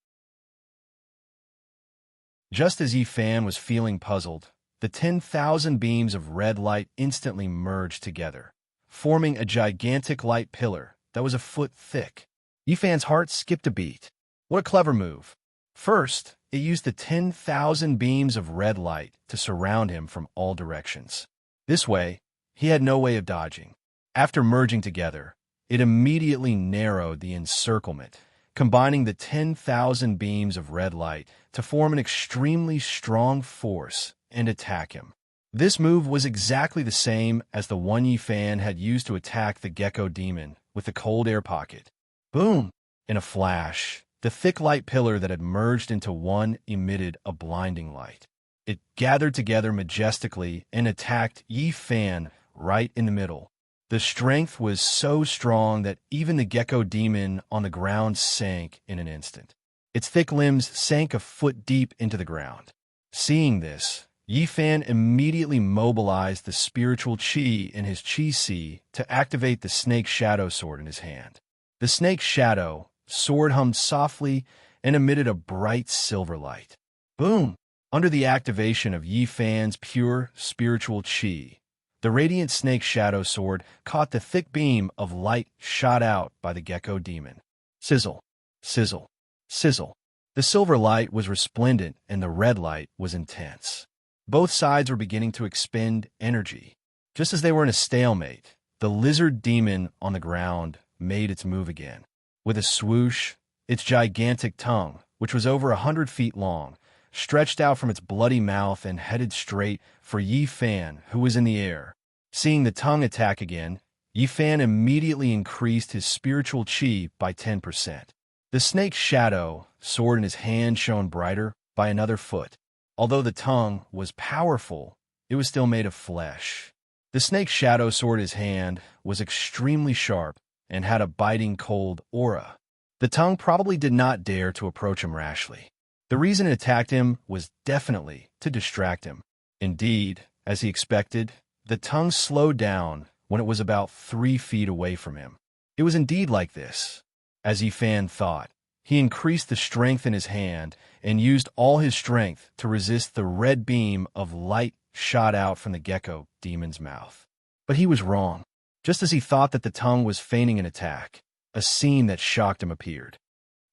Just as Yifan was feeling puzzled, the 10,000 beams of red light instantly merged together, forming a gigantic light pillar that was a foot thick. Yifan's heart skipped a beat. What a clever move. First, it used the 10,000 beams of red light to surround him from all directions. This way, he had no way of dodging. After merging together, it immediately narrowed the encirclement, combining the 10,000 beams of red light to form an extremely strong force and attack him. This move was exactly the same as the one Yifan had used to attack the gecko demon with the cold air pocket. Boom! In a flash, the thick light pillar that had merged into one emitted a blinding light. It gathered together majestically and attacked Yifan right in the middle. The strength was so strong that even the gecko demon on the ground sank in an instant. Its thick limbs sank a foot deep into the ground. Seeing this, Yifan immediately mobilized the spiritual chi in his chi si to activate the snake shadow sword in his hand. The snake shadow sword hummed softly and emitted a bright silver light. Boom! Under the activation of Yifan's pure spiritual chi, the radiant snake shadow sword caught the thick beam of light shot out by the gecko demon. Sizzle, sizzle, sizzle. The silver light was resplendent and the red light was intense. Both sides were beginning to expend energy. Just as they were in a stalemate, the lizard demon on the ground made its move again. With a swoosh, its gigantic tongue, which was over 100 feet long, stretched out from its bloody mouth and headed straight for Yi Fan, who was in the air. Seeing the tongue attack again, Yi Fan immediately increased his spiritual chi by 10%. The snake's shadow, sword in his hand, shone brighter by another foot. Although the tongue was powerful, it was still made of flesh. The snake's shadow sword in his hand was extremely sharp and had a biting cold aura. The tongue probably did not dare to approach him rashly. The reason it attacked him was definitely to distract him. Indeed, as he expected, the tongue slowed down when it was about 3 feet away from him. It was indeed like this. As Yi Fan thought, he increased the strength in his hand and used all his strength to resist the red beam of light shot out from the gecko demon's mouth. But he was wrong. Just as he thought that the tongue was feigning an attack, a scene that shocked him appeared.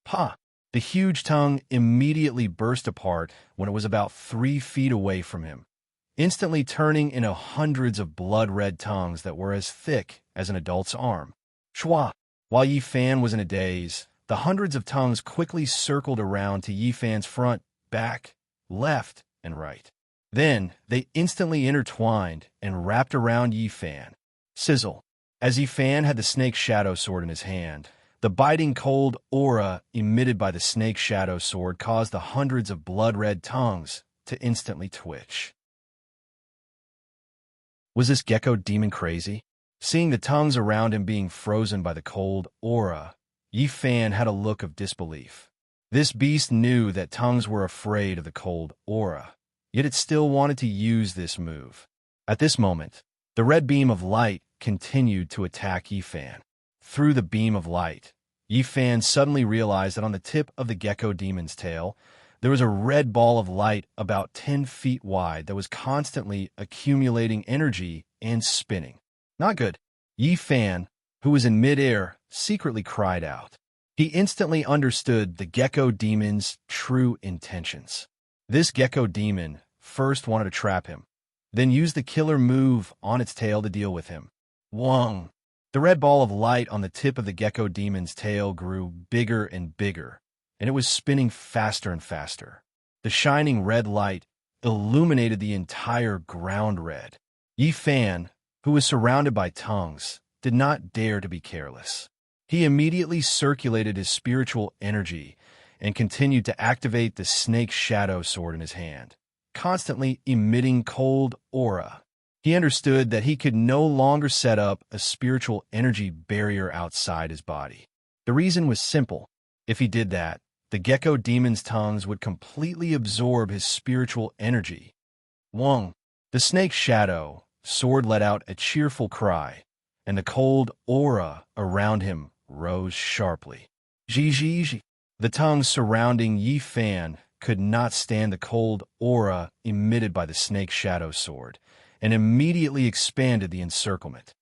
Pah! The huge tongue immediately burst apart when it was about 3 feet away from him, instantly turning into hundreds of blood-red tongues that were as thick as an adult's arm. Shwa! While Yi Fan was in a daze, the hundreds of tongues quickly circled around to Yi Fan's front, back, left, and right. Then, they instantly intertwined and wrapped around Yi Fan. Sizzle! As Yi Fan had the snake's shadow sword in his hand, the biting cold aura emitted by the snake's shadow sword caused the hundreds of blood-red tongues to instantly twitch. Was this gecko demon crazy? Seeing the tongues around him being frozen by the cold aura, Yi Fan had a look of disbelief. This beast knew that tongues were afraid of the cold aura, yet it still wanted to use this move. At this moment, the red beam of light continued to attack Yi Fan. Through the beam of light, Yi Fan suddenly realized that on the tip of the gecko demon's tail, there was a red ball of light about 10 feet wide that was constantly accumulating energy and spinning. Not good. Yi Fan, who was in midair, secretly cried out. He instantly understood the gecko demon's true intentions. This gecko demon first wanted to trap him, then used the killer move on its tail to deal with him. Wong! The red ball of light on the tip of the gecko demon's tail grew bigger and bigger, and it was spinning faster and faster. The shining red light illuminated the entire ground red. Yi Fan, who was surrounded by tongues, did not dare to be careless. He immediately circulated his spiritual energy and continued to activate the snake's shadow sword in his hand, constantly emitting cold aura. He understood that he could no longer set up a spiritual energy barrier outside his body. The reason was simple. If he did that, the gecko demon's tongues would completely absorb his spiritual energy. Wong! The snake's shadow sword let out a cheerful cry, and the cold aura around him rose sharply. Ji. The tongues surrounding Yi Fan could not stand the cold aura emitted by the snake's shadow sword, and immediately expanded the encirclement.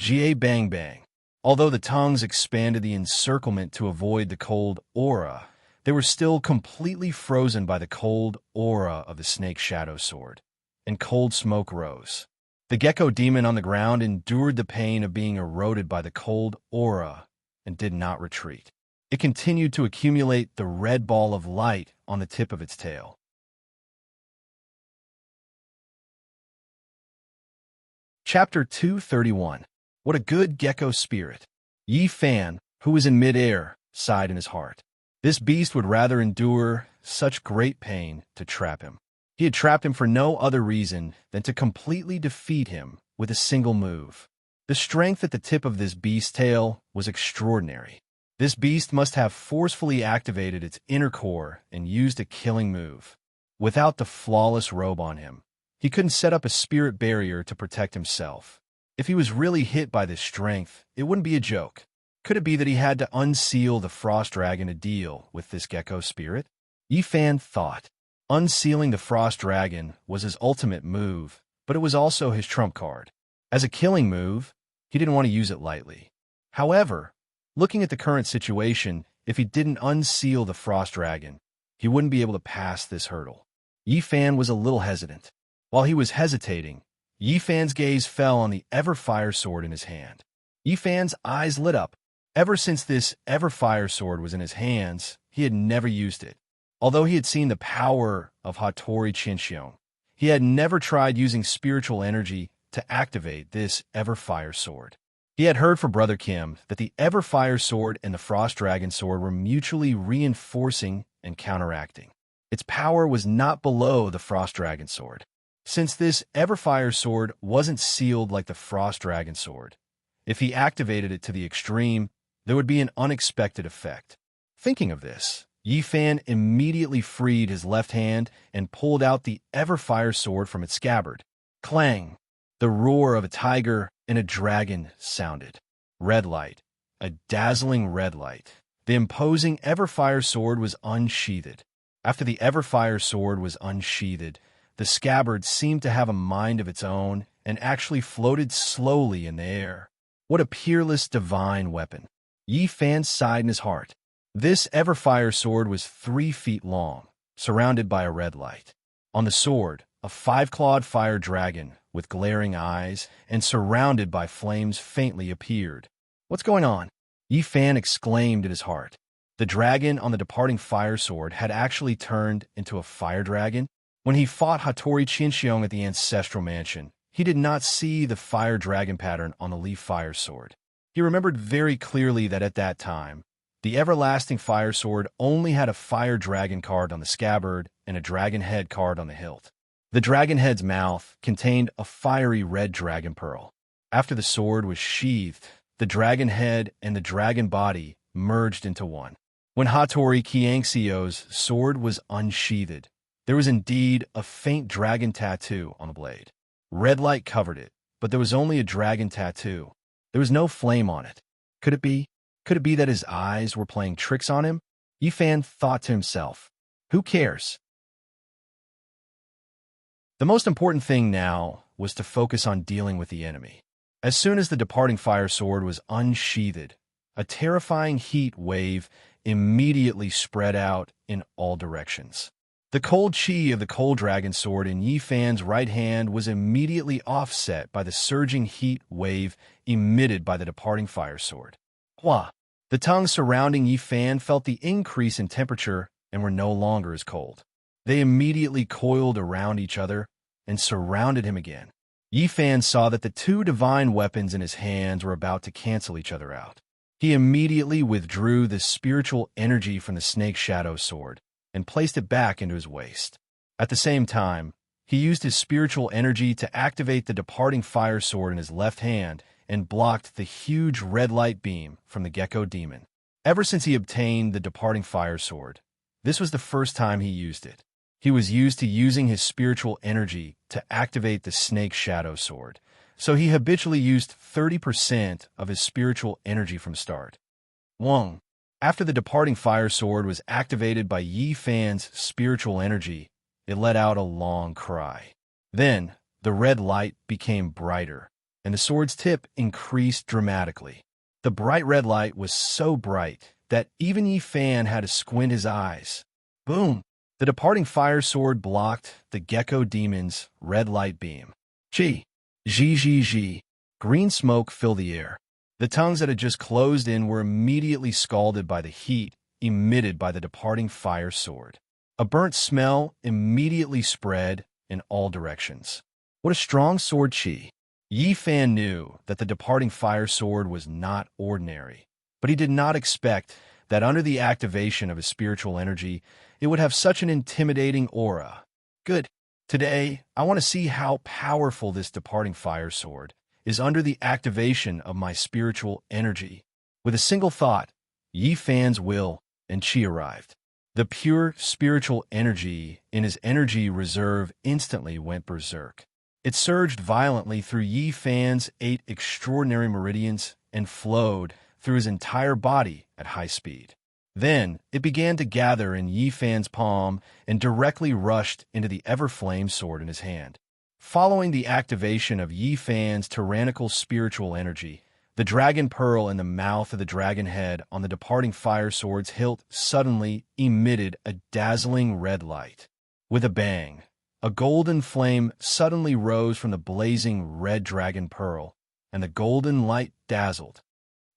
Jie bang bang. Although the tongues expanded the encirclement to avoid the cold aura, they were still completely frozen by the cold aura of the snake's shadow sword, and cold smoke rose. The gecko demon on the ground endured the pain of being eroded by the cold aura and did not retreat. It continued to accumulate the red ball of light on the tip of its tail. Chapter 231. What a good gecko spirit. Yi Fan, who was in midair, sighed in his heart. This beast would rather endure such great pain to trap him. He had trapped him for no other reason than to completely defeat him with a single move. The strength at the tip of this beast's tail was extraordinary. This beast must have forcefully activated its inner core and used a killing move. Without the flawless robe on him, he couldn't set up a spirit barrier to protect himself. If he was really hit by this strength, it wouldn't be a joke. Could it be that he had to unseal the frost dragon to deal with this gecko spirit? Yi Fan thought. Unsealing the frost dragon was his ultimate move, but it was also his trump card. As a killing move, he didn't want to use it lightly. However, Looking at the current situation, if he didn't unseal the frost dragon, he wouldn't be able to pass this hurdle. Yi Fan was a little hesitant. While he was hesitating, Yi Fan's gaze fell on the Everfire sword in his hand. Yi Fan's eyes lit up. Ever since this Everfire sword was in his hands, he had never used it. Although he had seen the power of Hattori Chinxiong, he had never tried using spiritual energy to activate this Everfire sword. He had heard from Brother Kim that the Everfire sword and the Frost Dragon sword were mutually reinforcing and counteracting. Its power was not below the Frost Dragon sword. Since this Everfire sword wasn't sealed like the Frost Dragon sword, if he activated it to the extreme, there would be an unexpected effect. Thinking of this, Yi Fan immediately freed his left hand and pulled out the Everfire sword from its scabbard. Clang! The roar of a tiger and a dragon sounded. Red light. A dazzling red light. The imposing Everfire sword was unsheathed. After the Everfire sword was unsheathed, the scabbard seemed to have a mind of its own and actually floated slowly in the air. What a peerless divine weapon. Yi Fan sighed in his heart. This Everfire sword was 3 feet long, surrounded by a red light. On the sword, a 5-clawed fire dragon with glaring eyes and surrounded by flames faintly appeared. What's going on? Yi Fan exclaimed in his heart. The dragon on the departing fire sword had actually turned into a fire dragon. When he fought Hattori Chinxiong at the ancestral mansion, he did not see the fire dragon pattern on the leaf fire sword. He remembered very clearly that at that time, the everlasting fire sword only had a fire dragon card on the scabbard and a dragon head card on the hilt. The dragon head's mouth contained a fiery red dragon pearl. After the sword was sheathed, the dragon head and the dragon body merged into one. When Hattori Qiangxiu's sword was unsheathed, there was indeed a faint dragon tattoo on the blade. Red light covered it, but there was only a dragon tattoo. There was no flame on it. Could it be? Could it be that his eyes were playing tricks on him? Yi Fan thought to himself, who cares? The most important thing now was to focus on dealing with the enemy. As soon as the departing fire sword was unsheathed, a terrifying heat wave immediately spread out in all directions. The cold chi of the cold dragon sword in Yi Fan's right hand was immediately offset by the surging heat wave emitted by the departing fire sword. Hua! The tongues surrounding Yi Fan felt the increase in temperature and were no longer as cold. They immediately coiled around each other and surrounded him again. Yi Fan saw that the 2 divine weapons in his hands were about to cancel each other out. He immediately withdrew the spiritual energy from the snake shadow sword and placed it back into his waist. At the same time, he used his spiritual energy to activate the departing fire sword in his left hand and blocked the huge red light beam from the gecko demon. Ever since he obtained the departing fire sword, this was the first time he used it. He was used to using his spiritual energy to activate the snake shadow sword, so he habitually used 30% of his spiritual energy from start. Wong. After the departing fire sword was activated by Yi Fan's spiritual energy, it let out a long cry. Then, the red light became brighter, and the sword's tip increased dramatically. The bright red light was so bright that even Yi Fan had to squint his eyes. Boom! The departing fire sword blocked the gecko demon's red light beam. Chi! Zhi! Green smoke filled the air. The tongues that had just closed in were immediately scalded by the heat emitted by the departing fire sword. A burnt smell immediately spread in all directions. What a strong sword chi! Yi Fan knew that the departing fire sword was not ordinary, but he did not expect that under the activation of his spiritual energy, it would have such an intimidating aura. Good. Today, I want to see how powerful this departing fire sword is under the activation of my spiritual energy. With a single thought, Yi Fan's will and chi arrived. The pure spiritual energy in his energy reserve instantly went berserk. It surged violently through Yi Fan's 8 extraordinary meridians and flowed through his entire body at high speed. Then, it began to gather in Yi Fan's palm and directly rushed into the Everflame sword in his hand. Following the activation of Yi Fan's tyrannical spiritual energy, The dragon pearl in the mouth of the dragon head on the departing fire sword's hilt suddenly emitted a dazzling red light. With a bang, a golden flame suddenly rose from the blazing red dragon pearl, and the golden light dazzled.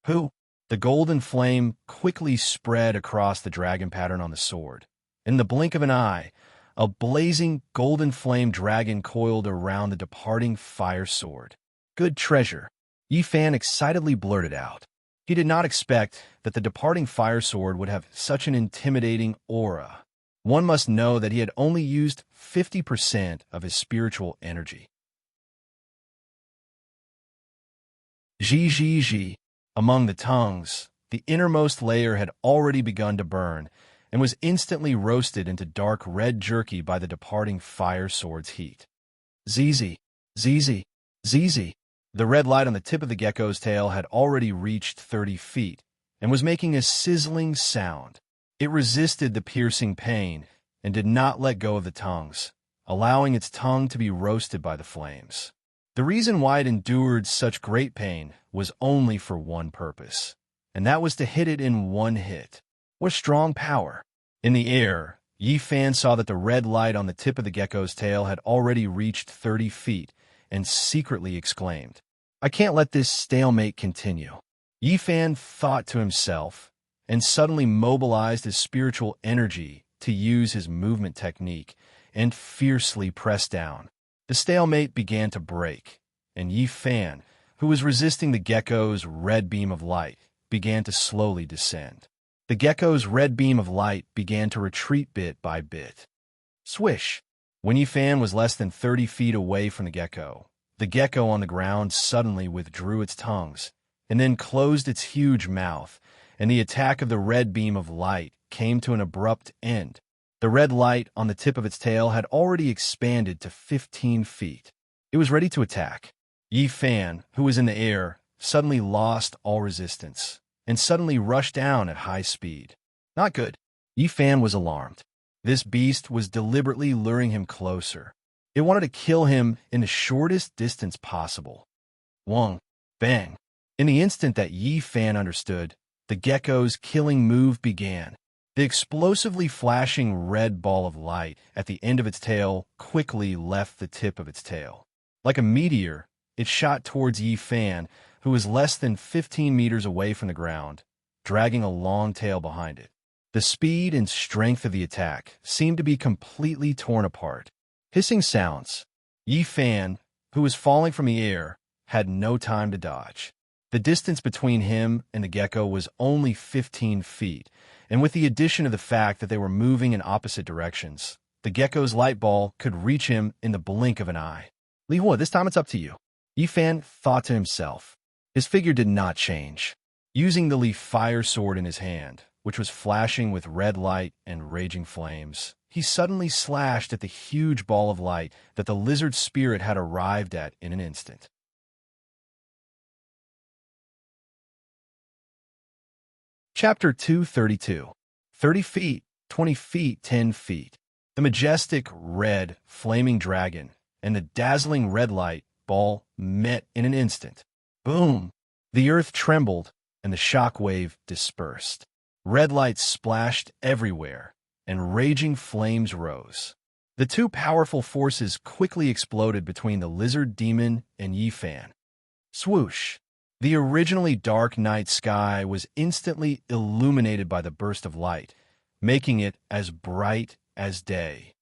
Who? The golden flame quickly spread across the dragon pattern on the sword. In the blink of an eye, a blazing golden flame dragon coiled around the departing fire sword. Good treasure, Yi Fan excitedly blurted out. He did not expect that the departing fire sword would have such an intimidating aura. One must know that he had only used 50% of his spiritual energy. Zhi. Among the tongues, the innermost layer had already begun to burn and was instantly roasted into dark red jerky by the departing fire sword's heat. Zizi. The red light on the tip of the gecko's tail had already reached 30 feet and was making a sizzling sound. It resisted the piercing pain and did not let go of the tongues, allowing its tongue to be roasted by the flames. The reason why it endured such great pain was only for one purpose, and that was to hit it in one hit. What strong power! In the air, Yi Fan saw that the red light on the tip of the gecko's tail had already reached 30 feet and secretly exclaimed, "I can't let this stalemate continue." Yi Fan thought to himself and suddenly mobilized his spiritual energy to use his movement technique and fiercely pressed down. The stalemate began to break, and Yi Fan, who was resisting the gecko's red beam of light, began to slowly descend. The gecko's red beam of light began to retreat bit by bit. Swish! When Yi Fan was less than 30 feet away from the gecko on the ground suddenly withdrew its tongues and then closed its huge mouth, and the attack of the red beam of light came to an abrupt end. The red light on the tip of its tail had already expanded to 15 feet. It was ready to attack. Yi Fan, who was in the air, suddenly lost all resistance and suddenly rushed down at high speed. Not good. Yi Fan was alarmed. This beast was deliberately luring him closer. It wanted to kill him in the shortest distance possible. Wong, bang. In the instant that Yi Fan understood, the gecko's killing move began. The explosively flashing red ball of light at the end of its tail quickly left the tip of its tail. Like a meteor, it shot towards Yi Fan, who was less than 15 meters away from the ground, dragging a long tail behind it. The speed and strength of the attack seemed to be completely torn apart. Hissing sounds. Yi Fan, who was falling from the air, had no time to dodge. The distance between him and the gecko was only 15 feet, and with the addition of the fact that they were moving in opposite directions, the gecko's light ball could reach him in the blink of an eye. Li Hua, this time it's up to you. Yi Fan thought to himself. His figure did not change. Using the Li fire sword in his hand, which was flashing with red light and raging flames, he suddenly slashed at the huge ball of light that the lizard spirit had arrived at in an instant. Chapter 232. 30 feet, 20 feet, 10 feet. The majestic, red, flaming dragon and the dazzling red light ball met in an instant. Boom! The earth trembled and the shock wave dispersed. Red light splashed everywhere, and raging flames rose. The two powerful forces quickly exploded between the lizard demon and Yi Fan. Swoosh! The originally dark night sky was instantly illuminated by the burst of light, making it as bright as day.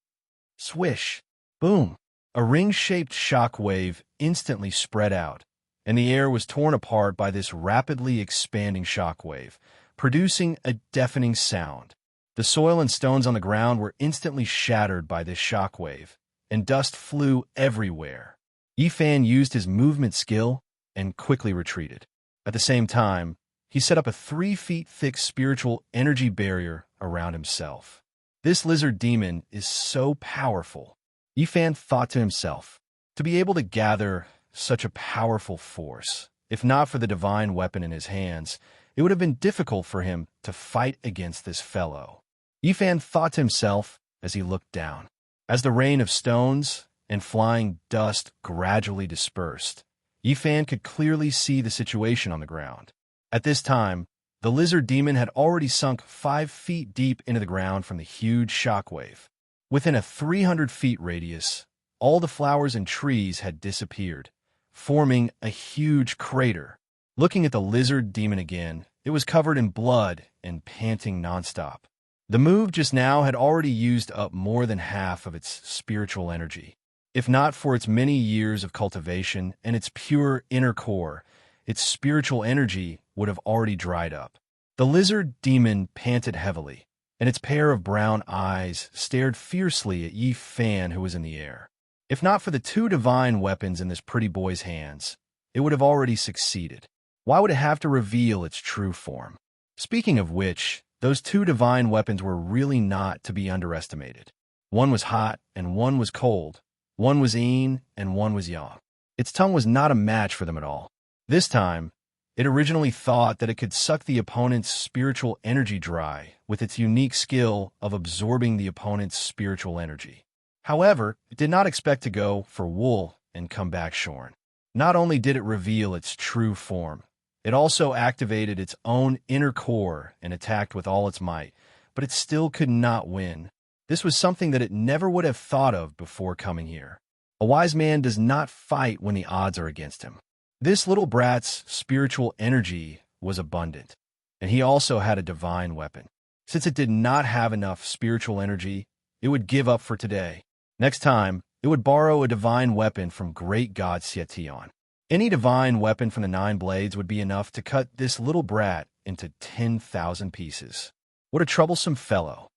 Swish! Boom! A ring-shaped shock wave instantly spread out, and the air was torn apart by this rapidly expanding shock wave, producing a deafening sound. The soil and stones on the ground were instantly shattered by this shock wave, and dust flew everywhere. Yi Fan used his movement skill and quickly retreated. At the same time, he set up a 3 feet thick spiritual energy barrier around himself. This lizard demon is so powerful. Yi Fan thought to himself, to be able to gather such a powerful force, if not for the divine weapon in his hands, it would have been difficult for him to fight against this fellow. Yi Fan thought to himself as he looked down. As the rain of stones and flying dust gradually dispersed, Yifan could clearly see the situation on the ground. At this time, the lizard demon had already sunk 5 feet deep into the ground from the huge shockwave. Within a 300 feet radius, all the flowers and trees had disappeared, forming a huge crater. Looking at the lizard demon again, it was covered in blood and panting nonstop. The move just now had already used up more than half of its spiritual energy. If not for its many years of cultivation and its pure inner core, its spiritual energy would have already dried up. The lizard demon panted heavily, and its pair of brown eyes stared fiercely at Yi Fan, who was in the air. If not for the 2 divine weapons in this pretty boy's hands, it would have already succeeded. Why would it have to reveal its true form? Speaking of which, those 2 divine weapons were really not to be underestimated. One was hot and one was cold. One was yin and one was yang. Its tongue was not a match for them at all. This time, it originally thought that it could suck the opponent's spiritual energy dry with its unique skill of absorbing the opponent's spiritual energy. However, it did not expect to go for wool and come back shorn. Not only did it reveal its true form, it also activated its own inner core and attacked with all its might, but it still could not win. This was something that it never would have thought of before coming here. A wise man does not fight when the odds are against him. This little brat's spiritual energy was abundant, and he also had a divine weapon. Since it did not have enough spiritual energy, it would give up for today. Next time, it would borrow a divine weapon from great god Sietion. Any divine weapon from the 9 blades would be enough to cut this little brat into 10,000 pieces. What a troublesome fellow.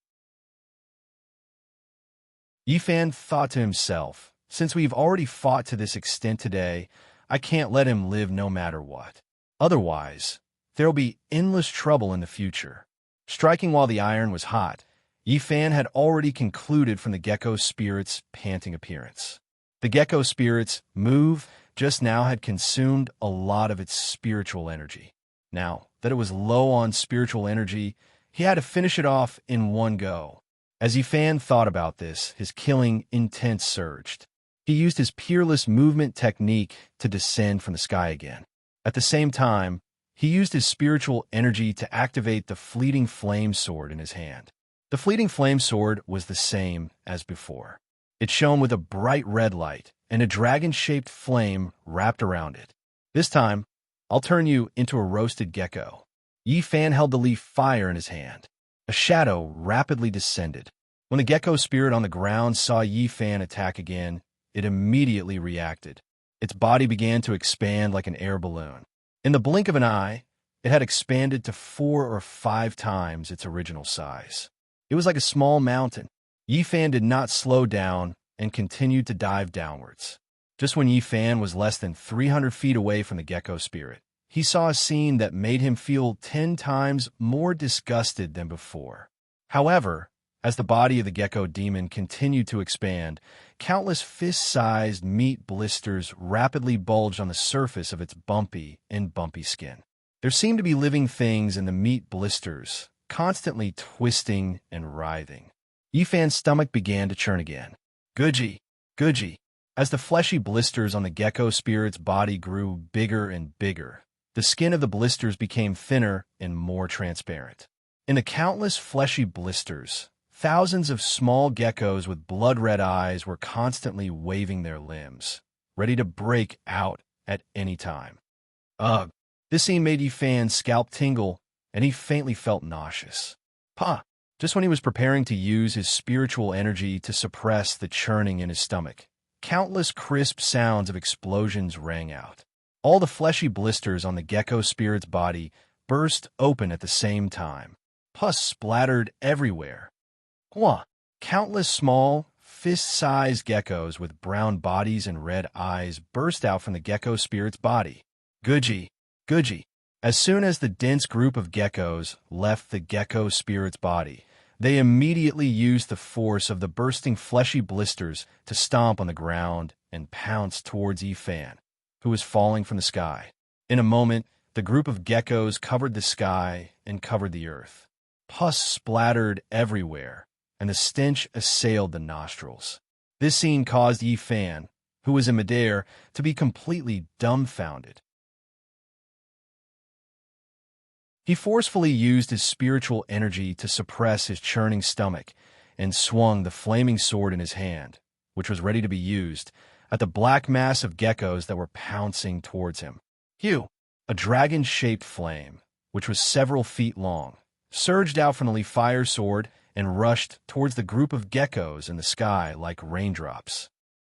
Yifan thought to himself, since we've already fought to this extent today, I can't let him live no matter what. Otherwise, there'll be endless trouble in the future. Striking while the iron was hot, Yifan had already concluded from the gecko spirit's panting appearance. The gecko spirit's move just now had consumed a lot of its spiritual energy. Now that it was low on spiritual energy, he had to finish it off in one go. As Yifan thought about this, his killing intent surged. He used his peerless movement technique to descend from the sky again. At the same time, he used his spiritual energy to activate the fleeting flame sword in his hand. The fleeting flame sword was the same as before. It shone with a bright red light, and a dragon-shaped flame wrapped around it. This time, I'll turn you into a roasted gecko. Yifan held the leaf fire in his hand. A shadow rapidly descended. When the gecko spirit on the ground saw Yifan attack again, it immediately reacted. Its body began to expand like an air balloon. In the blink of an eye, it had expanded to 4 or 5 times its original size. It was like a small mountain. Yifan did not slow down and continued to dive downwards. Just when Yifan was less than 300 feet away from the gecko spirit, he saw a scene that made him feel 10 times more disgusted than before. However, as the body of the gecko demon continued to expand, countless fist-sized meat blisters rapidly bulged on the surface of its bumpy skin. There seemed to be living things in the meat blisters, constantly twisting and writhing. Yifan's stomach began to churn again. Guji, Guji. As the fleshy blisters on the gecko spirit's body grew bigger and bigger, the skin of the blisters became thinner and more transparent. In the countless fleshy blisters, thousands of small geckos with blood-red eyes were constantly waving their limbs, ready to break out at any time. Ugh! This scene made Yifan's scalp tingle, and he faintly felt nauseous. Just when he was preparing to use his spiritual energy to suppress the churning in his stomach, countless crisp sounds of explosions rang out. All the fleshy blisters on the gecko spirit's body burst open at the same time. Pus splattered everywhere. Countless small, fist-sized geckos with brown bodies and red eyes burst out from the gecko spirit's body. Guji, Guji. As soon as the dense group of geckos left the gecko spirit's body, they immediately used the force of the bursting fleshy blisters to stomp on the ground and pounce towards Yifan, who was falling from the sky. In a moment, the group of geckos covered the sky and covered the earth. Pus splattered everywhere, and the stench assailed the nostrils. This scene caused Yifan, who was in midair, to be completely dumbfounded. He forcefully used his spiritual energy to suppress his churning stomach and swung the flaming sword in his hand, which was ready to be used, at the black mass of geckos that were pouncing towards him. Hugh, a dragon-shaped flame, which was several feet long, surged out from the fire sword and rushed towards the group of geckos in the sky like raindrops.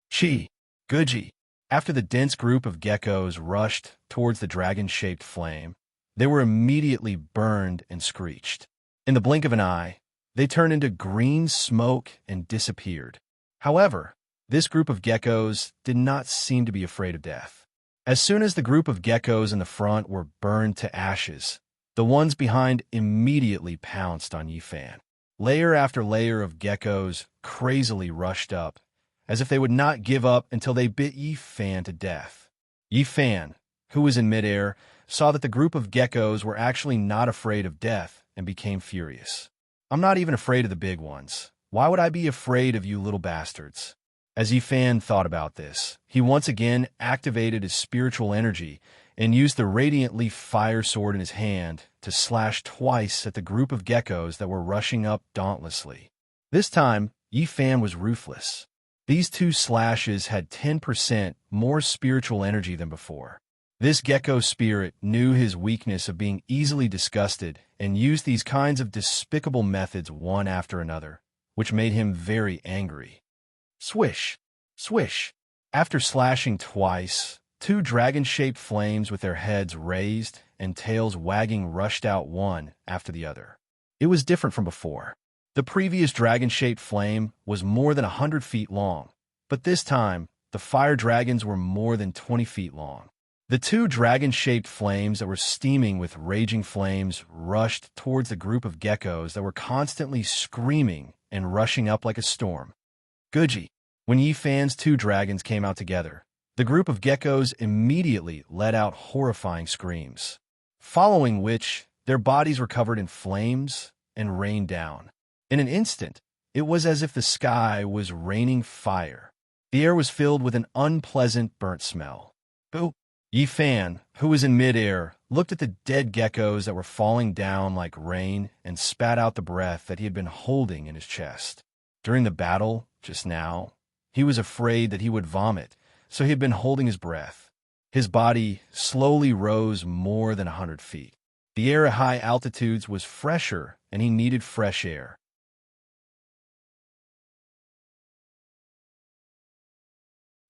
Chi, Guji. After the dense group of geckos rushed towards the dragon-shaped flame, they were immediately burned and screeched. In the blink of an eye, they turned into green smoke and disappeared. However, this group of geckos did not seem to be afraid of death. As soon as the group of geckos in the front were burned to ashes, the ones behind immediately pounced on Yifan. Layer after layer of geckos crazily rushed up, as if they would not give up until they bit Yifan to death. Yifan, who was in midair, saw that the group of geckos were actually not afraid of death and became furious. I'm not even afraid of the big ones. Why would I be afraid of you little bastards? As Yifan thought about this, he once again activated his spiritual energy and used the radiant leaf fire sword in his hand to slash twice at the group of geckos that were rushing up dauntlessly. This time, Yifan was ruthless. These two slashes had 10% more spiritual energy than before. This gecko spirit knew his weakness of being easily disgusted and used these kinds of despicable methods one after another, which made him very angry. Swish! Swish! After slashing twice, two dragon-shaped flames with their heads raised and tails wagging rushed out one after the other. It was different from before. The previous dragon-shaped flame was more than 100 feet long, but this time, the fire dragons were more than 20 feet long. The two dragon-shaped flames that were steaming with raging flames rushed towards the group of geckos that were constantly screaming and rushing up like a storm. Guji. When Yifan's two dragons came out together, the group of geckos immediately let out horrifying screams, following which their bodies were covered in flames and rained down. In an instant, it was as if the sky was raining fire. The air was filled with an unpleasant burnt smell. Boo! Yifan, who was in midair, looked at the dead geckos that were falling down like rain and spat out the breath that he had been holding in his chest. During the battle, just now, he was afraid that he would vomit, so he had been holding his breath. His body slowly rose more than 100 feet. The air at high altitudes was fresher, and he needed fresh air.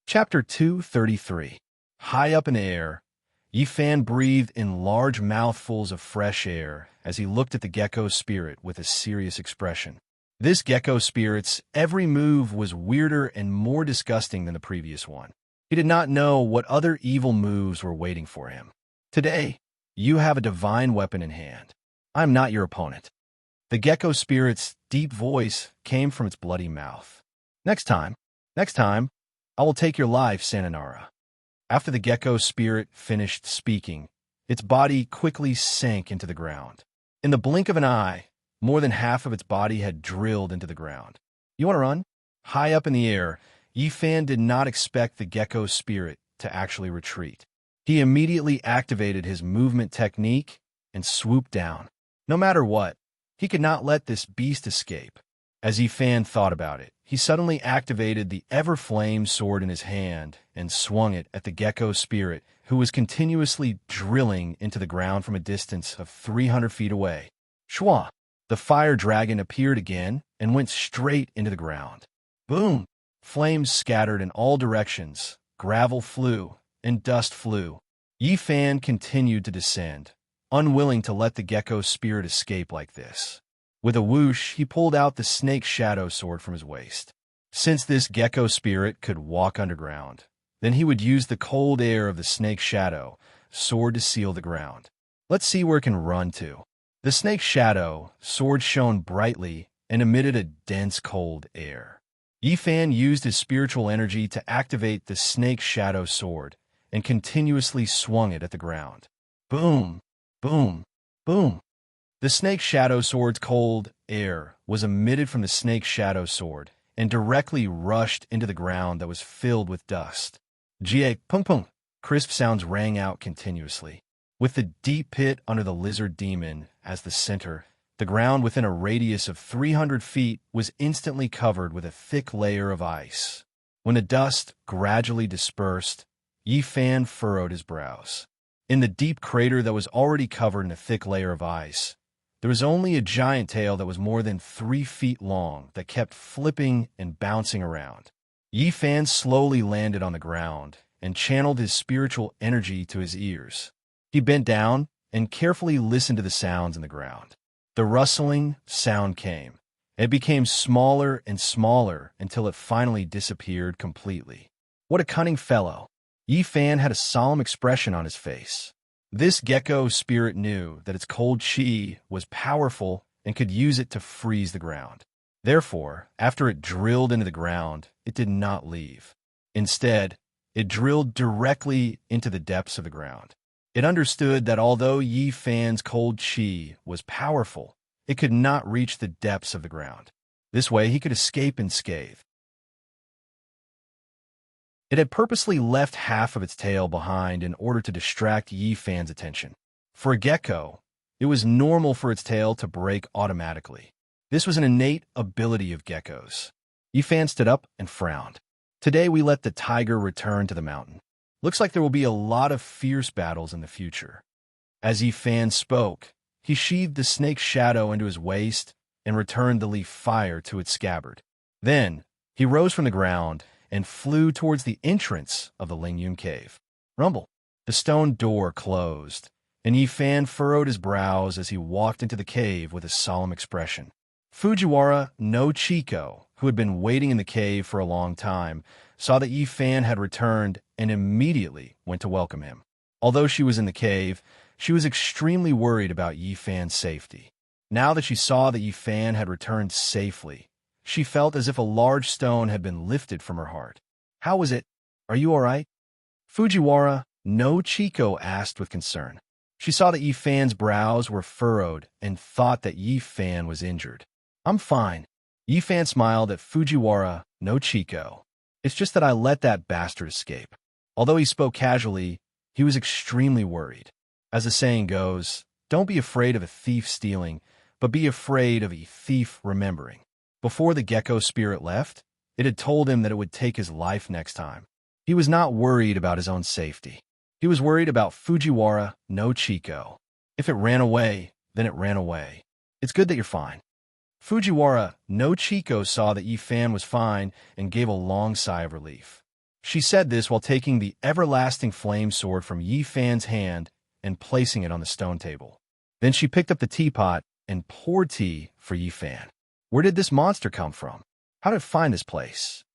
Chapter 233. High up in the air, Yifan breathed in large mouthfuls of fresh air as he looked at the gecko spirit with a serious expression. This gecko spirit's every move was weirder and more disgusting than the previous one. He did not know what other evil moves were waiting for him. Today, you have a divine weapon in hand. I am not your opponent. The gecko spirit's deep voice came from its bloody mouth. Next time, I will take your life, Sananara. After the gecko spirit finished speaking, its body quickly sank into the ground. In the blink of an eye, more than half of its body had drilled into the ground. You want to run? High up in the air, Yifan did not expect the gecko spirit to actually retreat. He immediately activated his movement technique and swooped down. No matter what, he could not let this beast escape. As Yifan thought about it, he suddenly activated the ever-flame sword in his hand and swung it at the gecko spirit, who was continuously drilling into the ground from a distance of 300 feet away. Shwa! The fire dragon appeared again and went straight into the ground. Boom! Flames scattered in all directions, gravel flew, and dust flew. Yifan continued to descend, unwilling to let the gecko spirit escape like this. With a whoosh, he pulled out the snake shadow sword from his waist. Since this gecko spirit could walk underground, then he would use the cold air of the snake shadow sword to seal the ground. Let's see where it can run to. The snake shadow sword shone brightly and emitted a dense cold air. Yifan used his spiritual energy to activate the snake shadow sword and continuously swung it at the ground. Boom! Boom! Boom! The snake shadow sword's cold air was emitted from the snake shadow sword and directly rushed into the ground that was filled with dust. Jie pung pung, crisp sounds rang out continuously. With the deep pit under the lizard demon as the center, the ground within a radius of 300 feet was instantly covered with a thick layer of ice. When the dust gradually dispersed, Yi Fan furrowed his brows. In the deep crater that was already covered in a thick layer of ice, there was only a giant tail that was more than 3 feet long that kept flipping and bouncing around. Yi Fan slowly landed on the ground and channeled his spiritual energy to his ears. He bent down and carefully listened to the sounds in the ground. The rustling sound came. It became smaller and smaller until it finally disappeared completely. What a cunning fellow! Yi Fan had a solemn expression on his face. This gecko spirit knew that its cold chi was powerful and could use it to freeze the ground. Therefore, after it drilled into the ground, it did not leave. Instead, it drilled directly into the depths of the ground. It understood that although Yi Fan's cold chi was powerful, it could not reach the depths of the ground. This way, he could escape unscathed. It had purposely left half of its tail behind in order to distract Yi Fan's attention. For a gecko, it was normal for its tail to break automatically. This was an innate ability of geckos. Yi Fan stood up and frowned. Today we let the tiger return to the mountain. Looks like there will be a lot of fierce battles in the future. As Yi Fan spoke, he sheathed the snake's shadow into his waist and returned the leaf fire to its scabbard. Then, he rose from the ground and flew towards the entrance of the Lingyun cave. Rumble. The stone door closed, and Yi Fan furrowed his brows as he walked into the cave with a solemn expression. Fujiwara no Chico, who had been waiting in the cave for a long time, saw that Yi Fan had returned and immediately went to welcome him. Although she was in the cave, she was extremely worried about Yi Fan's safety. Now that she saw that Yi Fan had returned safely, she felt as if a large stone had been lifted from her heart. How was it? Are you all right? Fujiwara no Chico asked with concern. She saw that Yi Fan's brows were furrowed and thought that Yi Fan was injured. I'm fine. Yi Fan smiled at Fujiwara no Chico. It's just that I let that bastard escape. Although he spoke casually, he was extremely worried. As the saying goes, don't be afraid of a thief stealing, but be afraid of a thief remembering. Before the gecko spirit left, it had told him that it would take his life next time. He was not worried about his own safety. He was worried about Fujiwara no Chico. If it ran away, then it ran away. It's good that you're fine. Fujiwara no Chico saw that Yi Fan was fine and gave a long sigh of relief. She said this while taking the everlasting flame sword from Yi Fan's hand and placing it on the stone table. Then she picked up the teapot and poured tea for Yi Fan. Where did this monster come from? How did it find this place?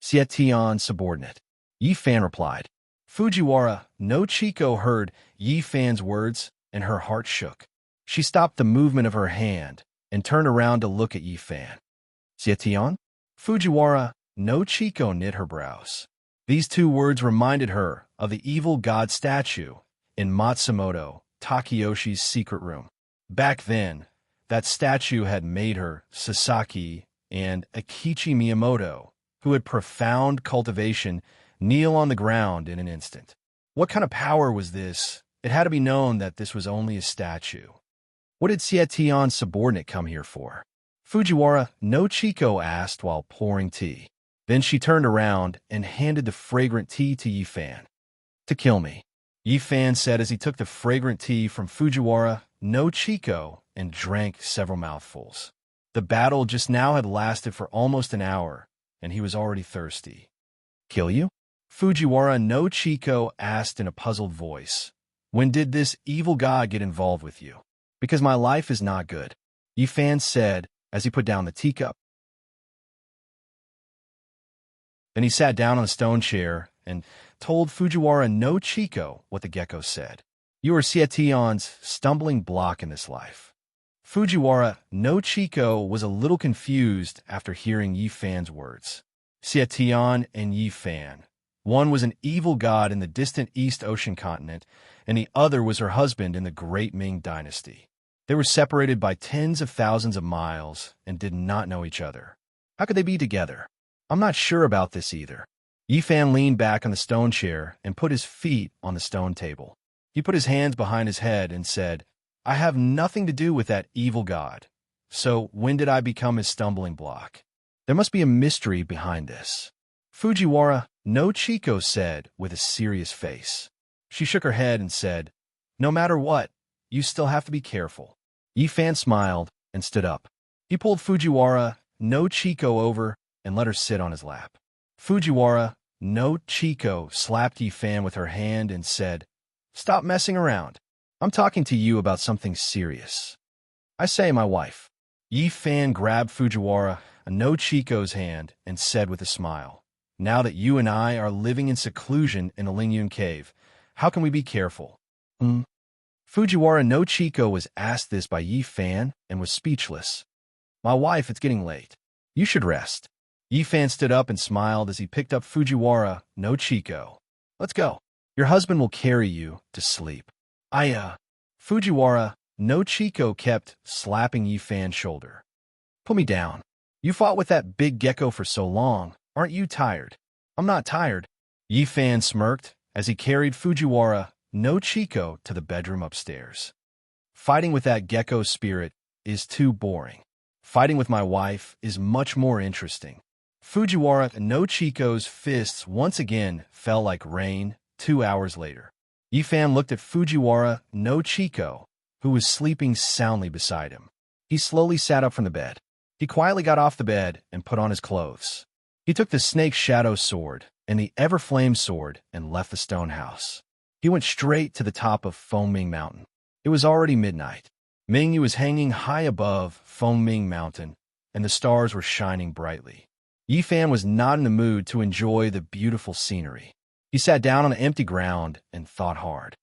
Xietian subordinate. Yi Fan replied. Fujiwara no Chico heard Yi Fan's words and her heart shook. She stopped the movement of her hand and turned around to look at Yi Fan. Xietian? Fujiwara no Chico knit her brows. These two words reminded her of the evil god statue in Matsumoto Takayoshi's secret room. Back then, that statue had made her Sasaki and Akichi Miyamoto, who had profound cultivation, kneel on the ground in an instant. What kind of power was this? It had to be known that this was only a statue. What did Xietian's subordinate come here for? Fujiwara no Chico asked while pouring tea. Then she turned around and handed the fragrant tea to Yi Fan. To kill me, Yi Fan said as he took the fragrant tea from Fujiwara no Chico and drank several mouthfuls. The battle just now had lasted for almost an hour, and he was already thirsty. Kill you? Fujiwara no Chico asked in a puzzled voice. When did this evil god get involved with you? Because my life is not good, Yi Fan said as he put down the teacup. Then he sat down on a stone chair and told Fujiwara no Chico what the gecko said. You are Xietian's stumbling block in this life. Fujiwara no Chico was a little confused after hearing Yi Fan's words. Xietian and Yi Fan. One was an evil god in the distant East Ocean continent, and the other was her husband in the Great Ming Dynasty. They were separated by tens of thousands of miles and did not know each other. How could they be together? I'm not sure about this either. Yi Fan leaned back on the stone chair and put his feet on the stone table. He put his hands behind his head and said, I have nothing to do with that evil god. So when did I become his stumbling block? There must be a mystery behind this. Fujiwara no Chiko said with a serious face. She shook her head and said, No matter what, you still have to be careful. Yi Fan smiled and stood up. He pulled Fujiwara no Chiko over and let her sit on his lap. Fujiwara no Chiko slapped Yi Fan with her hand and said, Stop messing around. I'm talking to you about something serious. I say, my wife. Yi Fan grabbed Fujiwara no Chiko's hand and said with a smile, Now that you and I are living in seclusion in a Lingyun cave, how can we be careful? Fujiwara no Chiko was asked this by Yi Fan and was speechless. My wife, it's getting late. You should rest. Yi Fan stood up and smiled as he picked up Fujiwara no Chiko. Let's go. Your husband will carry you to sleep. Fujiwara no Chiko kept slapping Yi Fan's shoulder. Put me down. You fought with that big gecko for so long. Aren't you tired? I'm not tired. Yi Fan smirked as he carried Fujiwara no Chiko to the bedroom upstairs. Fighting with that gecko spirit is too boring. Fighting with my wife is much more interesting. Fujiwara no Chiko's fists once again fell like rain 2 hours later. Yi Fan looked at Fujiwara no Chiko, who was sleeping soundly beside him. He slowly sat up from the bed. He quietly got off the bed and put on his clothes. He took the snake shadow sword and the ever-flame sword and left the stone house. He went straight to the top of Foaming Mountain. It was already midnight. Mingyu was hanging high above Foaming Mountain, and the stars were shining brightly. Yi Fan was not in the mood to enjoy the beautiful scenery. He sat down on the empty ground and thought hard.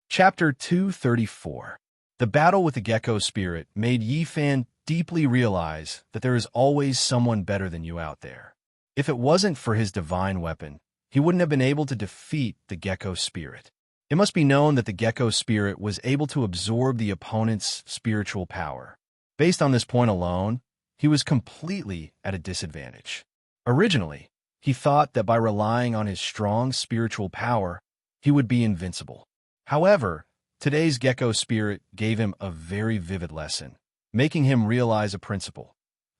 Chapter 234. The battle with the gecko spirit made Yi Fan deeply realize that there is always someone better than you out there. If it wasn't for his divine weapon, he wouldn't have been able to defeat the gecko spirit. It must be known that the gecko spirit was able to absorb the opponent's spiritual power. Based on this point alone, he was completely at a disadvantage. Originally, he thought that by relying on his strong spiritual power, he would be invincible. However, today's gecko spirit gave him a very vivid lesson, making him realize a principle.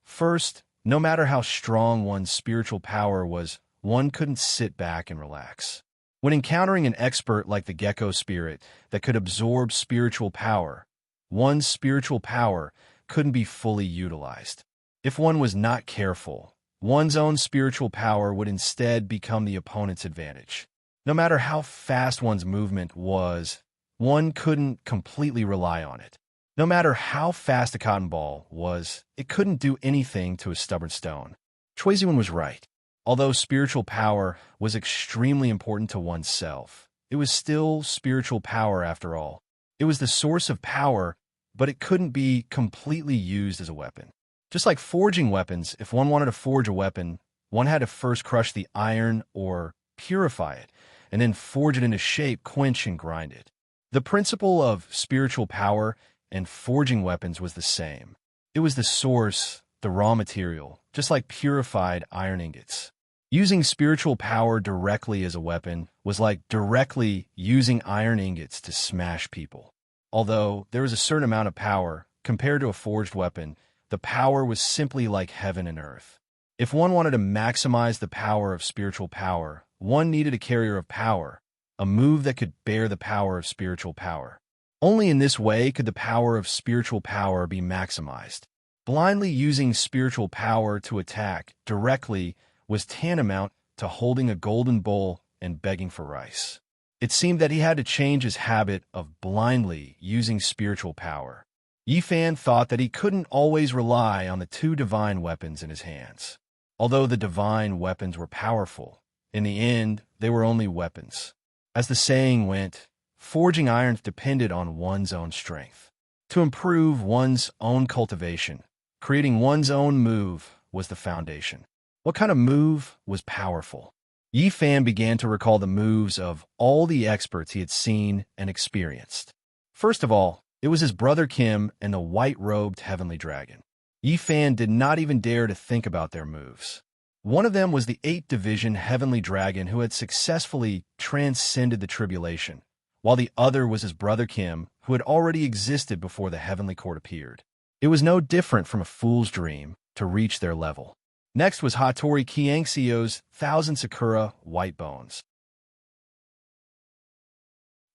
First, no matter how strong one's spiritual power was, one couldn't sit back and relax. When encountering an expert like the gecko spirit that could absorb spiritual power, one's spiritual power couldn't be fully utilized. If one was not careful, one's own spiritual power would instead become the opponent's advantage. No matter how fast one's movement was, one couldn't completely rely on it. No matter how fast a cotton ball was, it couldn't do anything to a stubborn stone. Choi Ziwen was right. Although spiritual power was extremely important to oneself, it was still spiritual power after all. It was the source of power, but it couldn't be completely used as a weapon. Just like forging weapons, if one wanted to forge a weapon, one had to first crush the iron or purify it, and then forge it into shape, quench, and grind it. The principle of spiritual power and forging weapons was the same. It was the source, the raw material, just like purified iron ingots. Using spiritual power directly as a weapon was like directly using iron ingots to smash people. Although there was a certain amount of power, compared to a forged weapon, the power was simply like heaven and earth. If one wanted to maximize the power of spiritual power, one needed a carrier of power, a move that could bear the power of spiritual power. Only in this way could the power of spiritual power be maximized. Blindly using spiritual power to attack directly was tantamount to holding a golden bowl and begging for rice. It seemed that he had to change his habit of blindly using spiritual power. Yi Fan thought that he couldn't always rely on the two divine weapons in his hands. Although the divine weapons were powerful, in the end, they were only weapons. As the saying went, forging iron depended on one's own strength. To improve one's own cultivation, creating one's own move was the foundation. What kind of move was powerful? Yi Fan began to recall the moves of all the experts he had seen and experienced. First of all, It was his brother Kim and the white-robed heavenly dragon. Yi Fan did not even dare to think about their moves. One of them was the 8th Division heavenly dragon who had successfully transcended the tribulation, while the other was his brother Kim, who had already existed before the heavenly court appeared. It was no different from a fool's dream to reach their level. Next was Hattori Kyangseo's 1,000 Sakura White Bones.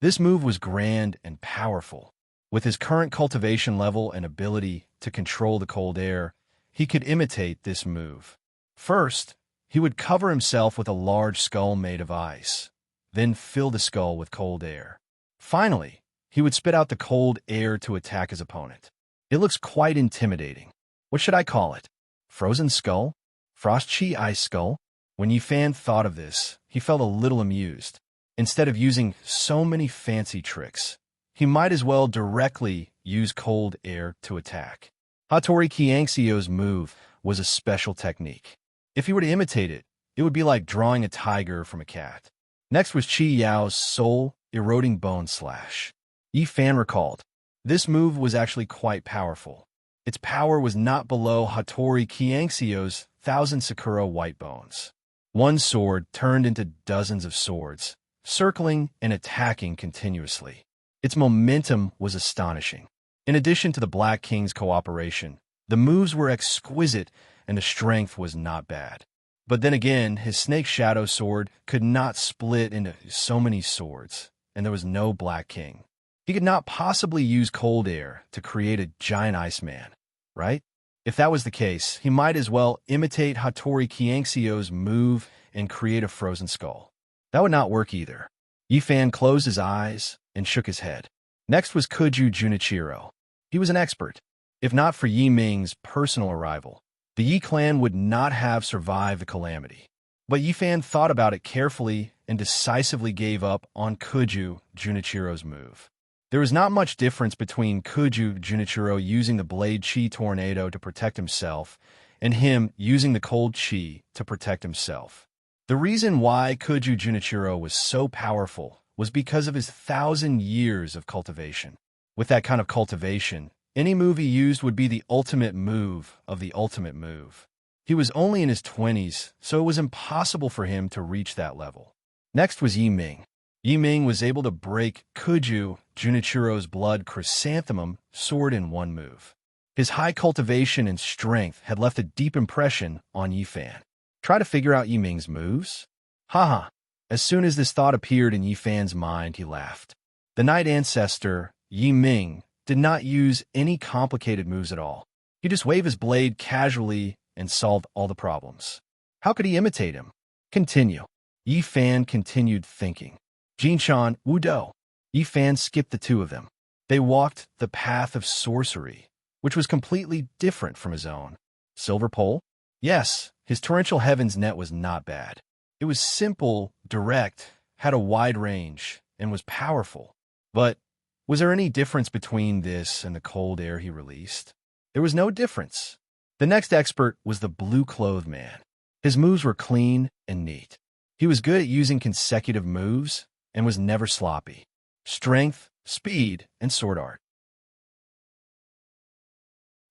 This move was grand and powerful. With his current cultivation level and ability to control the cold air, he could imitate this move. First, he would cover himself with a large skull made of ice, then fill the skull with cold air. Finally, he would spit out the cold air to attack his opponent. It looks quite intimidating. What should I call it? Frozen skull? Frost chi ice skull? When Yi Fan thought of this, he felt a little amused. Instead of using so many fancy tricks, he might as well directly use cold air to attack. Hattori Kyangseo's move was a special technique. If he were to imitate it, it would be like drawing a tiger from a cat. Next was Chi Yao's soul-eroding bone slash. Yi Fan recalled, this move was actually quite powerful. Its power was not below Hattori Kyangseo's 1,000 Sakura White Bones. One sword turned into dozens of swords, circling and attacking continuously. Its momentum was astonishing. In addition to the Black King's cooperation, the moves were exquisite and the strength was not bad. But then again, his Snake Shadow sword could not split into so many swords, and there was no Black King. He could not possibly use cold air to create a giant Iceman, right? If that was the case, he might as well imitate Hattori Kyangseo's move and create a frozen skull. That would not work either. Yi Fan closed his eyes and shook his head. Next was Kuju Junichiro. He was an expert. If not for Yi Ming's personal arrival, the Yi clan would not have survived the calamity. But Yi Fan thought about it carefully and decisively gave up on Kuju Junichiro's move. There was not much difference between Kuju Junichiro using the Blade Chi Tornado to protect himself and him using the Cold Chi to protect himself. The reason why Kuju Junichiro was so powerful was because of his 1,000 years of cultivation. With that kind of cultivation, any move he used would be the ultimate move of the ultimate move. He was only in his 20s, so it was impossible for him to reach that level. Next was Yi Ming. Yi Ming was able to break Kuju Junichiro's blood chrysanthemum sword in one move. His high cultivation and strength had left a deep impression on Yi Fan. Try to figure out Yi Ming's moves? Haha. As soon as this thought appeared in Yi Fan's mind, he laughed. The Night Ancestor, Yi Ming, did not use any complicated moves at all. He just waved his blade casually and solved all the problems. How could he imitate him? Continue. Yi Fan continued thinking. Jinshan, Wudo. Yi Fan skipped the two of them. They walked the path of sorcery, which was completely different from his own. Silver pole? Yes, his torrential heaven's net was not bad. It was simple, direct, had a wide range, and was powerful. But was there any difference between this and the cold air he released? There was no difference. The next expert was the Blue-Clothed Man. His moves were clean and neat. He was good at using consecutive moves and was never sloppy. Strength, speed, and sword art.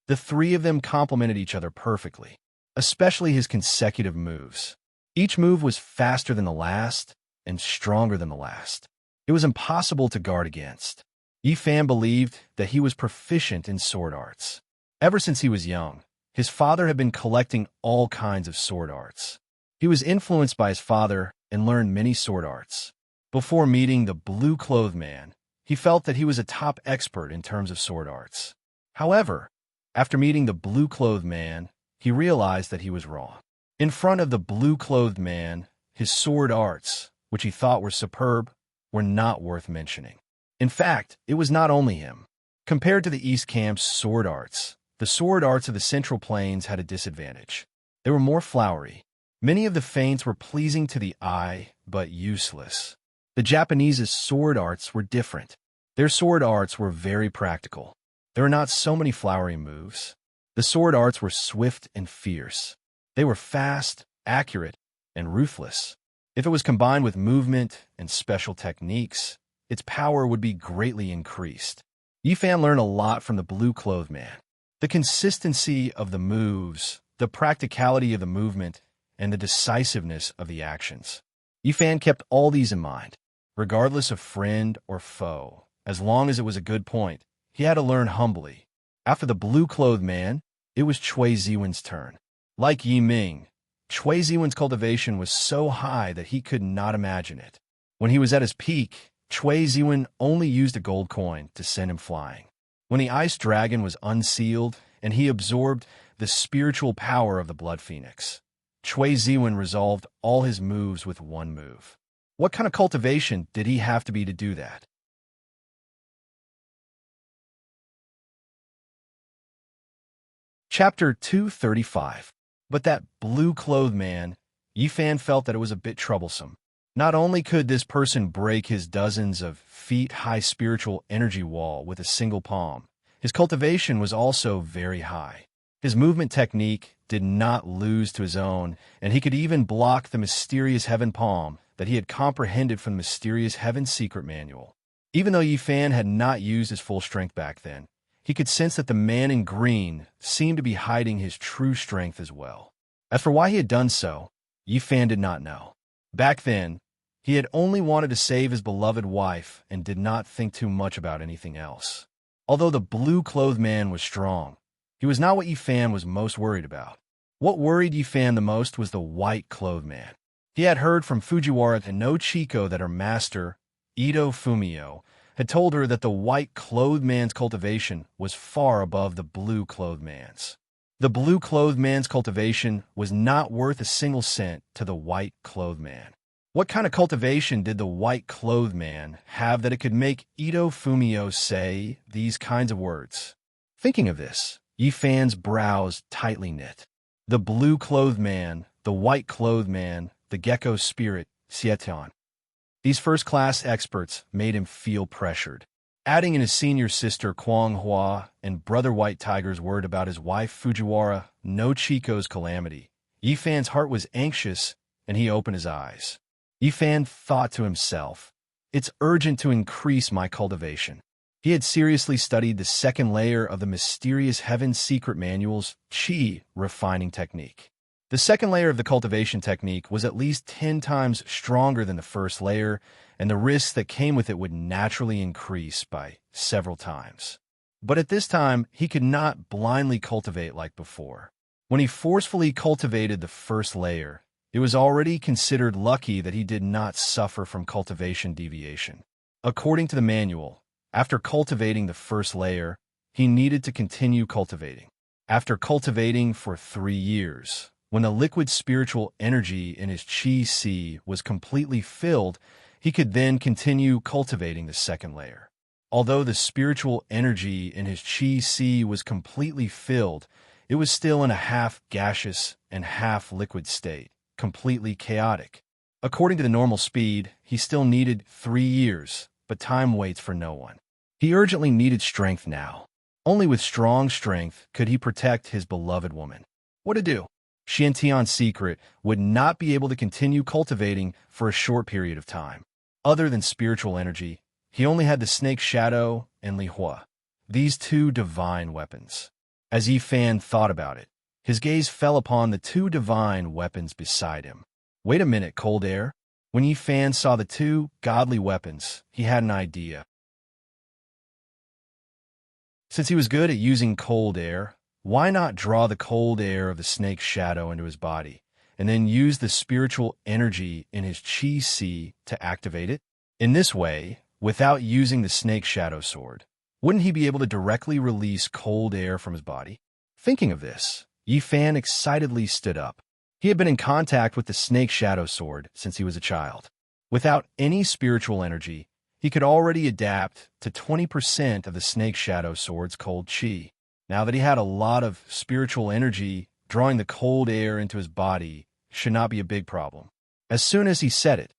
The three of them complemented each other perfectly, especially his consecutive moves. Each move was faster than the last and stronger than the last. It was impossible to guard against. Yi Fan believed that he was proficient in sword arts. Ever since he was young, his father had been collecting all kinds of sword arts. He was influenced by his father and learned many sword arts. Before meeting the Blue-Clothed Man, he felt that he was a top expert in terms of sword arts. However, after meeting the Blue-Clothed Man, he realized that he was wrong. In front of the Blue-Clothed Man, his sword arts, which he thought were superb, were not worth mentioning. In fact, it was not only him. Compared to the East Camp's sword arts, the sword arts of the Central Plains had a disadvantage. They were more flowery. Many of the feints were pleasing to the eye, but useless. The Japanese's sword arts were different. Their sword arts were very practical. There were not so many flowery moves. The sword arts were swift and fierce. They were fast, accurate, and ruthless. If it was combined with movement and special techniques, its power would be greatly increased. Yifan learned a lot from the blue-clothed man. The consistency of the moves, the practicality of the movement, and the decisiveness of the actions. Yifan kept all these in mind, regardless of friend or foe. As long as it was a good point, he had to learn humbly. After the blue-clothed man, it was Cui Ziwen's turn. Like Yi Ming, Cui Ziwen's cultivation was so high that he could not imagine it. When he was at his peak, Cui Ziwen only used a gold coin to send him flying. When the ice dragon was unsealed and he absorbed the spiritual power of the blood phoenix, Cui Ziwen resolved all his moves with one move. What kind of cultivation did he have to be to do that? Chapter 235. But that blue-clothed man, Yifan felt that it was a bit troublesome. Not only could this person break his dozens of feet-high spiritual energy wall with a single palm, his cultivation was also very high. His movement technique did not lose to his own, and he could even block the mysterious heaven palm that he had comprehended from the mysterious heaven secret manual. Even though Yifan had not used his full strength back then, he could sense that the man in green seemed to be hiding his true strength as well. As for why he had done so, Yifan did not know. Back then, he had only wanted to save his beloved wife and did not think too much about anything else. Although the blue-clothed man was strong, he was not what Yifan was most worried about. What worried Yifan the most was the white-clothed man. He had heard from Fujiwara and no Chiko that her master, Ito Fumio, had told her that the white-clothed man's cultivation was far above the blue-clothed man's. The blue-clothed man's cultivation was not worth a single cent to the white-clothed man. What kind of cultivation did the white-clothed man have that it could make Ito Fumio say these kinds of words? Thinking of this, Yifan's brows tightly knit. The blue-clothed man, the white-clothed man, the gecko spirit, Sietan. These first-class experts made him feel pressured. Adding in his senior sister Kwang Hua and brother White Tiger's word about his wife Fujiwara no Chiko's calamity, Yifan's heart was anxious and he opened his eyes. Yifan thought to himself, "It's urgent to increase my cultivation." He had seriously studied the second layer of the mysterious heaven secret manual's Qi refining technique. The second layer of the cultivation technique was at least 10 times stronger than the first layer, and the risks that came with it would naturally increase by several times. But at this time, he could not blindly cultivate like before. When he forcefully cultivated the first layer, it was already considered lucky that he did not suffer from cultivation deviation. According to the manual, after cultivating the first layer, he needed to continue cultivating. After cultivating for 3 years, when the liquid spiritual energy in his Qi Si was completely filled, he could then continue cultivating the second layer. Although the spiritual energy in his Qi Si was completely filled, it was still in a half-gaseous and half-liquid state, completely chaotic. According to the normal speed, he still needed 3 years, but time waits for no one. He urgently needed strength now. Only with strong strength could he protect his beloved woman. What to do? Xiantian's secret would not be able to continue cultivating for a short period of time. Other than spiritual energy, he only had the snake shadow and Li Hua, these 2 divine weapons. As Yifan thought about it, his gaze fell upon the 2 divine weapons beside him. Wait a minute, cold air. When Yifan saw the 2 godly weapons, he had an idea. Since he was good at using cold air, why not draw the cold air of the snake's shadow into his body, and then use the spiritual energy in his Qi Si to activate it? In this way, without using the snake shadow sword, wouldn't he be able to directly release cold air from his body? Thinking of this, Yifan excitedly stood up. He had been in contact with the snake shadow sword since he was a child. Without any spiritual energy, he could already adapt to 20% of the snake shadow sword's cold Qi. Now that he had a lot of spiritual energy, drawing the cold air into his body should not be a big problem. As soon as he said it,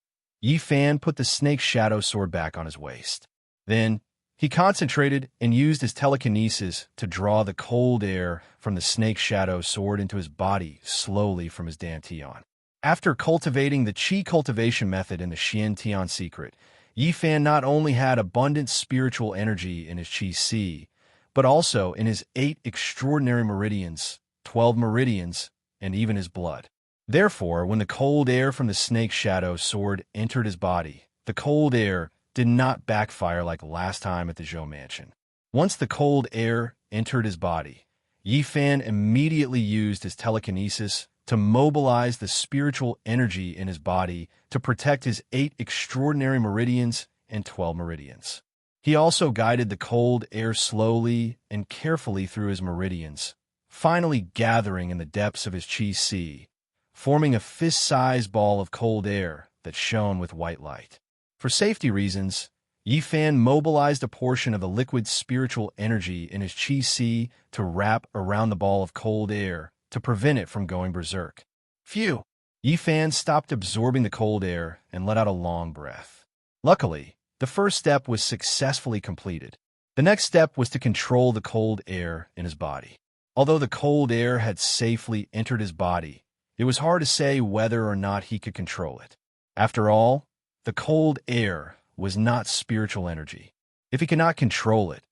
Yifan put the snake shadow sword back on his waist. Then, he concentrated and used his telekinesis to draw the cold air from the snake shadow sword into his body slowly from his dantian. After cultivating the Qi cultivation method in the Xiantian secret, Yi Fan not only had abundant spiritual energy in his Qi Si, but also in his 8 extraordinary meridians, 12 meridians, and even his blood. Therefore, when the cold air from the snake shadow sword entered his body, the cold air did not backfire like last time at the Zhou mansion. Once the cold air entered his body, Yi Fan immediately used his telekinesis to mobilize the spiritual energy in his body to protect his 8 extraordinary meridians and 12 meridians. He also guided the cold air slowly and carefully through his meridians, finally gathering in the depths of his Qi Si, forming a fist-sized ball of cold air that shone with white light. For safety reasons, Yi Fan mobilized a portion of the liquid spiritual energy in his Qi Si to wrap around the ball of cold air to prevent it from going berserk. Phew! Yi Fan stopped absorbing the cold air and let out a long breath. Luckily, the first step was successfully completed. The next step was to control the cold air in his body. Although the cold air had safely entered his body, it was hard to say whether or not he could control it. After all, the cold air was not spiritual energy. If he could not control it,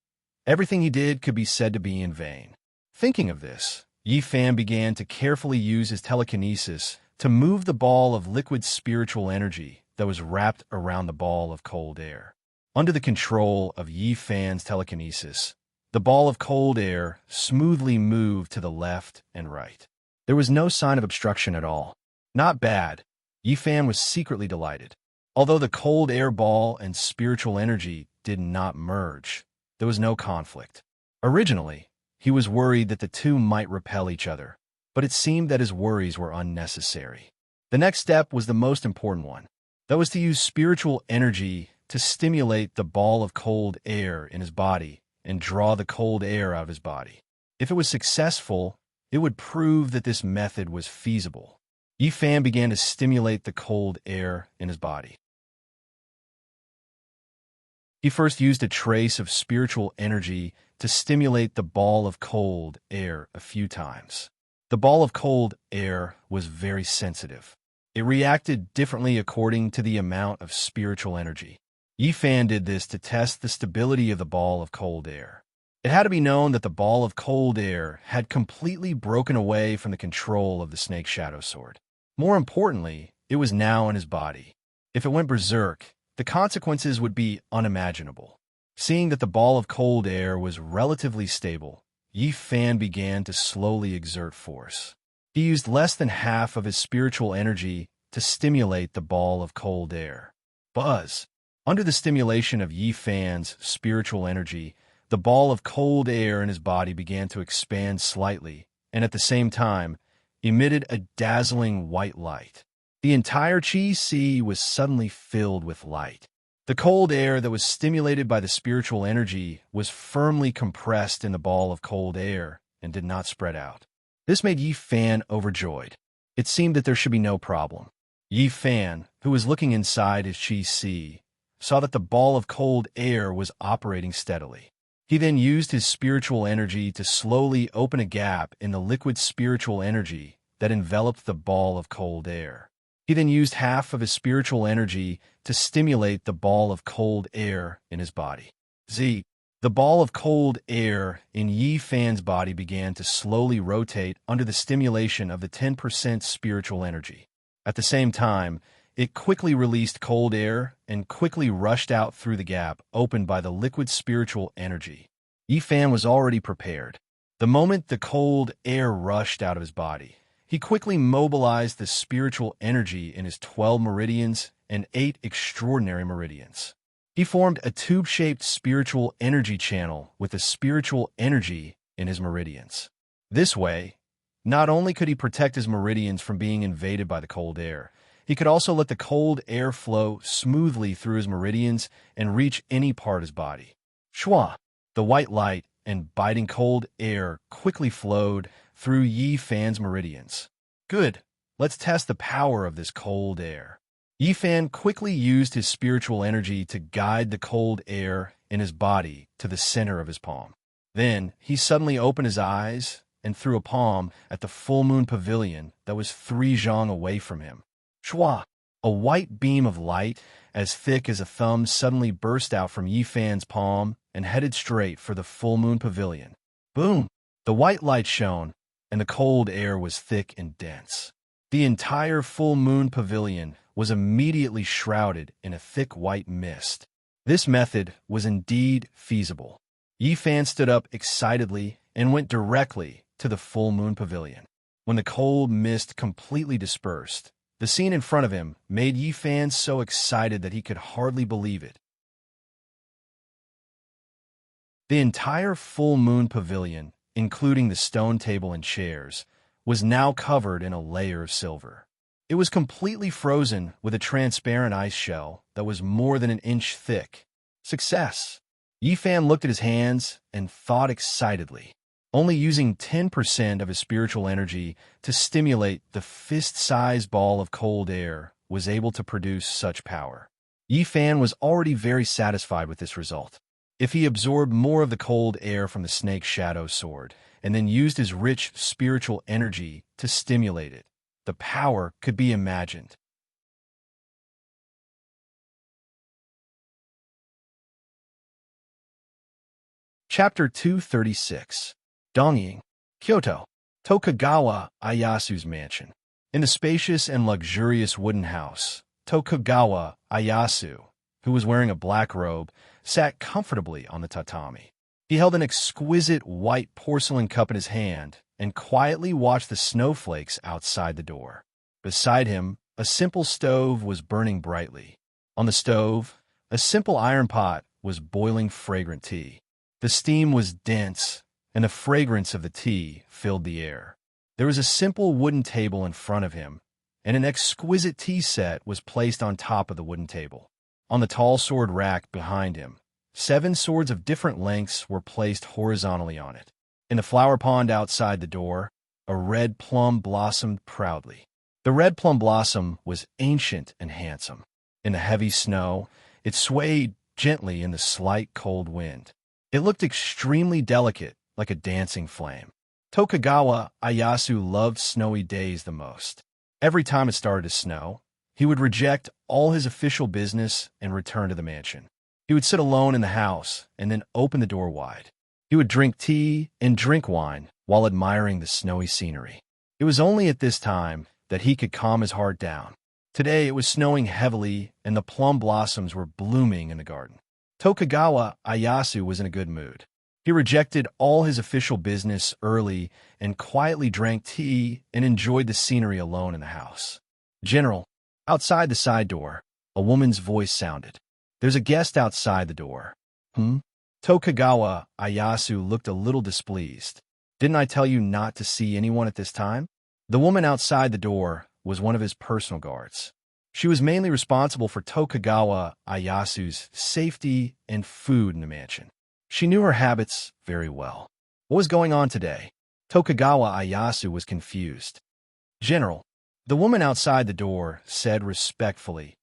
everything he did could be said to be in vain. Thinking of this, Yi Fan began to carefully use his telekinesis to move the ball of liquid spiritual energy that was wrapped around the ball of cold air. Under the control of Yi Fan's telekinesis, the ball of cold air smoothly moved to the left and right. There was no sign of obstruction at all. Not bad. Yi Fan was secretly delighted. Although the cold air ball and spiritual energy did not merge, there was no conflict. Originally, he was worried that the two might repel each other, but it seemed that his worries were unnecessary. The next step was the most important one. That was to use spiritual energy to stimulate the ball of cold air in his body and draw the cold air out of his body. If it was successful, it would prove that this method was feasible. Yi Fan began to stimulate the cold air in his body. He first used a trace of spiritual energy to stimulate the ball of cold air a few times. The ball of cold air was very sensitive. It reacted differently according to the amount of spiritual energy. Yi Fan did this to test the stability of the ball of cold air. It had to be known that the ball of cold air had completely broken away from the control of the snake shadow sword. More importantly, it was now in his body. If it went berserk, the consequences would be unimaginable. Seeing that the ball of cold air was relatively stable, Yi Fan began to slowly exert force. He used less than half of his spiritual energy to stimulate the ball of cold air. Buzz! Under the stimulation of Yi Fan's spiritual energy, the ball of cold air in his body began to expand slightly, and at the same time, emitted a dazzling white light. The entire Qi Si was suddenly filled with light. The cold air that was stimulated by the spiritual energy was firmly compressed in the ball of cold air and did not spread out. This made Yi Fan overjoyed. It seemed that there should be no problem. Yi Fan, who was looking inside his Qi Si, saw that the ball of cold air was operating steadily. He then used his spiritual energy to slowly open a gap in the liquid spiritual energy that enveloped the ball of cold air. He then used half of his spiritual energy to stimulate the ball of cold air in his body. The ball of cold air in Yi Fan's body began to slowly rotate under the stimulation of the 10% spiritual energy. At the same time, it quickly released cold air and quickly rushed out through the gap opened by the liquid spiritual energy. Yi Fan was already prepared. The moment the cold air rushed out of his body, he quickly mobilized the spiritual energy in his 12 meridians and 8 extraordinary meridians. He formed a tube-shaped spiritual energy channel with the spiritual energy in his meridians. This way, not only could he protect his meridians from being invaded by the cold air, he could also let the cold air flow smoothly through his meridians and reach any part of his body. Shwa! The white light and biting cold air quickly flowed through Yi Fan's meridians. Good. Let's test the power of this cold air. Yi Fan quickly used his spiritual energy to guide the cold air in his body to the center of his palm. Then, he suddenly opened his eyes and threw a palm at the full moon pavilion that was 3 zhang away from him. Shwa! A white beam of light, as thick as a thumb, suddenly burst out from Yi Fan's palm and headed straight for the full moon pavilion. Boom! The white light shone, and the cold air was thick and dense. The entire full moon pavilion was immediately shrouded in a thick white mist. This method was indeed feasible. Yi Fan stood up excitedly and went directly to the full moon pavilion. When the cold mist completely dispersed, the scene in front of him made Yi Fan so excited that he could hardly believe it. The entire full moon pavilion, including the stone table and chairs, was now covered in a layer of silver. It was completely frozen with a transparent ice shell that was more than an inch thick. Success! Yi Fan looked at his hands and thought excitedly. Only using 10% of his spiritual energy to stimulate the fist-sized ball of cold air was able to produce such power. Yi Fan was already very satisfied with this result. If he absorbed more of the cold air from the snake's shadow sword and then used his rich spiritual energy to stimulate it, the power could be imagined. Chapter 236. Dongying, Kyoto, Tokugawa Ieyasu's mansion. In the spacious and luxurious wooden house, Tokugawa Ieyasu, who was wearing a black robe, sat comfortably on the tatami. He held an exquisite white porcelain cup in his hand and quietly watched the snowflakes outside the door. Beside him, a simple stove was burning brightly. On the stove, a simple iron pot was boiling fragrant tea. The steam was dense, and the fragrance of the tea filled the air. There was a simple wooden table in front of him, and an exquisite tea set was placed on top of the wooden table. On the tall sword rack behind him, 7 swords of different lengths were placed horizontally on it. In the flower pond outside the door, a red plum blossomed proudly. The red plum blossom was ancient and handsome. In the heavy snow, it swayed gently in the slight cold wind. It looked extremely delicate, like a dancing flame. Tokugawa Ieyasu loved snowy days the most. Every time it started to snow, he would reject all his official business and return to the mansion. He would sit alone in the house and then open the door wide. He would drink tea and drink wine while admiring the snowy scenery. It was only at this time that he could calm his heart down. Today it was snowing heavily and the plum blossoms were blooming in the garden. Tokugawa Ieyasu was in a good mood. He rejected all his official business early and quietly drank tea and enjoyed the scenery alone in the house. General, outside the side door, a woman's voice sounded. There's a guest outside the door. Tokugawa Ieyasu looked a little displeased. Didn't I tell you not to see anyone at this time? The woman outside the door was one of his personal guards. She was mainly responsible for Tokugawa Ieyasu's safety and food in the mansion. She knew her habits very well. What was going on today? Tokugawa Ieyasu was confused. General, the woman outside the door said respectfully,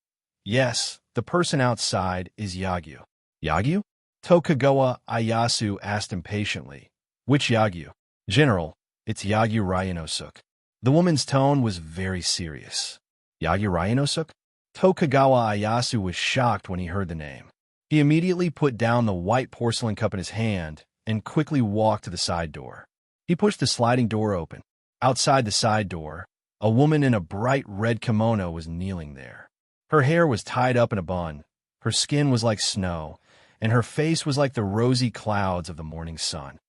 Yes, the person outside is Yagyu. Yagyu? Tokugawa Ieyasu asked impatiently. Which Yagyu? General, it's Yagyu Ryanosuk. The woman's tone was very serious. Yagyu Ryanosuk? Tokugawa Ieyasu was shocked when he heard the name. He immediately put down the white porcelain cup in his hand and quickly walked to the side door. He pushed the sliding door open. Outside the side door, a woman in a bright red kimono was kneeling there. Her hair was tied up in a bun, her skin was like snow, and her face was like the rosy clouds of the morning sun.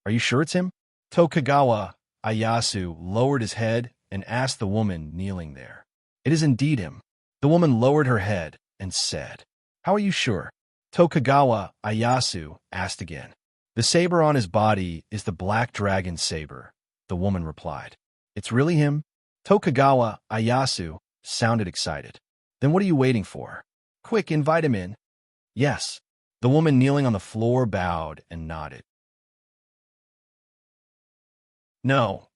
Are you sure it's him? Tokugawa Ieyasu lowered his head and asked the woman kneeling there. It is indeed him. The woman lowered her head and said, How are you sure? Tokugawa Ieyasu asked again. The saber on his body is the black dragon saber, the woman replied. It's really him? Tokugawa Ieyasu sounded excited. Then what are you waiting for? Quick, invite him in. Yes. The woman kneeling on the floor bowed and nodded. No,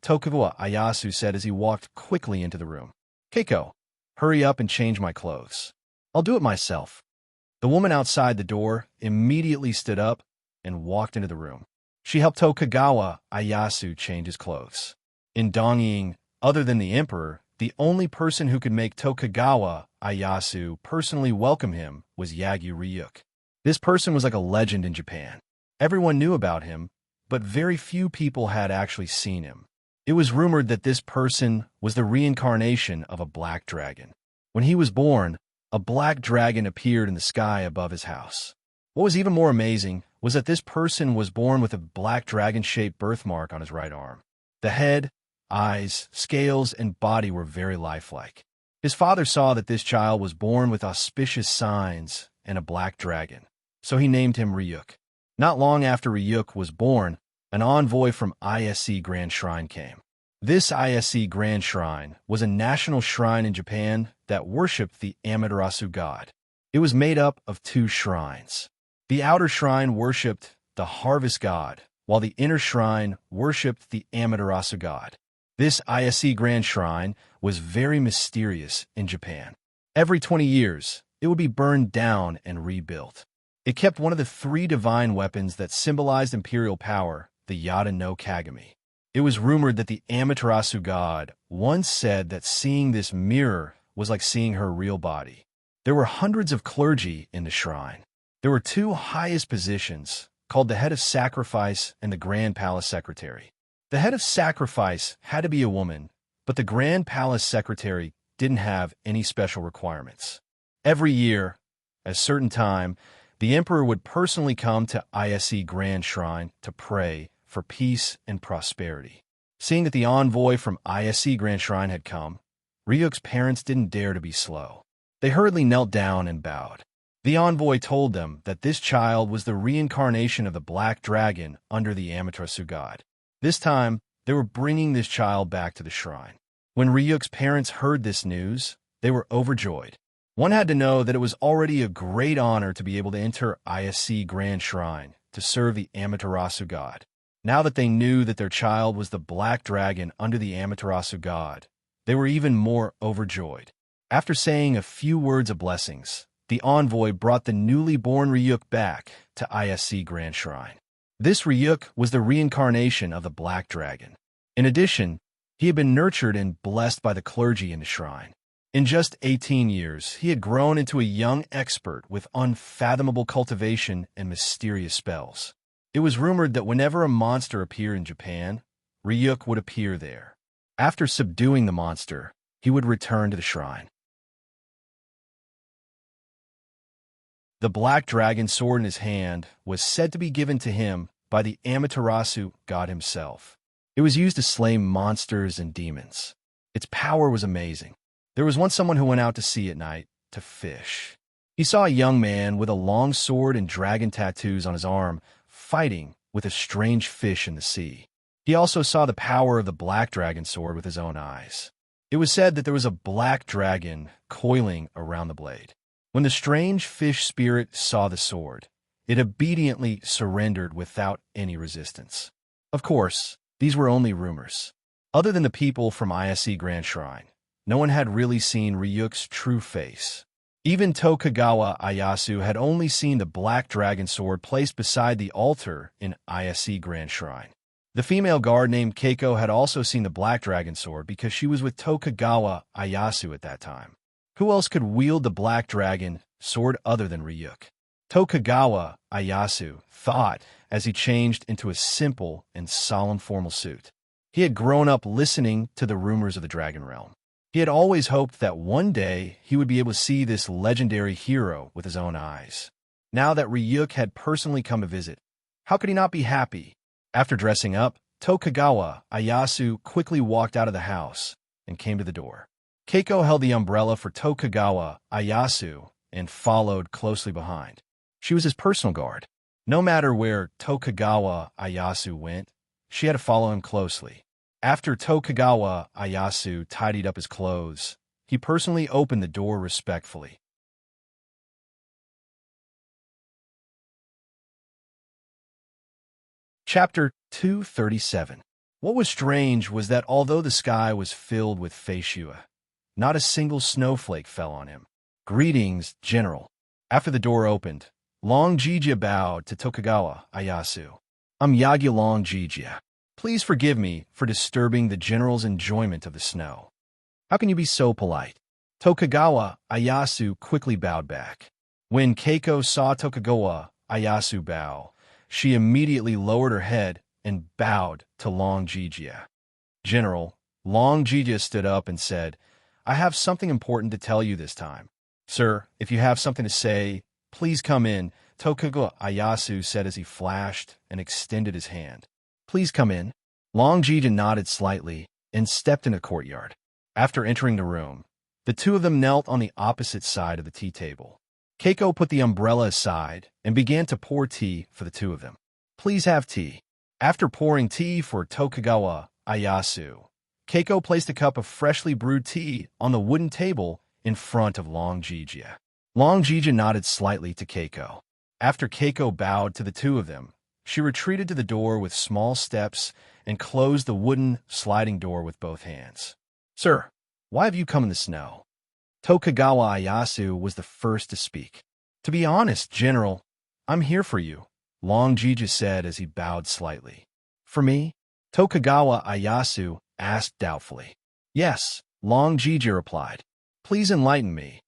Tokugawa Ieyasu said as he walked quickly into the room. Keiko, hurry up and change my clothes. I'll do it myself. The woman outside the door immediately stood up and walked into the room. She helped Tokugawa Ieyasu change his clothes. In Dongying, other than the emperor, the only person who could make Tokugawa Ieyasu personally welcome him was Yagyu Ryuk. This person was like a legend in Japan. Everyone knew about him, but very few people had actually seen him. It was rumored that this person was the reincarnation of a black dragon. When he was born, a black dragon appeared in the sky above his house. What was even more amazing was that this person was born with a black dragon-shaped birthmark on his right arm. The head, eyes, scales, and body were very lifelike. His father saw that this child was born with auspicious signs and a black dragon, so he named him Ryuk. Not long after Ryuk was born, an envoy from ISC Grand Shrine came. This ISC Grand Shrine was a national shrine in Japan that worshipped the Amaterasu god. It was made up of 2 shrines. The outer shrine worshipped the harvest god, while the inner shrine worshipped the Amaterasu god. This ISC Grand Shrine was very mysterious in Japan. Every 20 years, it would be burned down and rebuilt. It kept one of the 3 divine weapons that symbolized imperial power, the Yada no Kagami. It was rumored that the Amaterasu god once said that seeing this mirror was like seeing her real body. There were hundreds of clergy in the shrine. There were 2 highest positions, called the head of sacrifice and the grand palace secretary. The head of sacrifice had to be a woman, but the grand palace secretary didn't have any special requirements. Every year, at a certain time, the emperor would personally come to ISC Grand Shrine to pray for peace and prosperity. Seeing that the envoy from ISC Grand Shrine had come, Ryuk's parents didn't dare to be slow. They hurriedly knelt down and bowed. The envoy told them that this child was the reincarnation of the black dragon under the Amaterasu god. This time, they were bringing this child back to the shrine. When Ryuk's parents heard this news, they were overjoyed. One had to know that it was already a great honor to be able to enter ISC Grand Shrine to serve the Amaterasu god. Now that they knew that their child was the black dragon under the Amaterasu god, they were even more overjoyed. After saying a few words of blessings, the envoy brought the newly born Ryuk back to ISC Grand Shrine. This Ryuk was the reincarnation of the black dragon. In addition, he had been nurtured and blessed by the clergy in the shrine. In just 18 years, he had grown into a young expert with unfathomable cultivation and mysterious spells. It was rumored that whenever a monster appeared in Japan, Ryuk would appear there. After subduing the monster, he would return to the shrine. The black dragon sword in his hand was said to be given to him by the Amaterasu god himself. It was used to slay monsters and demons. Its power was amazing. There was once someone who went out to sea at night to fish. He saw a young man with a long sword and dragon tattoos on his arm fighting with a strange fish in the sea. He also saw the power of the black dragon sword with his own eyes. It was said that there was a black dragon coiling around the blade. When the strange fish spirit saw the sword, it obediently surrendered without any resistance. Of course, these were only rumors. Other than the people from ISC Grand Shrine, no one had really seen Ryuk's true face. Even Tokugawa Ieyasu had only seen the black dragon sword placed beside the altar in ISC Grand Shrine. The female guard named Keiko had also seen the black dragon sword because she was with Tokugawa Ieyasu at that time. Who else could wield the black dragon sword other than Ryuk? Tokugawa Ieyasu thought as he changed into a simple and solemn formal suit. He had grown up listening to the rumors of the Dragon Realm. He had always hoped that one day he would be able to see this legendary hero with his own eyes. Now that Ryuk had personally come to visit, how could he not be happy? After dressing up, Tokugawa Ieyasu quickly walked out of the house and came to the door. Keiko held the umbrella for Tokugawa Ieyasu and followed closely behind. She was his personal guard. No matter where Tokugawa Ieyasu went, she had to follow him closely. After Tokugawa Ieyasu tidied up his clothes, he personally opened the door respectfully. Chapter 237. What was strange was that although the sky was filled with Feishua, not a single snowflake fell on him. Greetings, General. After the door opened, Long Jijia bowed to Tokugawa Ieyasu. I'm Yagi Long Jijia. Please forgive me for disturbing the General's enjoyment of the snow. How can you be so polite? Tokugawa Ieyasu quickly bowed back. When Keiko saw Tokugawa Ieyasu bow, she immediately lowered her head and bowed to Long Jijia. General, Long Jijia stood up and said, I have something important to tell you this time. Sir, if you have something to say, please come in, Tokugawa Ieyasu said as he flashed and extended his hand. Please come in. Long Jijia nodded slightly and stepped in the courtyard. After entering the room, the two of them knelt on the opposite side of the tea table. Keiko put the umbrella aside and began to pour tea for the two of them. Please have tea. After pouring tea for Tokugawa Ieyasu, Keiko placed a cup of freshly brewed tea on the wooden table in front of Long Jijia. Long Jijia nodded slightly to Keiko. After Keiko bowed to the two of them, she retreated to the door with small steps and closed the wooden sliding door with both hands. Sir, why have you come in the snow? Tokugawa Ieyasu was the first to speak. To be honest, General, I'm here for you, Long Jijia said as he bowed slightly. For me? Tokugawa Ieyasu asked doubtfully. Yes, Long Jijia replied. Please enlighten me.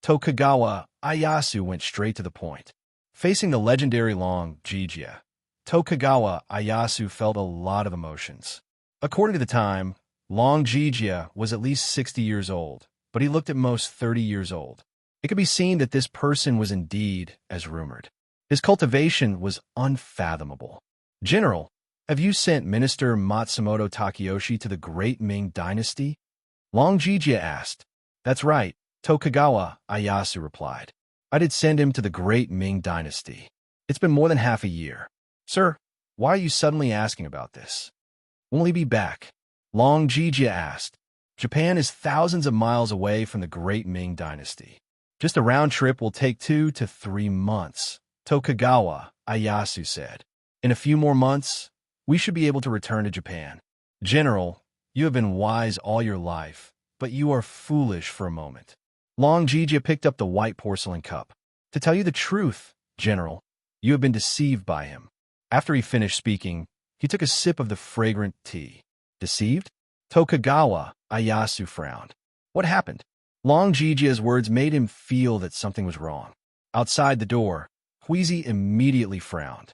Tokugawa Ieyasu went straight to the point. Facing the legendary Long Jijia, Tokugawa Ieyasu felt a lot of emotions. According to the time, Long Jijia was at least 60 years old, but he looked at most 30 years old. It could be seen that this person was indeed as rumored. His cultivation was unfathomable. General, have you sent Minister Matsumoto Takeyoshi to the Great Ming Dynasty? Long Jijia asked. That's right, Tokugawa Ieyasu replied. I did send him to the Great Ming Dynasty. It's been more than half a year. Sir, why are you suddenly asking about this? When will he be back? Long Jijia asked. Japan is thousands of miles away from the Great Ming Dynasty. Just a round trip will take 2 to 3 months, Tokugawa Ieyasu said. In a few more months, we should be able to return to Japan. General, you have been wise all your life, but you are foolish for a moment. Long Jijia picked up the white porcelain cup. To tell you the truth, General, you have been deceived by him. After he finished speaking, he took a sip of the fragrant tea. Deceived? Tokugawa Ieyasu frowned. What happened? Long Jijia's words made him feel that something was wrong. Outside the door, Huizi immediately frowned.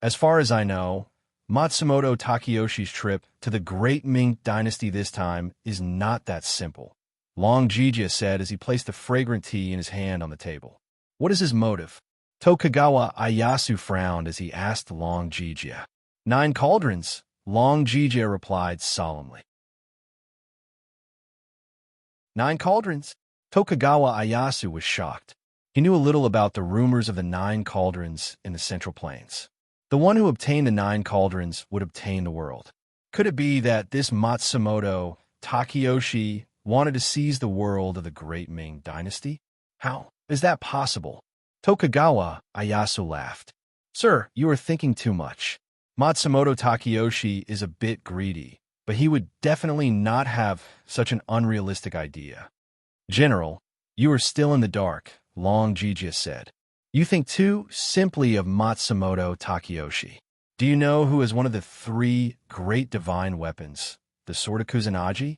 As far as I know, Matsumoto Takeyoshi's trip to the Great Ming Dynasty this time is not that simple, Long Jijia said as he placed the fragrant tea in his hand on the table. What is his motive? Tokugawa Ieyasu frowned as he asked Long Jijia. 9 cauldrons, Long Jijia replied solemnly. 9 cauldrons? Tokugawa Ieyasu was shocked. He knew a little about the rumors of the 9 cauldrons in the Central Plains. The one who obtained the 9 cauldrons would obtain the world. Could it be that this Matsumoto Takeyoshi wanted to seize the world of the Great Ming Dynasty? How is that possible? Tokugawa Ieyasu laughed. Sir, you are thinking too much. Matsumoto Takeyoshi is a bit greedy, but he would definitely not have such an unrealistic idea. General, you are still in the dark, Long Jijia said. You think too simply of Matsumoto Takeyoshi. Do you know who is one of the 3 great divine weapons, the Sword of Kusanagi?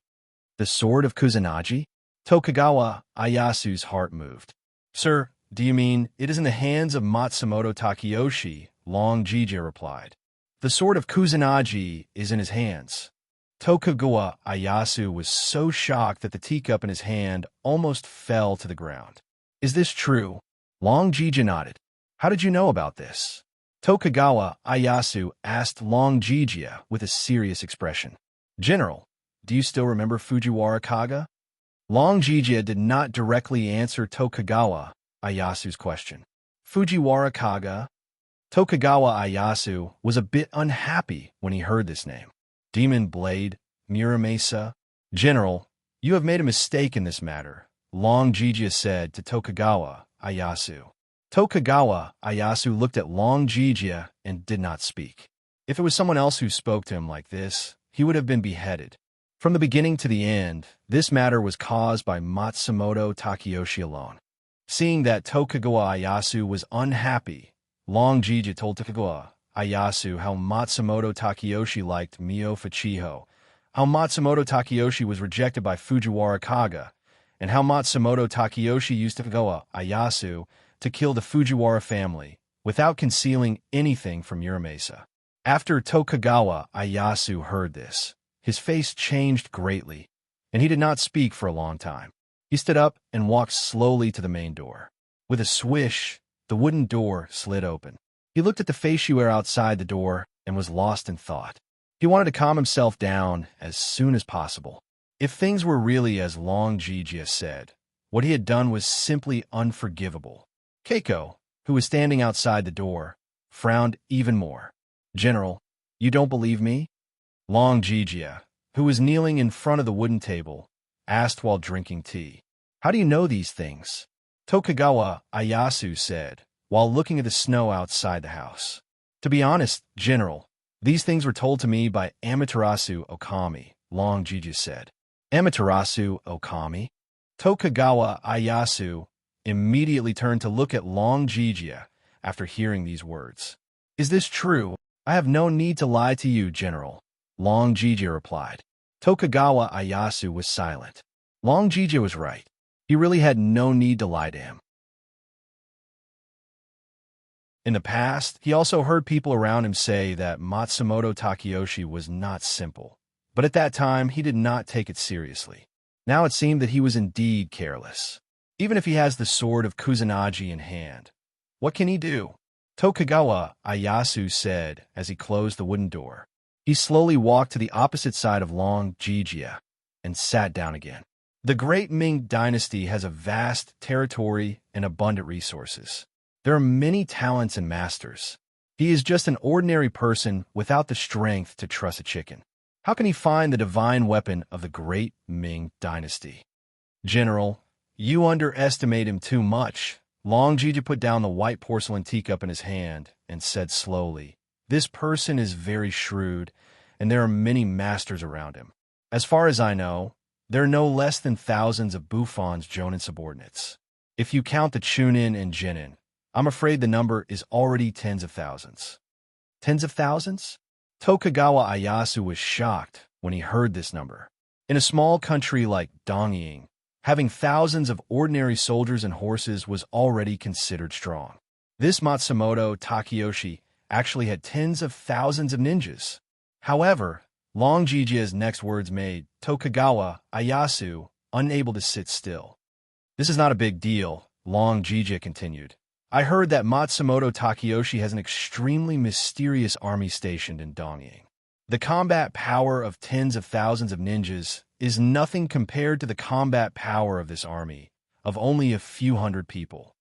The Sword of Kusanagi? Tokugawa Ieyasu's heart moved. Sir, do you mean it is in the hands of Matsumoto Takeyoshi? Long Jijia replied. The Sword of Kusanagi is in his hands. Tokugawa Ieyasu was so shocked that the teacup in his hand almost fell to the ground. Is this true? Long Jijia nodded. How did you know about this? Tokugawa Ieyasu asked Long Jijia with a serious expression. General, do you still remember Fujiwara Kaga? Long Jijia did not directly answer Tokugawa Ieyasu's question. Fujiwara Kaga? Tokugawa Ieyasu was a bit unhappy when he heard this name. Demon Blade, Muramasa. General, you have made a mistake in this matter, Long Jijia said to Tokugawa Ieyasu. Tokugawa Ieyasu looked at Long Jijia and did not speak. If it was someone else who spoke to him like this, he would have been beheaded. From the beginning to the end, this matter was caused by Matsumoto Takeyoshi alone. Seeing that Tokugawa Ieyasu was unhappy, Long Jijia told Tokugawa Ieyasu how Matsumoto Takeyoshi liked Mio Fuchiho, how Matsumoto Takeyoshi was rejected by Fujiwara Kaga, and how Matsumoto Takeyoshi used Tokugawa Ieyasu to kill the Fujiwara family without concealing anything from Uramasa. After Tokugawa Ieyasu heard this, his face changed greatly, and he did not speak for a long time. He stood up and walked slowly to the main door. With a swish, the wooden door slid open. He looked at the faciware outside the door and was lost in thought. He wanted to calm himself down as soon as possible. If things were really as Long Jijia said, what he had done was simply unforgivable. Keiko, who was standing outside the door, frowned even more. "General, you don't believe me?" Long Jijia, who was kneeling in front of the wooden table, asked while drinking tea. "How do you know these things?" Tokugawa Ieyasu said, while looking at the snow outside the house. "To be honest, General, these things were told to me by Amaterasu Okami," Long Jijia said. "Amaterasu Okami?" Tokugawa Ieyasu immediately turned to look at Long Jijia after hearing these words. "Is this true? I have no need to lie to you, General," Long Jijia replied. Tokugawa Ieyasu was silent. Long Jijia was right. He really had no need to lie to him. In the past, he also heard people around him say that Matsumoto Takeyoshi was not simple. But at that time, he did not take it seriously. Now it seemed that he was indeed careless. Even if he has the sword of Kusanagi in hand, what can he do? Tokugawa Ieyasu said as he closed the wooden door. He slowly walked to the opposite side of Long Jijia and sat down again. The Great Ming Dynasty has a vast territory and abundant resources. There are many talents and masters. He is just an ordinary person without the strength to truss a chicken. How can he find the divine weapon of the Great Ming Dynasty? General, you underestimate him too much. Long Jijia put down the white porcelain teacup in his hand and said slowly, "This person is very shrewd, and there are many masters around him. As far as I know, there are no less than thousands of Buffon's Jonin subordinates. If you count the Chunin and Jinin, I'm afraid the number is already tens of thousands." Tens of thousands? Tokugawa Ieyasu was shocked when he heard this number. In a small country like Dongying, having thousands of ordinary soldiers and horses was already considered strong. This Matsumoto Takeyoshi actually had tens of thousands of ninjas. However, Long Jijia's next words made Tokugawa Ieyasu unable to sit still. "This is not a big deal," Long Jijia continued. "I heard that Matsumoto Takeyoshi has an extremely mysterious army stationed in Dongying. The combat power of tens of thousands of ninjas is nothing compared to the combat power of this army, of only a few hundred people."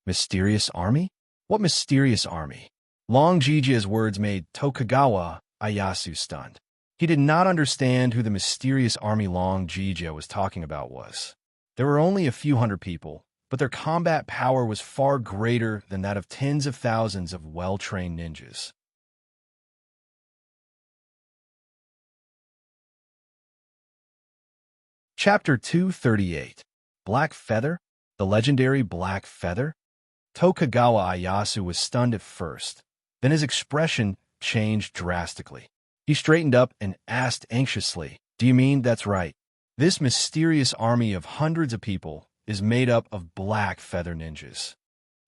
Mysterious army? What mysterious army? Long Jijia's words made Tokugawa Ieyasu stunned. He did not understand who the mysterious army Long Jijia was talking about was. There were only a few hundred people, but their combat power was far greater than that of tens of thousands of well-trained ninjas. Chapter 238. Black Feather? The legendary Black Feather? Tokugawa Ieyasu was stunned at first. Then his expression changed drastically. He straightened up and asked anxiously, "Do you mean that's right? This mysterious army of hundreds of people is made up of Black Feather ninjas?"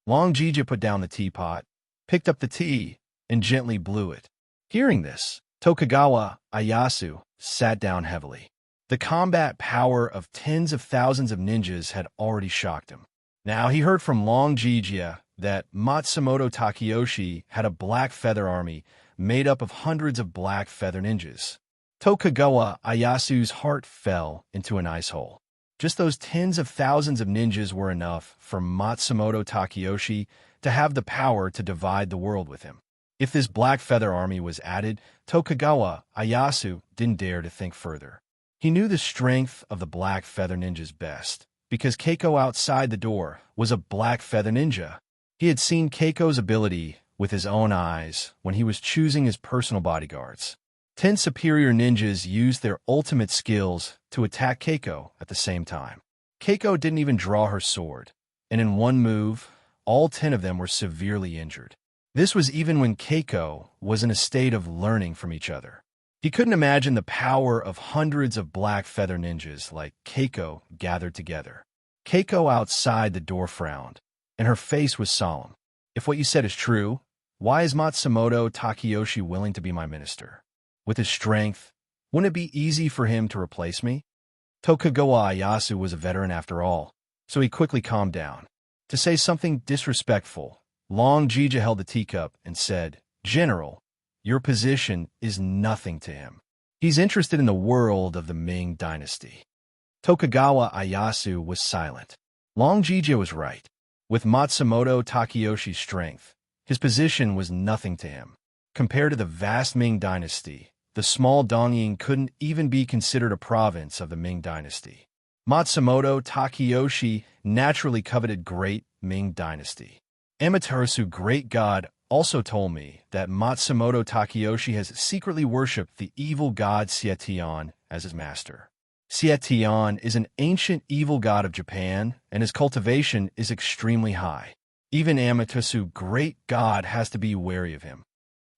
Long Jijia put down the teapot, picked up the tea, and gently blew it. Hearing this, Tokugawa Ieyasu sat down heavily. The combat power of tens of thousands of ninjas had already shocked him. Now he heard from Long Jijia that Matsumoto Takeyoshi had a Black Feather army made up of hundreds of Black Feather ninjas. Tokugawa Ieyasu's heart fell into an ice hole. Just those tens of thousands of ninjas were enough for Matsumoto Takeyoshi to have the power to divide the world with him. If this Black Feather army was added, Tokugawa Ieyasu didn't dare to think further. He knew the strength of the Black Feather ninjas best, because Keiko outside the door was a Black Feather ninja. He had seen Keiko's ability with his own eyes when he was choosing his personal bodyguards. 10 superior ninjas used their ultimate skills to attack Keiko at the same time. Keiko didn't even draw her sword, and in one move, all 10 of them were severely injured. This was even when Keiko was in a state of learning from each other. He couldn't imagine the power of hundreds of black feather ninjas like Keiko gathered together. Keiko outside the door frowned, and her face was solemn. If what you said is true, why is Matsumoto Takeyoshi willing to be my minister? With his strength, wouldn't it be easy for him to replace me? Tokugawa Ieyasu was a veteran after all, so he quickly calmed down. To say something disrespectful, Long Jija held the teacup and said, "General, your position is nothing to him. He's interested in the world of the Ming dynasty." Tokugawa Ieyasu was silent. Long Jija was right. With Matsumoto Takeyoshi's strength, his position was nothing to him. Compared to the vast Ming dynasty, the small Dongying couldn't even be considered a province of the Ming dynasty. Matsumoto Takeyoshi naturally coveted great Ming dynasty. Amaterasu, great god, also told me that Matsumoto Takeyoshi has secretly worshipped the evil god Sietian as his master. Sietian is an ancient evil god of Japan, and his cultivation is extremely high. Even Amaterasu, great god, has to be wary of him.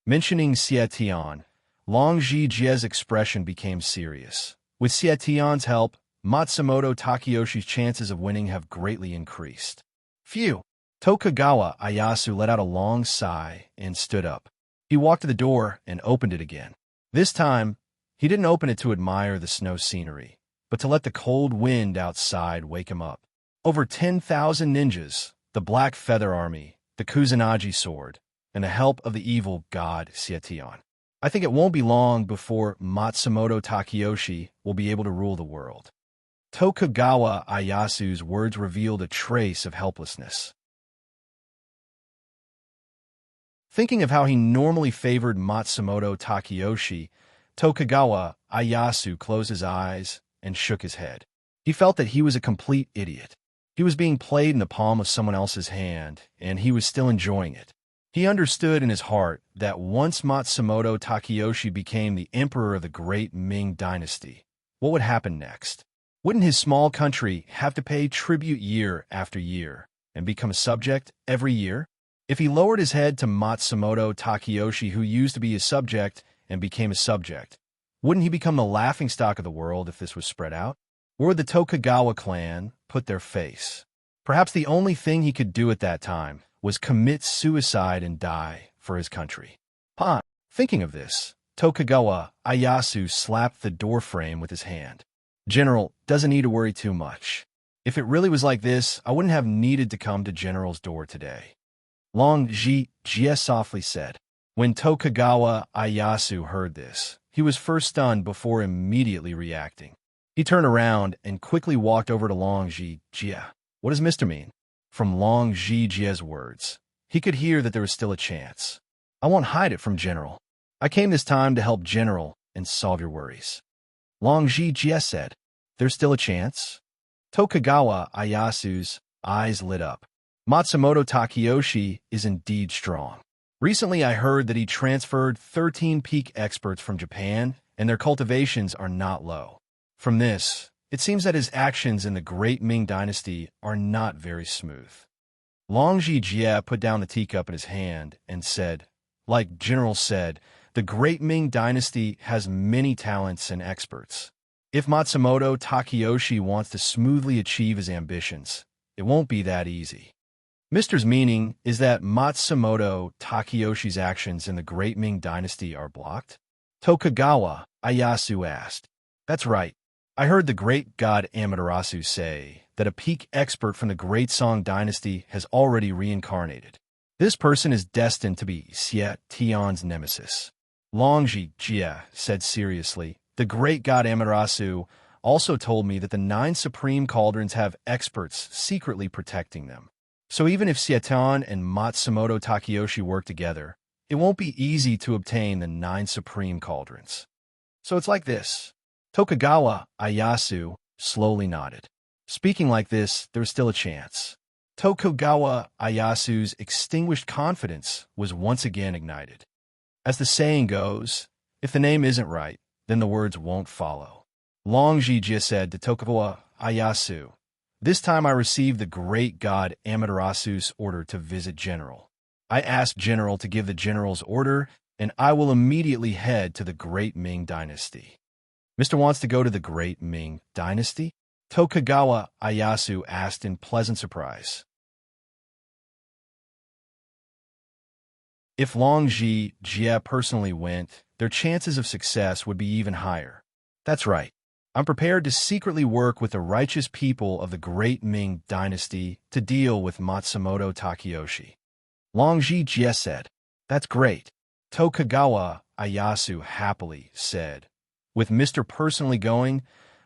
Mentioning Sietian, Long Jijia's expression became serious. With Sietian's help, Matsumoto Takeyoshi's chances of winning have greatly increased. Phew! Tokugawa Ieyasu let out a long sigh and stood up. He walked to the door and opened it again. This time, he didn't open it to admire the snow scenery, but to let the cold wind outside wake him up. Over 10,000 ninjas, the Black Feather Army, the Kusanagi sword, and the help of the evil god Sietian. I think it won't be long before Matsumoto Takeyoshi will be able to rule the world. Tokugawa Ieyasu's words revealed a trace of helplessness. Thinking of how he normally favored Matsumoto Takeyoshi, Tokugawa Ieyasu closed his eyes and shook his head. He felt that he was a complete idiot. He was being played in the palm of someone else's hand, and he was still enjoying it. He understood in his heart that once Matsumoto Takeyoshi became the emperor of the great Ming dynasty, what would happen next? Wouldn't his small country have to pay tribute year after year and become a subject every year? If he lowered his head to Matsumoto Takeyoshi, who used to be his subject and became a subject, wouldn't he become the laughingstock of the world if this was spread out? Where would the Tokugawa clan put their face? Perhaps the only thing he could do at that time was commit suicide and die for his country. Thinking of this, Tokugawa Ieyasu slapped the doorframe with his hand. General doesn't need to worry too much. If it really was like this, I wouldn't have needed to come to General's door today. Long Jia softly said. When Tokugawa Ieyasu heard this, he was first stunned before immediately reacting. He turned around and quickly walked over to Long Jia. What does Mr. mean? From Long Jijia's words, he could hear that there was still a chance. I won't hide it from General. I came this time to help General and solve your worries. Long Jia said, There's still a chance? Tokugawa Ieyasu's eyes lit up. Matsumoto Takeyoshi is indeed strong. Recently I heard that he transferred 13 peak experts from Japan, and their cultivations are not low. From this, it seems that his actions in the Great Ming Dynasty are not very smooth. Long Jia put down the teacup in his hand and said, Like General said, the Great Ming Dynasty has many talents and experts. If Matsumoto Takeyoshi wants to smoothly achieve his ambitions, it won't be that easy. Mr.'s meaning is that Matsumoto Takeyoshi's actions in the Great Ming Dynasty are blocked? Tokugawa Ieyasu asked. That's right. I heard the great god Amaterasu say that a peak expert from the Great Song Dynasty has already reincarnated. This person is destined to be Tian's nemesis. Long Jia said seriously, the great god Amaterasu also told me that the 9 supreme cauldrons have experts secretly protecting them. So even if Sietian and Matsumoto Takeyoshi work together, it won't be easy to obtain the 9 supreme cauldrons. So it's like this. Tokugawa Ieyasu slowly nodded. Speaking like this, there's still a chance. Tokugawa Ieyasu's extinguished confidence was once again ignited. As the saying goes, if the name isn't right, then the words won't follow. Long Jia said to Tokugawa Ieyasu, This time I received the great god Amaterasu's order to visit General. I asked General to give the General's order and I will immediately head to the Great Ming Dynasty. Mr. wants to go to the Great Ming Dynasty? Tokugawa Ieyasu asked in pleasant surprise. If Longji Jie personally went, their chances of success would be even higher. That's right. I'm prepared to secretly work with the righteous people of the Great Ming Dynasty to deal with Matsumoto Takeyoshi. Longji Jie said. That's great. Tokugawa Ieyasu happily said. With Mr. personally going,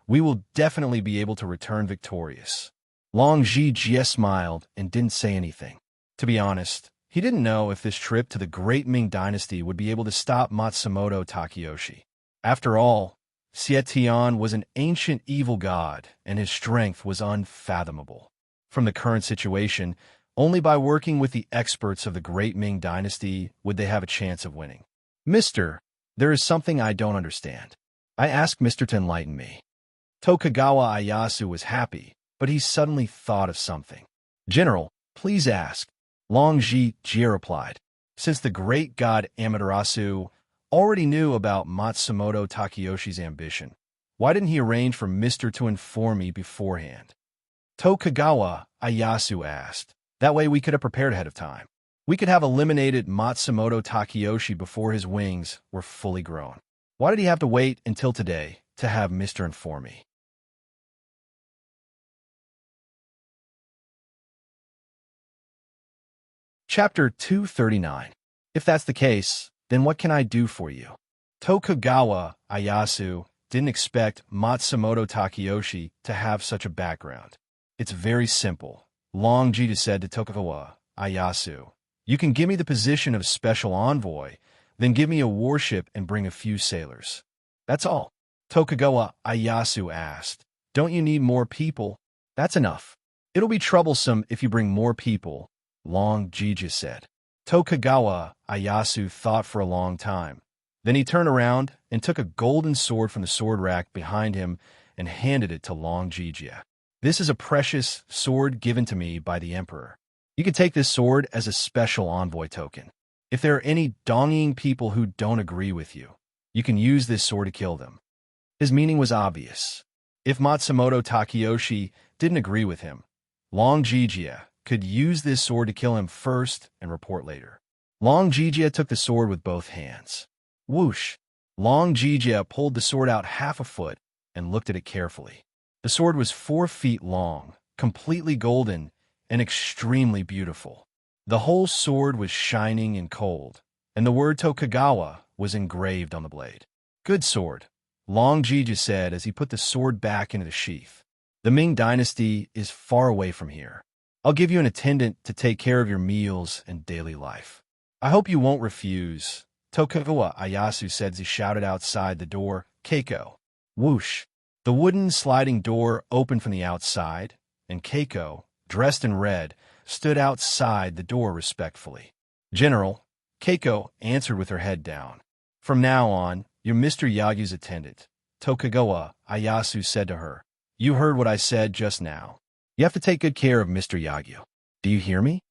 we will definitely be able to return victorious. Longji Jie smiled and didn't say anything. To be honest, he didn't know if this trip to the Great Ming Dynasty would be able to stop Matsumoto Takeyoshi. After all, Xie Tian was an ancient evil god, and his strength was unfathomable. From the current situation, only by working with the experts of the Great Ming Dynasty would they have a chance of winning. Mister, there is something I don't understand. I asked Mr. to enlighten me. Tokugawa Ieyasu was happy, but he suddenly thought of something. General, please ask. Longji Jie replied. Since the great god Amaterasu already knew about Matsumoto Takeyoshi's ambition, why didn't he arrange for Mr. to inform me beforehand? Tokugawa Ieyasu asked. That way we could have prepared ahead of time. We could have eliminated Matsumoto Takeyoshi before his wings were fully grown. Why did he have to wait until today to have Mr. inform me? Chapter 239. If that's the case, then what can I do for you? Tokugawa Ieyasu didn't expect Matsumoto Takeyoshi to have such a background. It's very simple. Longji said to Tokugawa Ieyasu, you can give me the position of special envoy, then give me a warship and bring a few sailors. That's all. Tokugawa Ieyasu asked, don't you need more people? That's enough. It'll be troublesome if you bring more people, Longji said. Tokugawa Ieyasu thought for a long time. Then he turned around and took a golden sword from the sword rack behind him and handed it to Longji. This is a precious sword given to me by the emperor. You can take this sword as a special envoy token. If there are any Dongying people who don't agree with you, you can use this sword to kill them. His meaning was obvious. If Matsumoto Takeyoshi didn't agree with him, Longji could use this sword to kill him first and report later. Longji took the sword with both hands. Whoosh! Longji pulled the sword out half a foot and looked at it carefully. The sword was 4 feet long, completely golden, and extremely beautiful. The whole sword was shining and cold, and the word Tokugawa was engraved on the blade. Good sword, Longji said as he put the sword back into the sheath. The Ming Dynasty is far away from here. I'll give you an attendant to take care of your meals and daily life. I hope you won't refuse, Tokugawa Ieyasu said as he shouted outside the door, Keiko. Whoosh! The wooden sliding door opened from the outside, and Keiko, dressed in red, stood outside the door respectfully. General, Keiko answered with her head down. From now on, you're Mr. Yagyu's attendant, Tokugawa Ieyasu said to her. You heard what I said just now. You have to take good care of Mr. Yagyu. Do you hear me?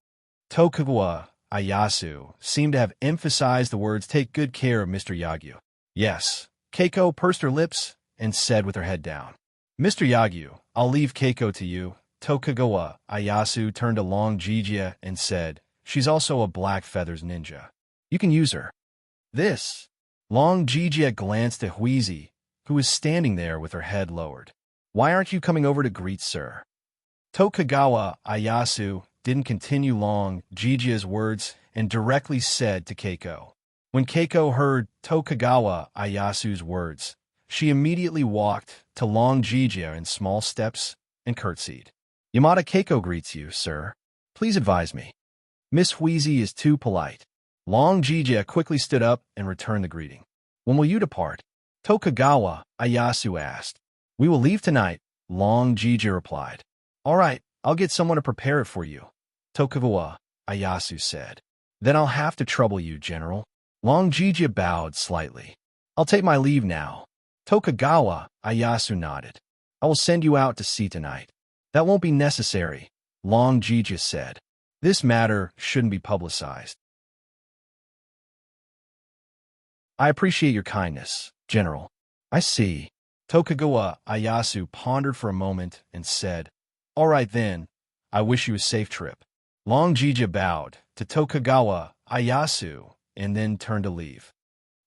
Tokugawa Ieyasu seemed to have emphasized the words take good care of Mr. Yagyu. Yes. Keiko pursed her lips and said with her head down. Mr. Yagyu, I'll leave Keiko to you. Tokugawa Ieyasu turned to Longji and said, she's also a Black Feathers ninja. You can use her. This. Longji glanced at Huizi, who was standing there with her head lowered. Why aren't you coming over to greet sir? Tokugawa Ieyasu didn't continue Longji's words and directly said to Keiko. When Keiko heard Tokugawa Ieyasu's words, she immediately walked to Longji in small steps and curtsied. Yamada Keiko greets you, sir. Please advise me. Miss Huizi is too polite. Longji quickly stood up and returned the greeting. When will you depart? Tokugawa Ieyasu asked. We will leave tonight, Longji replied. All right, I'll get someone to prepare it for you, Tokugawa Ieyasu said. Then I'll have to trouble you, General. Longji bowed slightly. I'll take my leave now. Tokugawa Ieyasu nodded. I will send you out to sea tonight. That won't be necessary, Longji said. This matter shouldn't be publicized. I appreciate your kindness, General. I see. Tokugawa Ieyasu pondered for a moment and said, All right then, I wish you a safe trip. Long Jija bowed to Tokugawa Ieyasu and then turned to leave.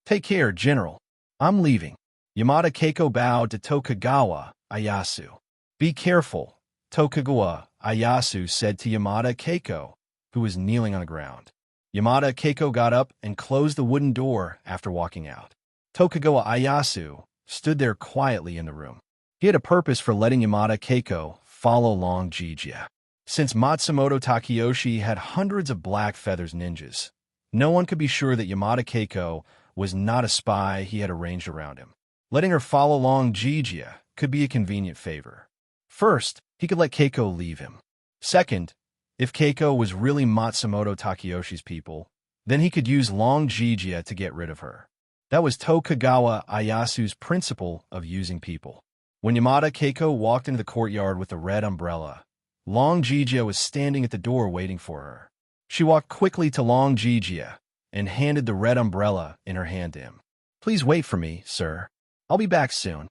Take care, General. I'm leaving. Yamada Keiko bowed to Tokugawa Ieyasu. Be careful, Tokugawa Ieyasu said to Yamada Keiko, who was kneeling on the ground. Yamada Keiko got up and closed the wooden door after walking out. Tokugawa Ieyasu stood there quietly in the room. He had a purpose for letting Yamada Keiko follow Long Jija. Since Matsumoto Takeyoshi had hundreds of black feathers ninjas, no one could be sure that Yamada Keiko was not a spy he had arranged around him. Letting her follow Long Jija could be a convenient favor. First, he could let Keiko leave him. Second, if Keiko was really Matsumoto Takeyoshi's people, then he could use Long Jija to get rid of her. That was Tokugawa Ieyasu's principle of using people. When Yamada Keiko walked into the courtyard with the red umbrella, Long Jija was standing at the door waiting for her. She walked quickly to Long Jija and handed the red umbrella in her hand to him. Please wait for me, sir. I'll be back soon.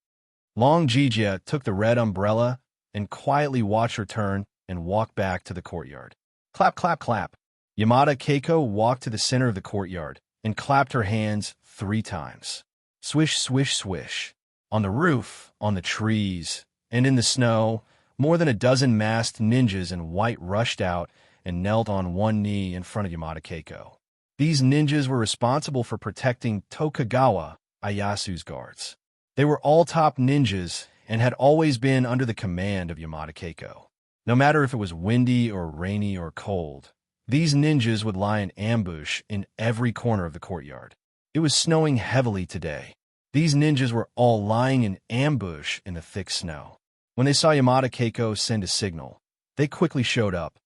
Long Jija took the red umbrella and quietly watched her turn and walk back to the courtyard. Clap, clap, clap. Yamada Keiko walked to the center of the courtyard and clapped her hands 3 times. Swish, swish, swish. On the roof, on the trees, and in the snow, more than a dozen masked ninjas in white rushed out and knelt on one knee in front of Yamada Keiko. These ninjas were responsible for protecting Tokugawa Ieyasu's guards. They were all top ninjas and had always been under the command of Yamada Keiko. No matter if it was windy or rainy or cold, these ninjas would lie in ambush in every corner of the courtyard. It was snowing heavily today. These ninjas were all lying in ambush in the thick snow. When they saw Yamada Keiko send a signal, they quickly showed up.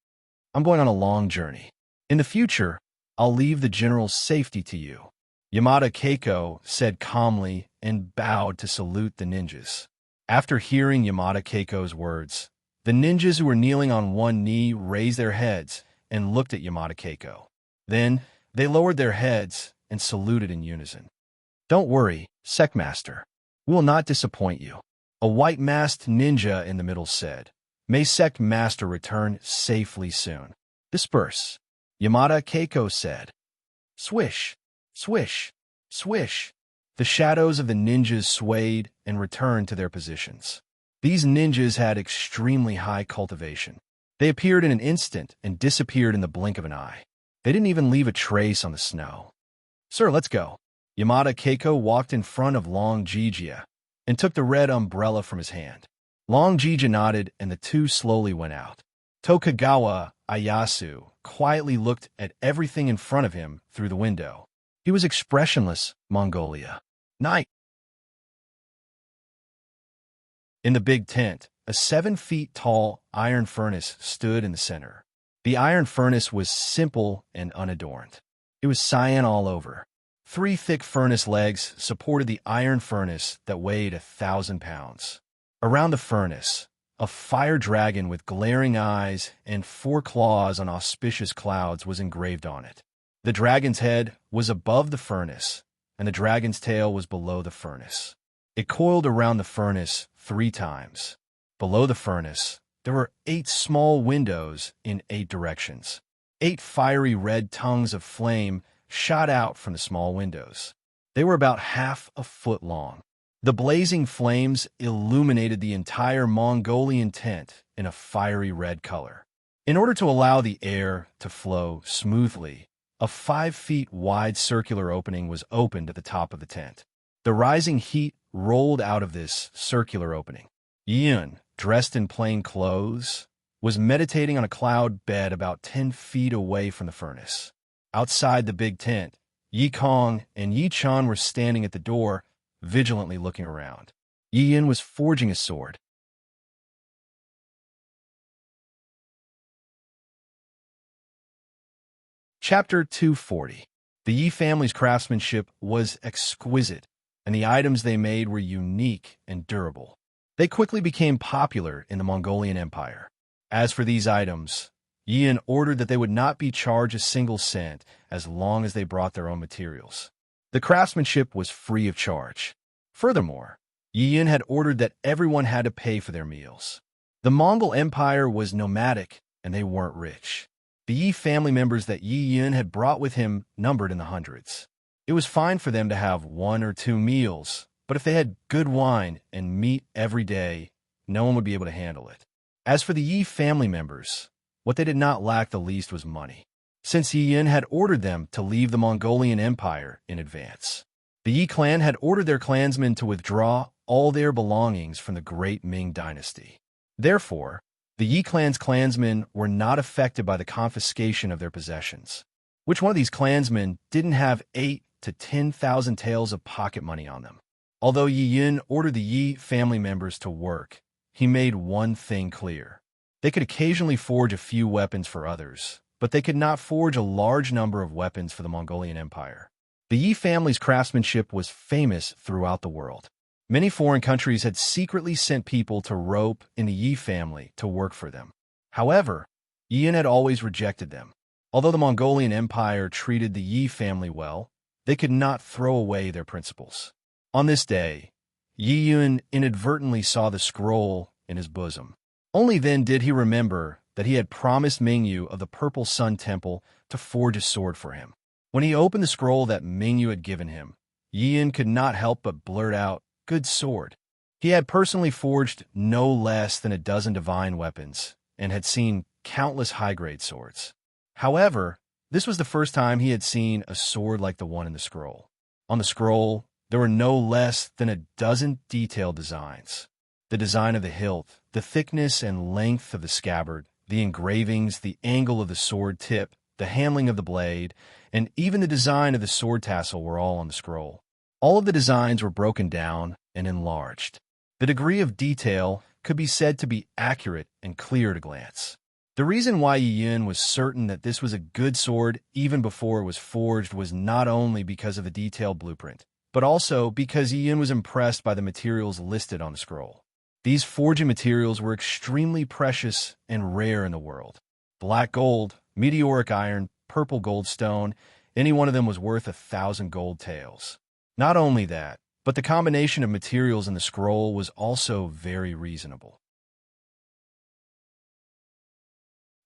I'm going on a long journey. In the future, I'll leave the general's safety to you. Yamada Keiko said calmly and bowed to salute the ninjas. After hearing Yamada Keiko's words, the ninjas who were kneeling on one knee raised their heads and looked at Yamada Keiko. Then, they lowered their heads and saluted in unison. Don't worry, Secmaster. We will not disappoint you. A white-masked ninja in the middle said. May Secmaster return safely soon. Disperse. Yamada Keiko said. Swish, swish, swish. The shadows of the ninjas swayed and returned to their positions. These ninjas had extremely high cultivation. They appeared in an instant and disappeared in the blink of an eye. They didn't even leave a trace on the snow. Sir, let's go. Yamada Keiko walked in front of Long Jija and took the red umbrella from his hand. Long Jija nodded and the two slowly went out. Tokugawa Ieyasu quietly looked at everything in front of him through the window. He was expressionless, Mongolia. Night. In the big tent, a 7-feet-tall iron furnace stood in the center. The iron furnace was simple and unadorned. It was cyan all over. 3 thick furnace legs supported the iron furnace that weighed 1,000 pounds. Around the furnace, a fire dragon with glaring eyes and 4 claws on auspicious clouds was engraved on it. The dragon's head was above the furnace, and the dragon's tail was below the furnace. It coiled around the furnace 3 times. Below the furnace, there were 8 small windows in 8 directions. 8 fiery red tongues of flame shot out from the small windows. They were about half a foot long. The blazing flames illuminated the entire Mongolian tent in a fiery red color. In order to allow the air to flow smoothly, a 5 feet wide circular opening was opened at the top of the tent. The rising heat rolled out of this circular opening. Yun, dressed in plain clothes, was meditating on a cloud bed about 10 feet away from the furnace. Outside the big tent, Yi Kong and Yi Chan were standing at the door, vigilantly looking around. Yi Yin was forging a sword. Chapter 240. The Yi family's craftsmanship was exquisite, and the items they made were unique and durable. They quickly became popular in the Mongolian Empire. As for these items, Yin ordered that they would not be charged a single cent as long as they brought their own materials. The craftsmanship was free of charge. Furthermore, Yi Yun had ordered that everyone had to pay for their meals. The Mongol Empire was nomadic, and they weren't rich. The Yi family members that Yi Yun had brought with him numbered in the hundreds. It was fine for them to have 1 or 2 meals, but if they had good wine and meat every day, no one would be able to handle it. As for the Yi family members, what they did not lack the least was money, since Yi Yun had ordered them to leave the Mongolian Empire in advance. The Yi clan had ordered their clansmen to withdraw all their belongings from the great Ming dynasty. Therefore, the Yi clan's clansmen were not affected by the confiscation of their possessions. Which one of these clansmen didn't have 8 to 10,000 taels of pocket money on them? Although Yi Yun ordered the Yi family members to work, he made one thing clear. They could occasionally forge a few weapons for others, but they could not forge a large number of weapons for the Mongolian Empire. The Yi family's craftsmanship was famous throughout the world. Many foreign countries had secretly sent people to rope in the Yi family to work for them. However, Yi Yun had always rejected them. Although the Mongolian Empire treated the Yi family well, they could not throw away their principles. On this day, Yi Yun inadvertently saw the scroll in his bosom. Only then did he remember that he had promised Mingyu of the Purple Sun Temple to forge a sword for him. When he opened the scroll that Mingyu had given him, Yi Yun could not help but blurt out, "Good sword." He had personally forged no less than a dozen divine weapons and had seen countless high-grade swords. However, this was the first time he had seen a sword like the one in the scroll. On the scroll, there were no less than a dozen detailed designs. The design of the hilt, the thickness and length of the scabbard, the engravings, the angle of the sword tip, the handling of the blade, and even the design of the sword tassel were all on the scroll. All of the designs were broken down and enlarged. The degree of detail could be said to be accurate and clear at a glance. The reason why Yi Yun was certain that this was a good sword even before it was forged was not only because of the detailed blueprint, but also because Yi Yun was impressed by the materials listed on the scroll. These forging materials were extremely precious and rare in the world. Black gold, meteoric iron, purple goldstone, any one of them was worth 1,000 gold taels. Not only that, but the combination of materials in the scroll was also very reasonable.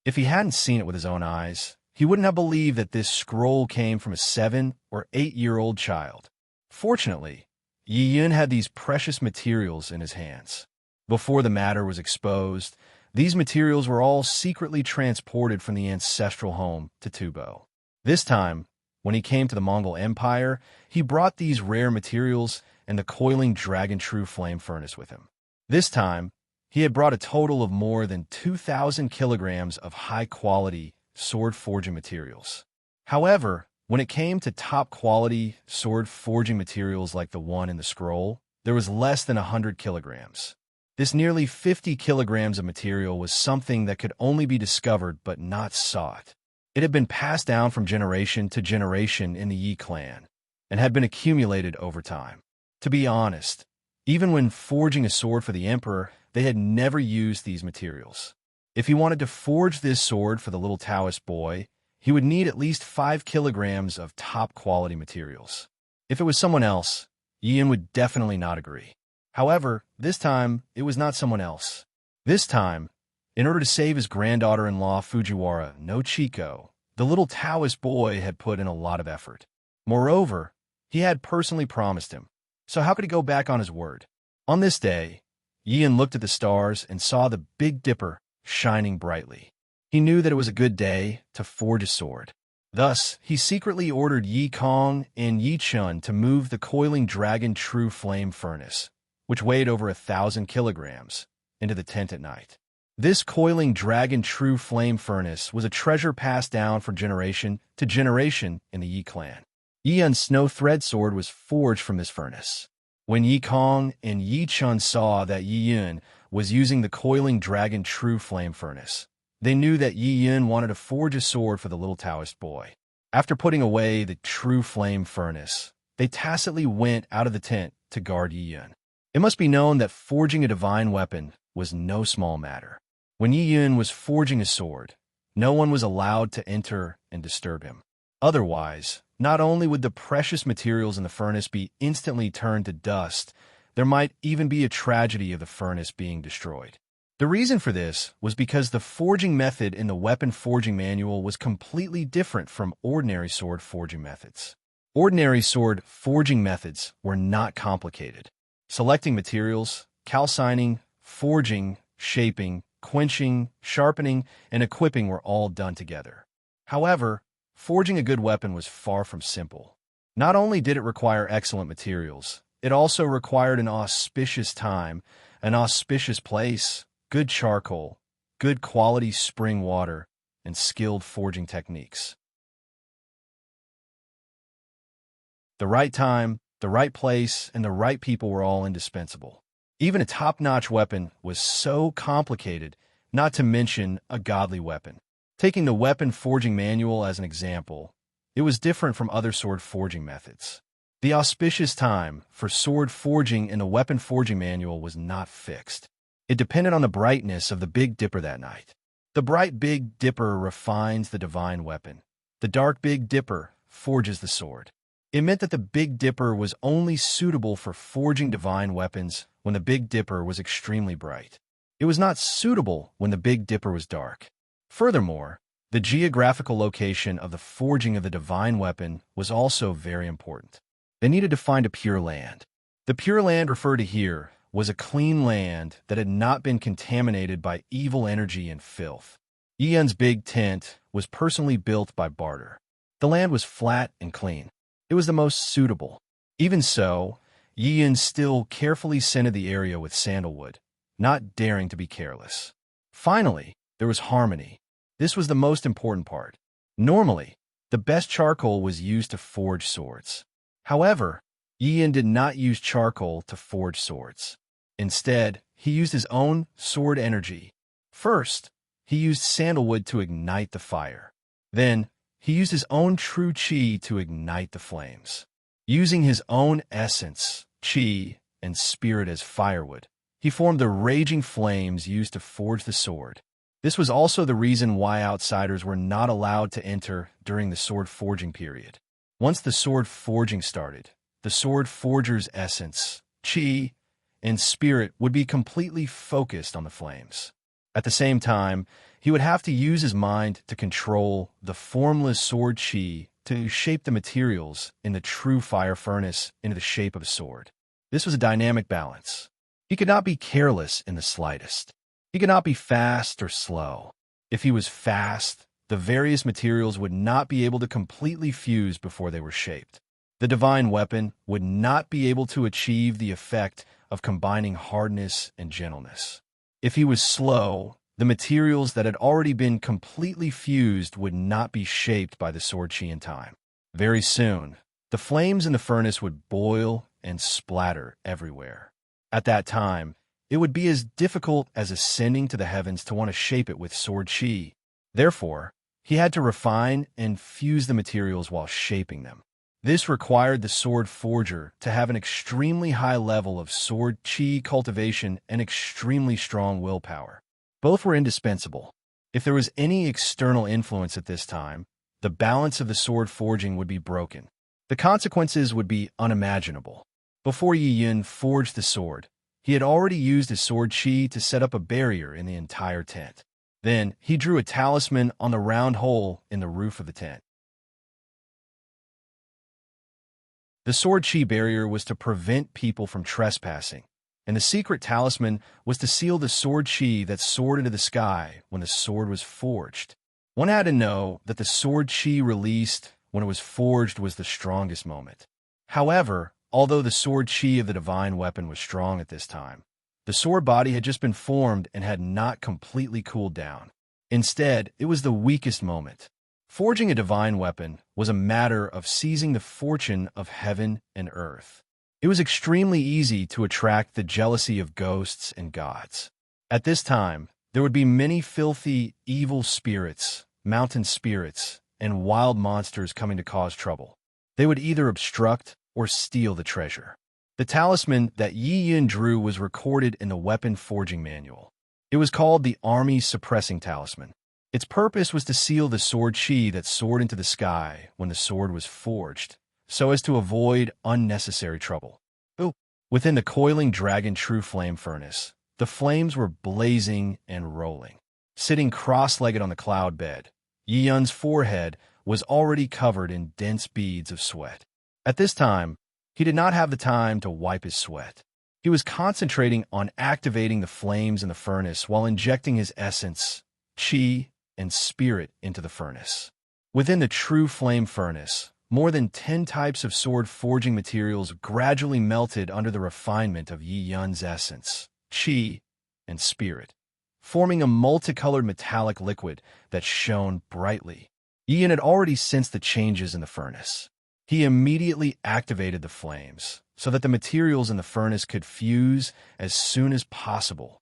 If he hadn't seen it with his own eyes, he wouldn't have believed that this scroll came from a 7 or 8-year-old child. Fortunately, Yi Yun had these precious materials in his hands. Before the matter was exposed, these materials were all secretly transported from the ancestral home to Tubo. This time, when he came to the Mongol Empire, he brought these rare materials and the coiling dragon true flame furnace with him. This time, he had brought a total of more than 2,000 kilograms of high-quality sword forging materials. However, when it came to top-quality sword forging materials like the one in the scroll, there was less than 100 kilograms. This nearly 50 kilograms of material was something that could only be discovered but not sought. It had been passed down from generation to generation in the Yi clan, and had been accumulated over time. To be honest, even when forging a sword for the emperor, they had never used these materials. If he wanted to forge this sword for the little Taoist boy, he would need at least 5 kilograms of top-quality materials. If it was someone else, Yi Yun would definitely not agree. However, this time, it was not someone else. This time, in order to save his granddaughter-in-law Fujiwara no Chiko, the little Taoist boy had put in a lot of effort. Moreover, he had personally promised him, so how could he go back on his word? On this day, Yi Yun looked at the stars and saw the Big Dipper shining brightly. He knew that it was a good day to forge a sword. Thus, he secretly ordered Yi Kong and Yi Chun to move the coiling dragon true flame furnace, which weighed over 1,000 kilograms, into the tent at night. This coiling dragon true flame furnace was a treasure passed down from generation to generation in the Yi clan. Yi Yun's snow thread sword was forged from this furnace. When Yi Kong and Yi Chun saw that Yi Yun was using the coiling dragon true flame furnace, they knew that Yi Yun wanted to forge a sword for the little Taoist boy. After putting away the true flame furnace, they tacitly went out of the tent to guard Yi Yun. It must be known that forging a divine weapon was no small matter. When Yi Yun was forging a sword, no one was allowed to enter and disturb him. Otherwise, Not only would the precious materials in the furnace be instantly turned to dust, there might even be a tragedy of the furnace being destroyed. The reason for this was because the forging method in the weapon forging manual was completely different from ordinary sword forging methods. Ordinary sword forging methods were not complicated. Selecting materials, calcining, forging, shaping, quenching, sharpening, and equipping were all done together. However, forging a good weapon was far from simple. Not only did it require excellent materials, it also required an auspicious time, an auspicious place, good charcoal, good quality spring water, and skilled forging techniques. The right time, the right place, and the right people were all indispensable. Even a top-notch weapon was so complicated, not to mention a godly weapon. Taking the weapon forging manual as an example, it was different from other sword forging methods. The auspicious time for sword forging in the weapon forging manual was not fixed. It depended on the brightness of the Big Dipper that night. The bright Big Dipper refines the divine weapon. The dark Big Dipper forges the sword. It meant that the Big Dipper was only suitable for forging divine weapons when the Big Dipper was extremely bright. It was not suitable when the Big Dipper was dark. Furthermore, the geographical location of the forging of the divine weapon was also very important. They needed to find a pure land. The pure land referred to here was a clean land that had not been contaminated by evil energy and filth. Yun's big tent was personally built by Barter. The land was flat and clean. It was the most suitable. Even so, Yun still carefully scented the area with sandalwood, not daring to be careless. Finally, there was harmony. This was the most important part. Normally, the best charcoal was used to forge swords. However, Yun did not use charcoal to forge swords. Instead, he used his own sword energy. First, he used sandalwood to ignite the fire. Then, he used his own true qi to ignite the flames. Using his own essence, qi, and spirit as firewood, he formed the raging flames used to forge the sword. This was also the reason why outsiders were not allowed to enter during the sword forging period. Once the sword forging started, the sword forger's essence, qi, and spirit would be completely focused on the flames. At the same time, he would have to use his mind to control the formless sword qi to shape the materials in the true fire furnace into the shape of a sword. This was a dynamic balance. He could not be careless in the slightest. He could not be fast or slow. If he was fast, the various materials would not be able to completely fuse before they were shaped. The divine weapon would not be able to achieve the effect of combining hardness and gentleness. If he was slow, the materials that had already been completely fused would not be shaped by the sword qi in time. Very soon, the flames in the furnace would boil and splatter everywhere. At that time, it would be as difficult as ascending to the heavens to want to shape it with sword qi. Therefore, he had to refine and fuse the materials while shaping them. This required the sword forger to have an extremely high level of sword qi cultivation and extremely strong willpower. Both were indispensable. If there was any external influence at this time, the balance of the sword forging would be broken. The consequences would be unimaginable. Before Yi Yun forged the sword, he had already used his sword qi to set up a barrier in the entire tent. Then, he drew a talisman on the round hole in the roof of the tent. The sword qi barrier was to prevent people from trespassing, and the secret talisman was to seal the sword qi that soared into the sky when the sword was forged. One had to know that the sword qi released when it was forged was the strongest moment. However, although the sword qi of the divine weapon was strong at this time, the sword body had just been formed and had not completely cooled down. Instead, it was the weakest moment. Forging a divine weapon was a matter of seizing the fortune of heaven and earth. It was extremely easy to attract the jealousy of ghosts and gods. At this time, there would be many filthy, evil spirits, mountain spirits, and wild monsters coming to cause trouble. They would either obstruct or steal the treasure. The talisman that Yi Yun drew was recorded in the weapon forging manual. It was called the Army Suppressing Talisman. Its purpose was to seal the sword chi that soared into the sky when the sword was forged, so as to avoid unnecessary trouble. Ooh. Within the coiling dragon true flame furnace, the flames were blazing and rolling. Sitting cross-legged on the cloud bed, Yi Yun's forehead was already covered in dense beads of sweat. At this time, he did not have the time to wipe his sweat. He was concentrating on activating the flames in the furnace while injecting his essence, chi, and spirit into the furnace. Within the true flame furnace, more than 10 types of sword forging materials gradually melted under the refinement of Yi Yun's essence, chi, and spirit, forming a multicolored metallic liquid that shone brightly. Yi Yun had already sensed the changes in the furnace. He immediately activated the flames so that the materials in the furnace could fuse as soon as possible.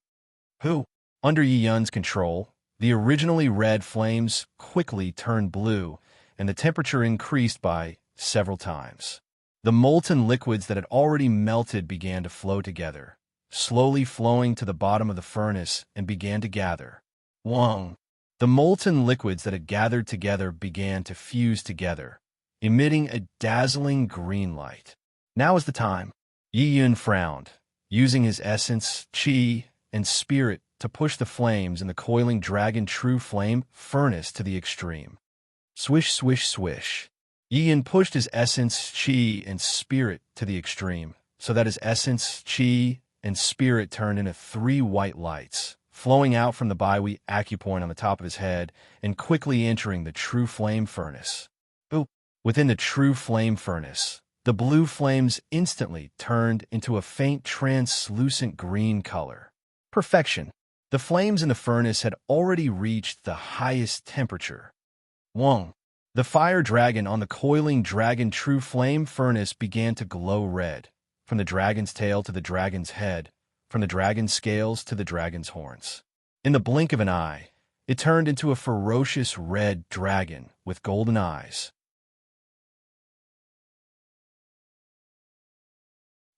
Under Yi Yun's control, the originally red flames quickly turned blue, and the temperature increased by several times. The molten liquids that had already melted began to flow together, slowly flowing to the bottom of the furnace and began to gather. Wang! The molten liquids that had gathered together began to fuse together, emitting a dazzling green light. Now is the time. Yi Yun frowned, using his essence, chi, and spirit to push the flames in the coiling dragon true flame furnace to the extreme. Swish, swish, swish. Yi Yun pushed his essence, chi, and spirit to the extreme, so that his essence, chi, and spirit turned into 3 white lights, flowing out from the Baihui acupoint on the top of his head and quickly entering the true flame furnace. Within the true flame furnace, the blue flames instantly turned into a faint translucent green color. Perfection. The flames in the furnace had already reached the highest temperature. Wang! The fire dragon on the coiling dragon true flame furnace began to glow red, from the dragon's tail to the dragon's head, from the dragon's scales to the dragon's horns. In the blink of an eye, it turned into a ferocious red dragon with golden eyes.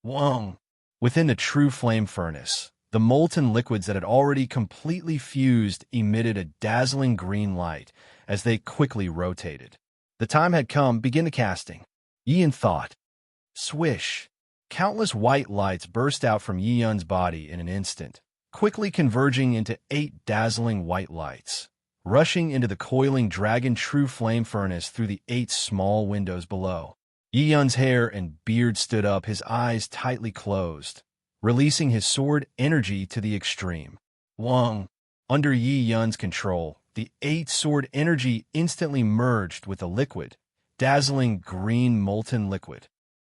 Wang! Within the true flame furnace, the molten liquids that had already completely fused emitted a dazzling green light as they quickly rotated. The time had come, begin the casting. Yi Yun thought. Swish! Countless white lights burst out from Yi Yun's body in an instant, quickly converging into 8 dazzling white lights, rushing into the coiling dragon true flame furnace through the 8 small windows below. Yi Yun's hair and beard stood up, his eyes tightly closed, releasing his sword energy to the extreme. Wang! Under Yi Yun's control, the 8 sword energy instantly merged with the liquid, dazzling green molten liquid.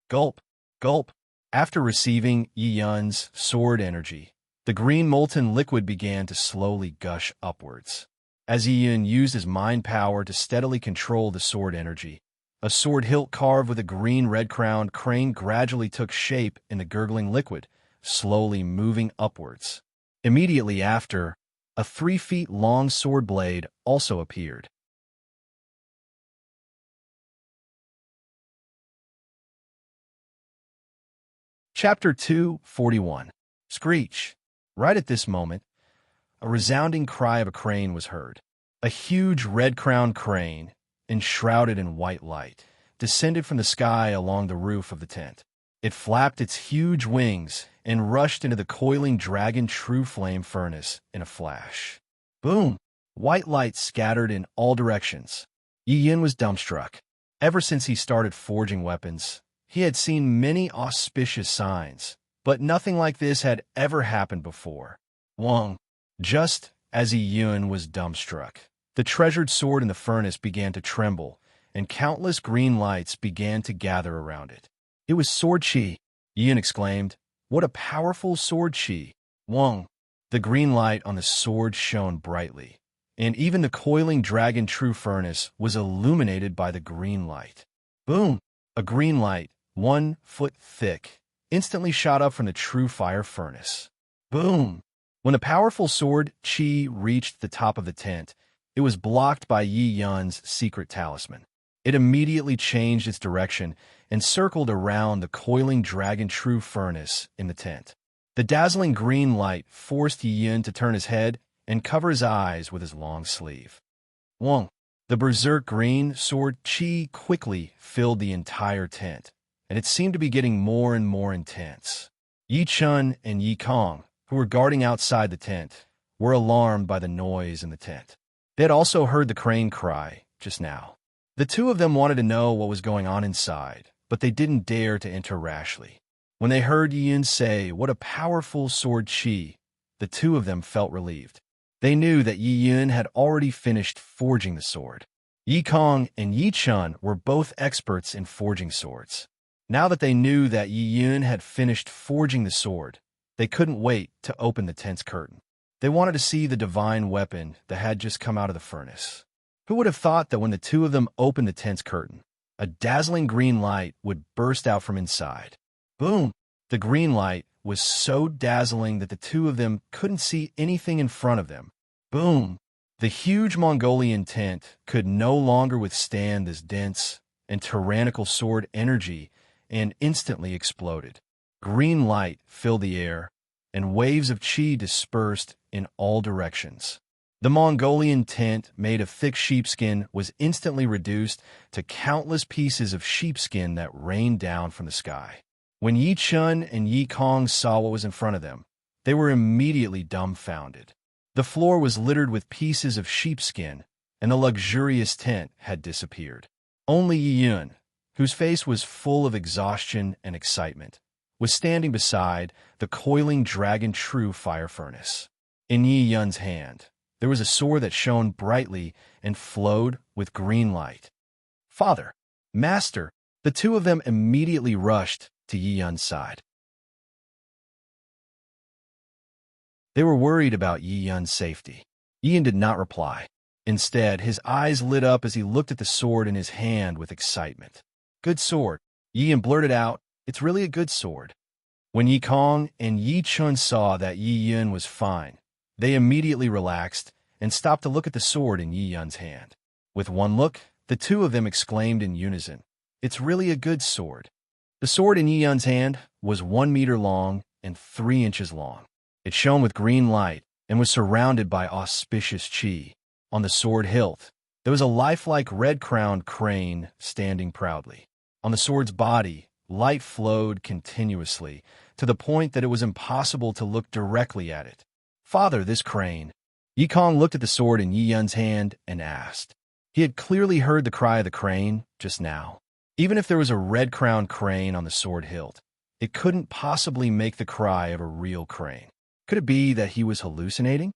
Gulp! Gulp! After receiving Yi Yun's sword energy, the green molten liquid began to slowly gush upwards. As Yi Yun used his mind power to steadily control the sword energy, a sword hilt carved with a green red-crowned crane gradually took shape in the gurgling liquid, slowly moving upwards. Immediately after, a 3 feet long sword blade also appeared. Chapter 241. Screech. Right at this moment, a resounding cry of a crane was heard. A huge red-crowned crane, enshrouded in white light, descended from the sky along the roof of the tent. It flapped its huge wings and rushed into the coiling dragon true flame furnace in a flash. Boom! White light scattered in all directions. Yi Yun was dumbstruck. Ever since he started forging weapons, he had seen many auspicious signs, but nothing like this had ever happened before. Wang! Just as Yi Yun was dumbstruck, the treasured sword in the furnace began to tremble, and countless green lights began to gather around it. It was sword chi! Yi Yun exclaimed. What a powerful sword chi! Wang! The green light on the sword shone brightly, and even the coiling dragon true furnace was illuminated by the green light. Boom! A green light, 1 foot thick, instantly shot up from the true fire furnace. Boom! When the powerful sword chi reached the top of the tent, it was blocked by Yi Yun's secret talisman. It immediately changed its direction and circled around the coiling dragon true furnace in the tent. The dazzling green light forced Yi Yun to turn his head and cover his eyes with his long sleeve. Wong. The berserk green sword chi quickly filled the entire tent, and it seemed to be getting more and more intense. Yi Chun and Yi Kong, who were guarding outside the tent, were alarmed by the noise in the tent. They had also heard the crane cry just now. The two of them wanted to know what was going on inside, but they didn't dare to enter rashly. When they heard Yi Yun say, "What a powerful sword chi," the two of them felt relieved. They knew that Yi Yun had already finished forging the sword. Yi Kong and Yi Chun were both experts in forging swords. Now that they knew that Yi Yun had finished forging the sword, they couldn't wait to open the tent's curtain. They wanted to see the divine weapon that had just come out of the furnace. Who would have thought that when the two of them opened the tent's curtain, a dazzling green light would burst out from inside? Boom! The green light was so dazzling that the two of them couldn't see anything in front of them. Boom! The huge Mongolian tent could no longer withstand this dense and tyrannical sword energy and instantly exploded. Green light filled the air, and waves of chi dispersed in all directions. The Mongolian tent, made of thick sheepskin, was instantly reduced to countless pieces of sheepskin that rained down from the sky. When Yi Chun and Yi Kong saw what was in front of them, they were immediately dumbfounded. The floor was littered with pieces of sheepskin, and the luxurious tent had disappeared. Only Yi Yun, whose face was full of exhaustion and excitement, was standing beside the coiling dragon true fire furnace. In Yi Yun's hand, there was a sword that shone brightly and flowed with green light. "Father! Master!" The two of them immediately rushed to Yi Yun's side. They were worried about Yi Yun's safety. Yi Yun did not reply. Instead, his eyes lit up as he looked at the sword in his hand with excitement. "Good sword," Yi Yun blurted out. "It's really a good sword." When Yi Kong and Yi Chun saw that Yi Yun was fine, they immediately relaxed and stopped to look at the sword in Yi Yun's hand. With one look, the two of them exclaimed in unison, "It's really a good sword." The sword in Yi Yun's hand was 1 meter long and 3 inches long. It shone with green light and was surrounded by auspicious chi. On the sword hilt, there was a lifelike red-crowned crane standing proudly. On the sword's body, light flowed continuously, to the point that it was impossible to look directly at it. "Father, this crane." Yi Kong looked at the sword in Yi Yun's hand and asked. He had clearly heard the cry of the crane just now. Even if there was a red-crowned crane on the sword hilt, it couldn't possibly make the cry of a real crane. Could it be that he was hallucinating?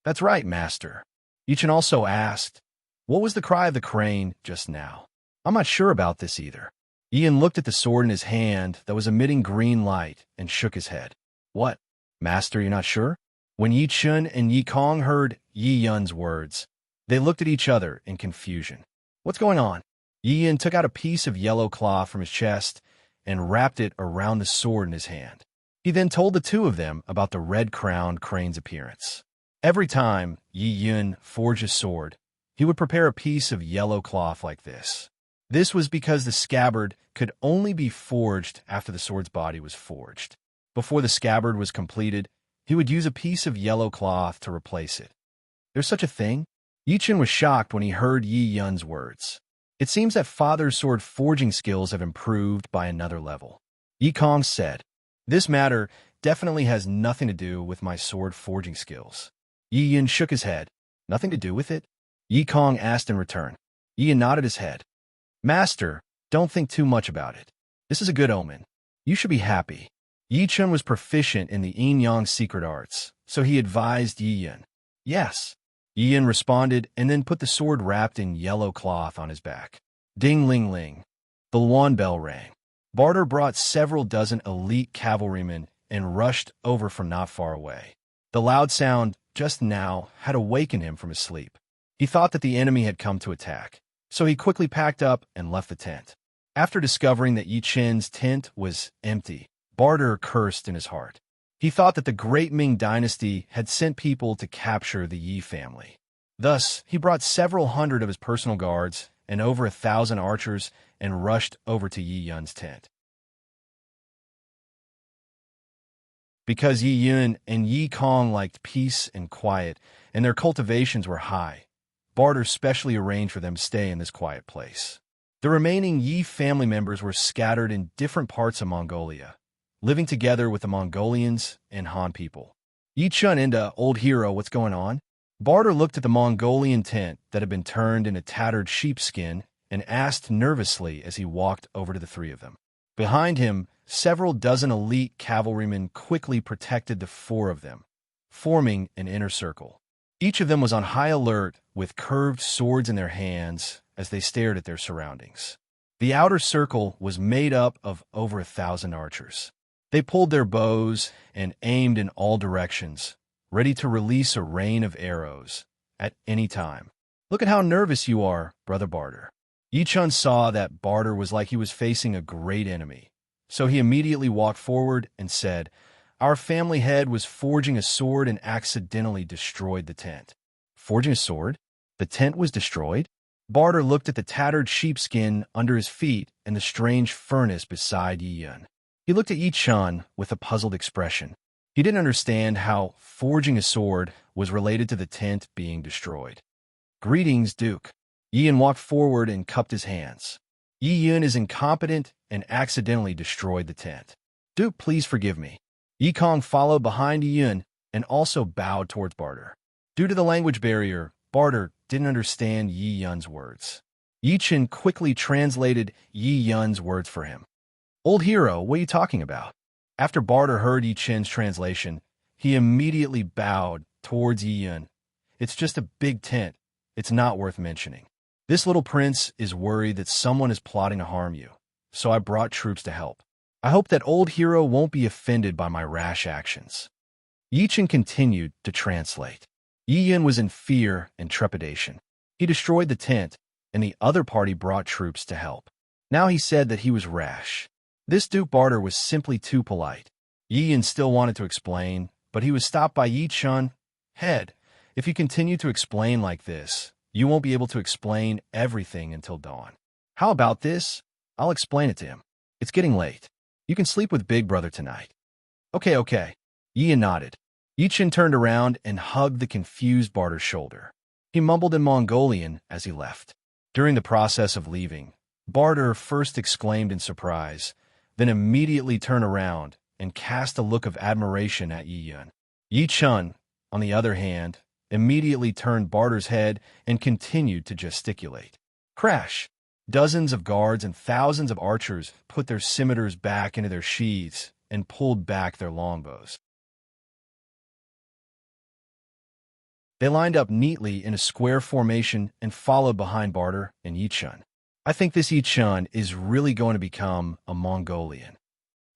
"That's right, Master." Yi Chun also asked, "What was the cry of the crane just now?" "I'm not sure about this either." Yi Yun looked at the sword in his hand that was emitting green light and shook his head. "What? Master, you're not sure?" When Yi Chun and Yi Kong heard Yi Yun's words, they looked at each other in confusion. "What's going on?" Yi Yun took out a piece of yellow cloth from his chest and wrapped it around the sword in his hand. He then told the two of them about the red-crowned crane's appearance. Every time Yi Yun forged a sword, he would prepare a piece of yellow cloth like this. This was because the scabbard could only be forged after the sword's body was forged. Before the scabbard was completed, he would use a piece of yellow cloth to replace it. There's such a thing? Yi Chun was shocked when he heard Yi Yun's words. It seems that Father's sword forging skills have improved by another level. Yi Kong said, "This matter definitely has nothing to do with my sword forging skills." Yi Yun shook his head. "Nothing to do with it?" Yi Kong asked in return. Yi Yun nodded his head. "Master, don't think too much about it. This is a good omen. You should be happy." Yi Chun was proficient in the yin-yang secret arts, so he advised Yi Yun. "Yes." Yi Yun responded and then put the sword wrapped in yellow cloth on his back. Ding-ling-ling. The Luan bell rang. Barter brought several dozen elite cavalrymen and rushed over from not far away. The loud sound just now had awakened him from his sleep. He thought that the enemy had come to attack, so he quickly packed up and left the tent. After discovering that Yi Chun's tent was empty, Barter cursed in his heart. He thought that the great Ming dynasty had sent people to capture the Yi family. Thus, he brought several hundred of his personal guards and over 1,000 archers and rushed over to Yi Yun's tent. Because Yi Yun and Yi Kong liked peace and quiet, and their cultivations were high, Barter specially arranged for them to stay in this quiet place. The remaining Yi family members were scattered in different parts of Mongolia, living together with the Mongolians and Han people. Yi Chun into Old Hero, what's going on? Barter looked at the Mongolian tent that had been turned into tattered sheepskin and asked nervously as he walked over to the three of them. Behind him, several dozen elite cavalrymen quickly protected the four of them, forming an inner circle. Each of them was on high alert with curved swords in their hands as they stared at their surroundings. The outer circle was made up of over 1,000 archers. They pulled their bows and aimed in all directions, ready to release a rain of arrows at any time. Look at how nervous you are, Brother Barter. Yi Chun saw that Barter was like he was facing a great enemy, so he immediately walked forward and said, "Our family head was forging a sword and accidentally destroyed the tent." Forging a sword? The tent was destroyed? Barter looked at the tattered sheepskin under his feet and the strange furnace beside Yi Yun. He looked at Yi Chun with a puzzled expression. He didn't understand how forging a sword was related to the tent being destroyed. "Greetings, Duke." Yi Yun walked forward and cupped his hands. "Yi Yun is incompetent and accidentally destroyed the tent. Duke, please forgive me." Yi Kong followed behind Yi Yun and also bowed towards Barter. Due to the language barrier, Barter didn't understand Yi Yun's words. Yi Chun quickly translated Yi Yun's words for him. "Old Hero, what are you talking about?" After Barter heard Yi Chun's translation, he immediately bowed towards Yi Yun. "It's just a big tent. It's not worth mentioning. This little prince is worried that someone is plotting to harm you, so I brought troops to help. I hope that Old Hero won't be offended by my rash actions." Yi Chun continued to translate. Yi Yun was in fear and trepidation. He destroyed the tent, and the other party brought troops to help. Now he said that he was rash. This Duke Barter was simply too polite. Yi Yun still wanted to explain, but he was stopped by Yi Chun. "Head, if you continue to explain like this, you won't be able to explain everything until dawn. How about this? I'll explain it to him. It's getting late. You can sleep with Big Brother tonight." Okay. Yi Yun nodded. Yi Chun turned around and hugged the confused Barter's shoulder. He mumbled in Mongolian as he left. During the process of leaving, Barter first exclaimed in surprise, then immediately turned around and cast a look of admiration at Yi Yun. Yi Chun, on the other hand, immediately turned Barter's head and continued to gesticulate. Crash! Dozens of guards and thousands of archers put their scimitars back into their sheaths and pulled back their longbows. They lined up neatly in a square formation and followed behind Barter and Yi Chun. "I think this Yi Chun is really going to become a Mongolian."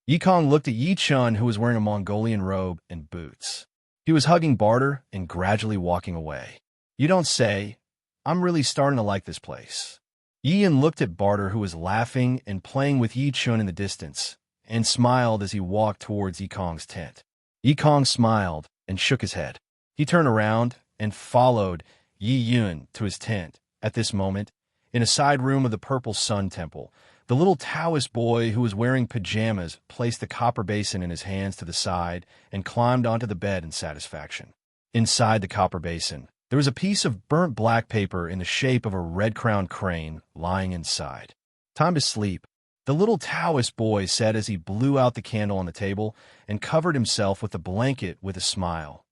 Yi Kong looked at Yi Chun, who was wearing a Mongolian robe and boots. He was hugging Barter and gradually walking away. "You don't say. I'm really starting to like this place." Yi Yun looked at Barter, who was laughing and playing with Yi Chun in the distance, and smiled as he walked towards Yi Kong's tent. Yi Kong smiled and shook his head. He turned around and followed Yi Yun to his tent. At this moment, in a side room of the Purple Sun Temple, the little Taoist boy who was wearing pajamas placed the copper basin in his hands to the side and climbed onto the bed in satisfaction. Inside the copper basin, there was a piece of burnt black paper in the shape of a red-crowned crane lying inside. "Time to sleep," the little Taoist boy said as he blew out the candle on the table and covered himself with the blanket with a smile.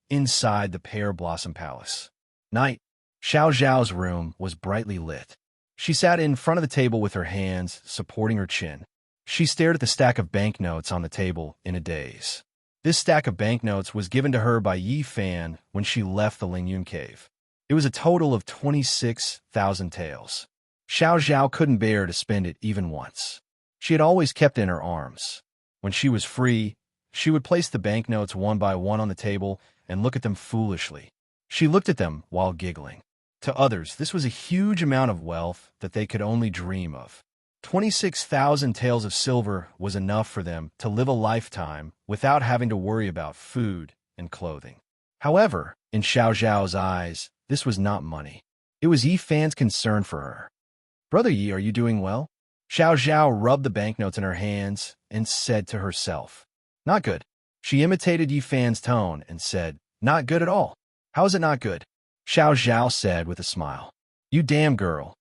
Inside the Pear Blossom Palace. Night. Xiao Zhao's room was brightly lit. She sat in front of the table with her hands supporting her chin. She stared at the stack of banknotes on the table in a daze. This stack of banknotes was given to her by Yi Fan when she left the Lingyun cave. It was a total of 26,000 taels. Xiao Zhao couldn't bear to spend it even once. She had always kept it in her arms. When she was free, she would place the banknotes one by one on the table and look at them foolishly. She looked at them while giggling. To others, this was a huge amount of wealth that they could only dream of. 26,000 taels of silver was enough for them to live a lifetime without having to worry about food and clothing. However, in Xiao Zhao's eyes, this was not money. It was Yi Fan's concern for her. "Brother Yi, are you doing well?" Xiao Zhao rubbed the banknotes in her hands and said to herself, "Not good." She imitated Yi Fan's tone and said, "Not good at all. How is it not good?" Xiao Zhao said with a smile. You damn girl.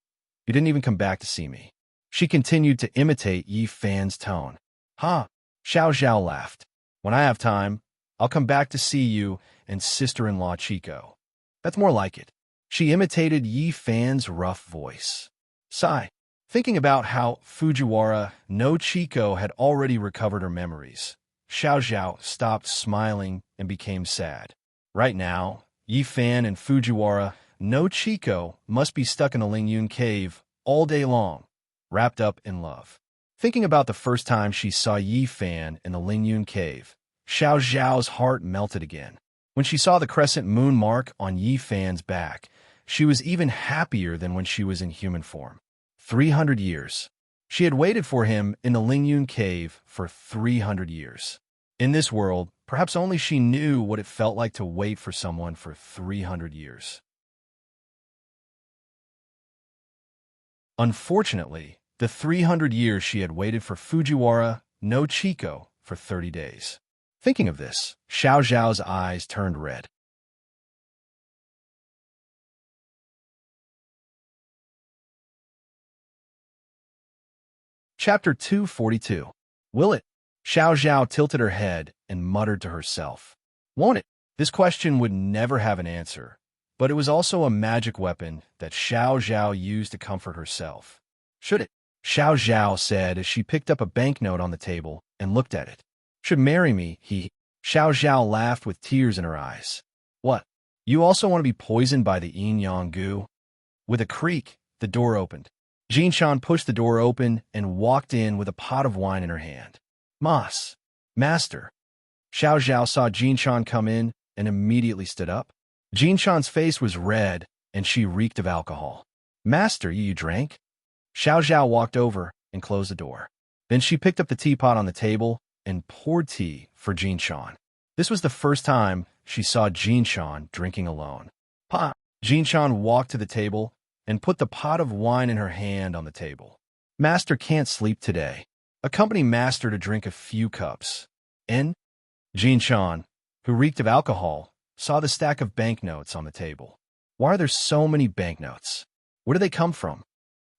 You didn't even come back to see me. She continued to imitate Yi Fan's tone. Huh? Xiao Zhao laughed. When I have time, I'll come back to see you and sister-in-law Chico. That's more like it. She imitated Yi Fan's rough voice. Sigh. Thinking about how Fujiwara no Chico had already recovered her memories, Xiao Zhao stopped smiling and became sad. Right now, Yi Fan and Fujiwara no Chico must be stuck in the Lingyun cave all day long, wrapped up in love. Thinking about the first time she saw Yi Fan in the Lingyun cave, Xiao Zhao's heart melted again. When she saw the crescent moon mark on Yi Fan's back, she was even happier than when she was in human form. 300 years. She had waited for him in the Lingyun cave for 300 years. In this world, perhaps only she knew what it felt like to wait for someone for 300 years. Unfortunately, the 300 years she had waited for Fujiwara no Chico for 30 days. Thinking of this, Xiao Zhao's eyes turned red. Chapter 242. Will it? Xiao Zhao tilted her head and muttered to herself. Won't it? This question would never have an answer, but it was also a magic weapon that Xiao Zhao used to comfort herself. Should it? Xiao Zhao said as she picked up a banknote on the table and looked at it. Should marry me, he. Xiao Zhao laughed with tears in her eyes. What? You also want to be poisoned by the yin-yang goo? With a creak, the door opened. Jinshan pushed the door open and walked in with a pot of wine in her hand. Mas. Master. Xiao Zhao saw Jinshan come in and immediately stood up. Jinshan's face was red and she reeked of alcohol. Master, you drank? Xiao Zhao walked over and closed the door. Then she picked up the teapot on the table and poured tea for Jinshan. This was the first time she saw Jinshan drinking alone. Pa! Jinshan walked to the table and put the pot of wine in her hand on the table. Master can't sleep today. Accompany Master to drink a few cups. In? Jinshan, who reeked of alcohol, saw the stack of banknotes on the table. Why are there so many banknotes? Where do they come from?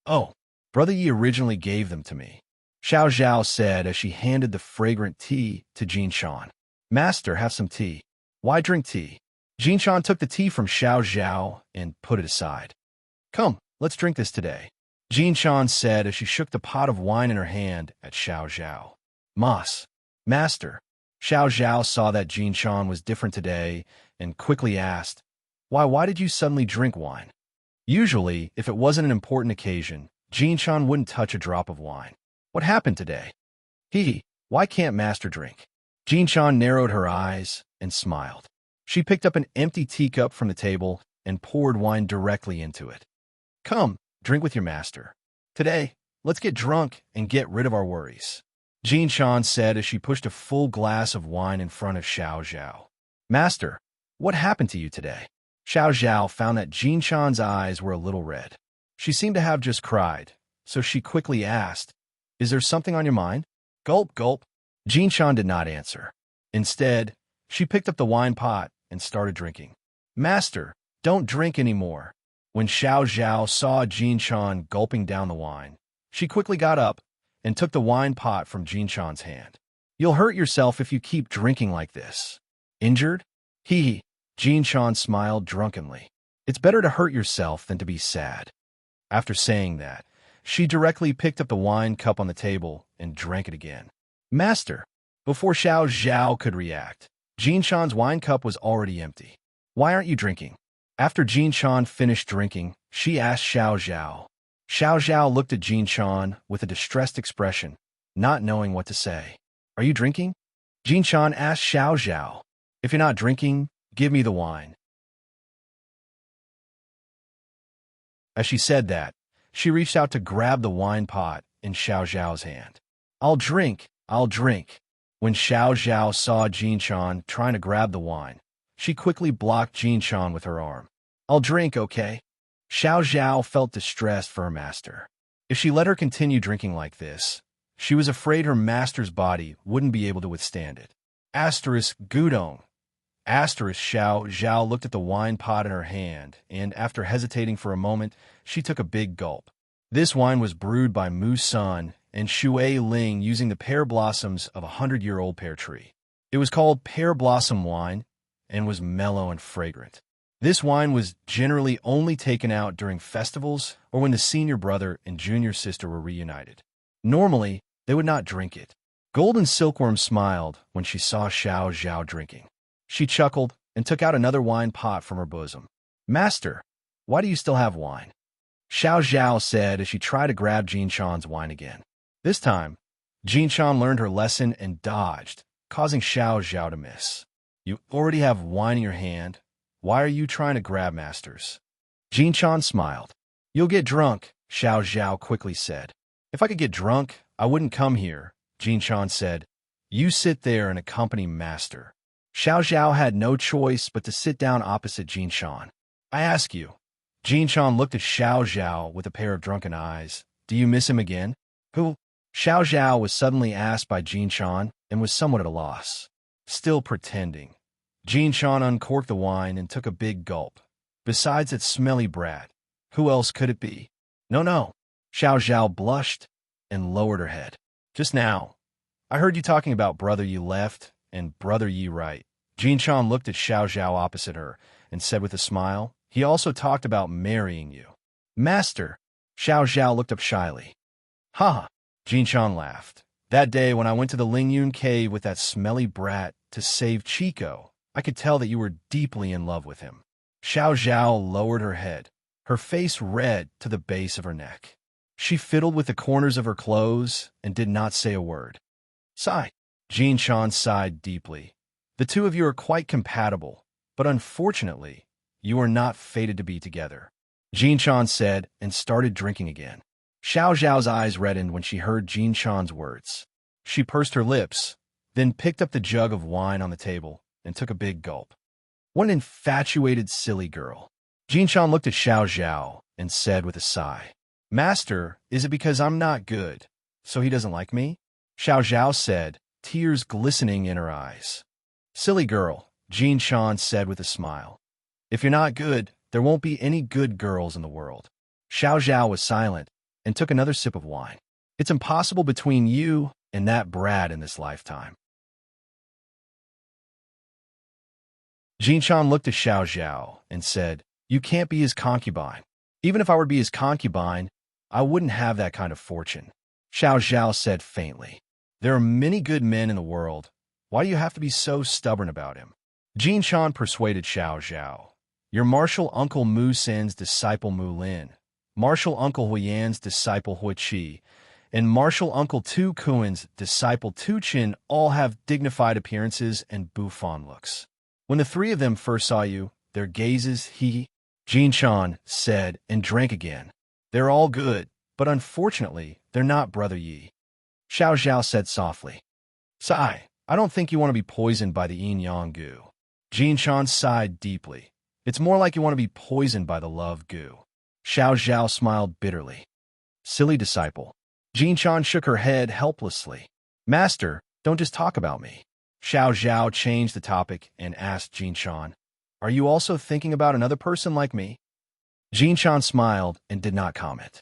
Oh, Brother Yi originally gave them to me. Xiao Zhao said as she handed the fragrant tea to Jinshan. Master, have some tea. Why drink tea? Jinshan took the tea from Xiao Zhao and put it aside. Come, let's drink this today, Jinshan said as she shook the pot of wine in her hand at Xiao Zhao. Mas. Master. Xiao Zhao saw that Jinshan was different today and quickly asked, why did you suddenly drink wine? Usually, if it wasn't an important occasion, Jinshan wouldn't touch a drop of wine. What happened today? Why can't Master drink? Jinshan narrowed her eyes and smiled. She picked up an empty teacup from the table and poured wine directly into it. Come, drink with your master. Today, let's get drunk and get rid of our worries, Jinshan said as she pushed a full glass of wine in front of Xiao Zhao. Master, what happened to you today? Xiao Zhao found that Jinshan's eyes were a little red. She seemed to have just cried, so she quickly asked, Is there something on your mind? Gulp, gulp. Jinshan did not answer. Instead, she picked up the wine pot and started drinking. Master, don't drink anymore. When Xiao Zhao saw Jinshan gulping down the wine, she quickly got up and took the wine pot from Jinshan's hand. You'll hurt yourself if you keep drinking like this. Injured? Jinshan smiled drunkenly. It's better to hurt yourself than to be sad. After saying that, she directly picked up the wine cup on the table and drank it again. Master! Before Xiao Zhao could react, Jinshan's wine cup was already empty. Why aren't you drinking? After Jinshan finished drinking, she asked Xiao Zhao. Xiao Zhao looked at Jinshan with a distressed expression, not knowing what to say. Are you drinking? Jinshan asked Xiao Zhao. If you're not drinking, give me the wine. As she said that, she reached out to grab the wine pot in Xiao Zhao's hand. I'll drink. When Xiao Zhao saw Jinshan trying to grab the wine, she quickly blocked Jinshan with her arm. I'll drink, okay? Xiao Zhao felt distressed for her master. If she let her continue drinking like this, she was afraid her master's body wouldn't be able to withstand it. Asterisk Gudong. Asterisk Xiao Zhao looked at the wine pot in her hand, and after hesitating for a moment, she took a big gulp. This wine was brewed by Mu Sun and Shui Ling using the pear blossoms of a 100-year-old pear tree. It was called pear blossom wine and was mellow and fragrant. This wine was generally only taken out during festivals or when the senior brother and junior sister were reunited. Normally, they would not drink it. Golden Silkworm smiled when she saw Xiao Zhao drinking. She chuckled and took out another wine pot from her bosom. "Master, why do you still have wine?" Xiao Zhao said as she tried to grab Jin Shan's wine again. This time, Jin Shan learned her lesson and dodged, causing Xiao Zhao to miss. "You already have wine in your hand. Why are you trying to grab Master's?" Jin Shan smiled. "You'll get drunk," Xiao Zhao quickly said. "If I could get drunk, I wouldn't come here," Jin Shan said. "You sit there and accompany Master." Xiao Zhao had no choice but to sit down opposite Jin Shan. "I ask you." Jin Shan looked at Xiao Zhao with a pair of drunken eyes. "Do you miss him again?" "Who?" Xiao Zhao was suddenly asked by Jin Shan and was somewhat at a loss. Still pretending, Jin Shan uncorked the wine and took a big gulp. "Besides that smelly brat, who else could it be?" No. Xiao Zhao blushed and lowered her head. "Just now, I heard you talking about brother Yi left and brother Yi right." Jin Shan looked at Xiao Zhao opposite her and said with a smile, "He also talked about marrying you." "Master," Xiao Zhao looked up shyly. "Ha!" Jin Shan laughed. "That day when I went to the Lingyun cave with that smelly brat to save Chico, I could tell that you were deeply in love with him." Xiao Zhao lowered her head, her face red to the base of her neck. She fiddled with the corners of her clothes and did not say a word. "Sigh." Jin Shan sighed deeply. "The two of you are quite compatible, but unfortunately, you are not fated to be together," Jin Shan said and started drinking again. Xiao Zhao's eyes reddened when she heard Jin Shan's words. She pursed her lips, then picked up the jug of wine on the table and took a big gulp. "What an infatuated, silly girl." Jin Shan looked at Xiao Zhao and said with a sigh, "Master, is it because I'm not good, so he doesn't like me?" Xiao Zhao said, tears glistening in her eyes. "Silly girl," Jin Shan said with a smile. "If you're not good, there won't be any good girls in the world." Xiao Zhao was silent and took another sip of wine. "It's impossible between you and that brat in this lifetime." Jin Shan looked at Xiao Zhao and said, "You can't be his concubine. Even if I were to be his concubine, I wouldn't have that kind of fortune." Xiao Zhao said faintly, "There are many good men in the world. Why do you have to be so stubborn about him?" Jin Shan persuaded Xiao Zhao. "Your martial uncle Mu Sen's disciple Mu Lin, martial uncle Huiyan's disciple Hui Qi, and martial uncle Tu Kuan's disciple Tu Qin all have dignified appearances and bouffant looks. When the three of them first saw you, their gazes, Jin Shan said and drank again. "They're all good, but unfortunately, they're not brother Yi." Xiao Zhao said softly, "Sigh, I don't think you want to be poisoned by the yin-yang goo." Jin Shan sighed deeply. "It's more like you want to be poisoned by the love goo." Xiao Zhao smiled bitterly. "Silly disciple." Jin Shan shook her head helplessly. "Master, don't just talk about me." Xiao Zhao changed the topic and asked Jin Shan, "Are you also thinking about another person like me?" Jin Shan smiled and did not comment.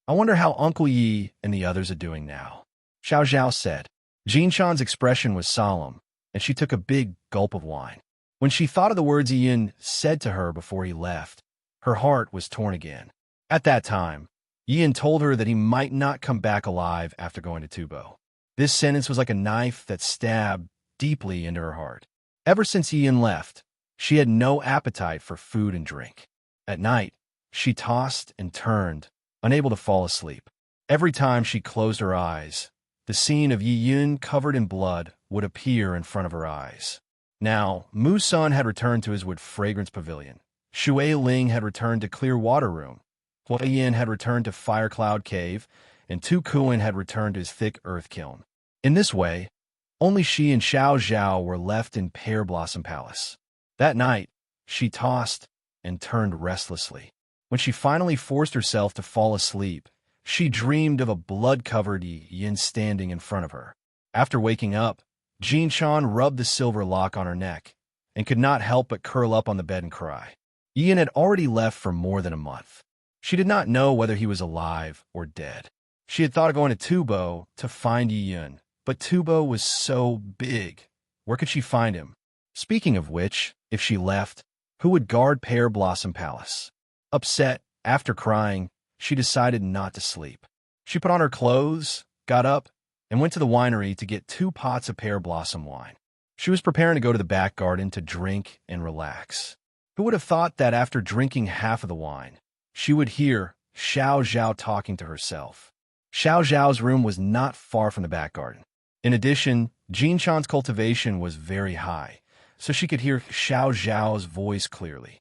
"I wonder how Uncle Yi and the others are doing now," Xiao Zhao said. Jin Shan's expression was solemn, and she took a big gulp of wine. When she thought of the words Yin said to her before he left, her heart was torn again. At that time, Yin told her that he might not come back alive after going to Tubo. This sentence was like a knife that stabbed deeply into her heart. Ever since Yin left, she had no appetite for food and drink. At night, she tossed and turned, unable to fall asleep. Every time she closed her eyes, the scene of Yi Yun covered in blood would appear in front of her eyes. Now, Mu Sun had returned to his wood fragrance pavilion. Shui Ling had returned to Clear Water Room. Hua Yin had returned to Fire Cloud Cave, and Tu Kuan had returned to his thick earth kiln. In this way, only she and Xiao Zhao were left in Pear Blossom Palace. That night, she tossed and turned restlessly. When she finally forced herself to fall asleep, she dreamed of a blood-covered Yi Yin standing in front of her. After waking up, Jin Shan rubbed the silver lock on her neck and could not help but curl up on the bed and cry. Ian had already left for more than a month. She did not know whether he was alive or dead. She had thought of going to Tubo to find Ian, but Tubo was so big. Where could she find him? Speaking of which, if she left, who would guard Pear Blossom Palace? Upset, after crying, she decided not to sleep. She put on her clothes, got up, and went to the winery to get 2 pots of Pear Blossom wine. She was preparing to go to the back garden to drink and relax. Who would have thought that after drinking half of the wine, she would hear Xiao Zhao talking to herself? Xiao Zhao's room was not far from the back garden. In addition, Jin Chan's cultivation was very high, so she could hear Xiao Zhao's voice clearly.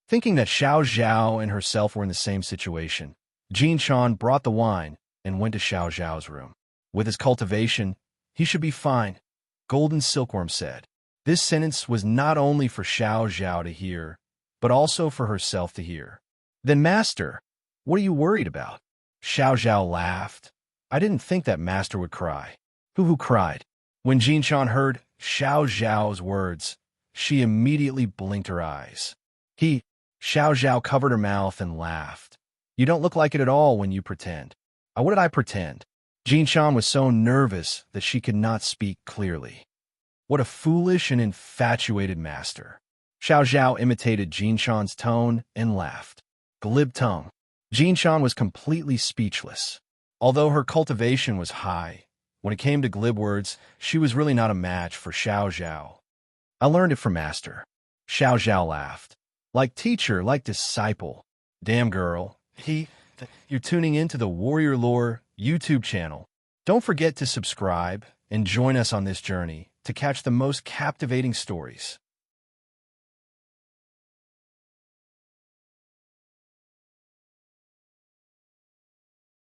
Thinking that Xiao Zhao and herself were in the same situation, Jin Chan brought the wine and went to Xiao Zhao's room. With his cultivation, he should be fine, Golden Silkworm said. This sentence was not only for Xiao Zhao to hear, but also for herself to hear. Then, Master, what are you worried about? Xiao Zhao laughed. I didn't think that Master would cry. Who cried? When Jin Chan heard Xiao Zhao's words, she immediately blinked her eyes. Xiao Zhao covered her mouth and laughed. You don't look like it at all when you pretend. What did I pretend? Jin Chan was so nervous that she could not speak clearly. What a foolish and infatuated master. Xiao Zhao imitated Jin Chan's tone and laughed. Glib tongue. Jin Chan was completely speechless. Although her cultivation was high, when it came to glib words, she was really not a match for Xiao Zhao. I learned it from Master. Xiao Zhao laughed. Like teacher, like disciple. Damn girl. You're tuning into the Warrior Lore YouTube channel. Don't forget to subscribe and join us on this journey to catch the most captivating stories.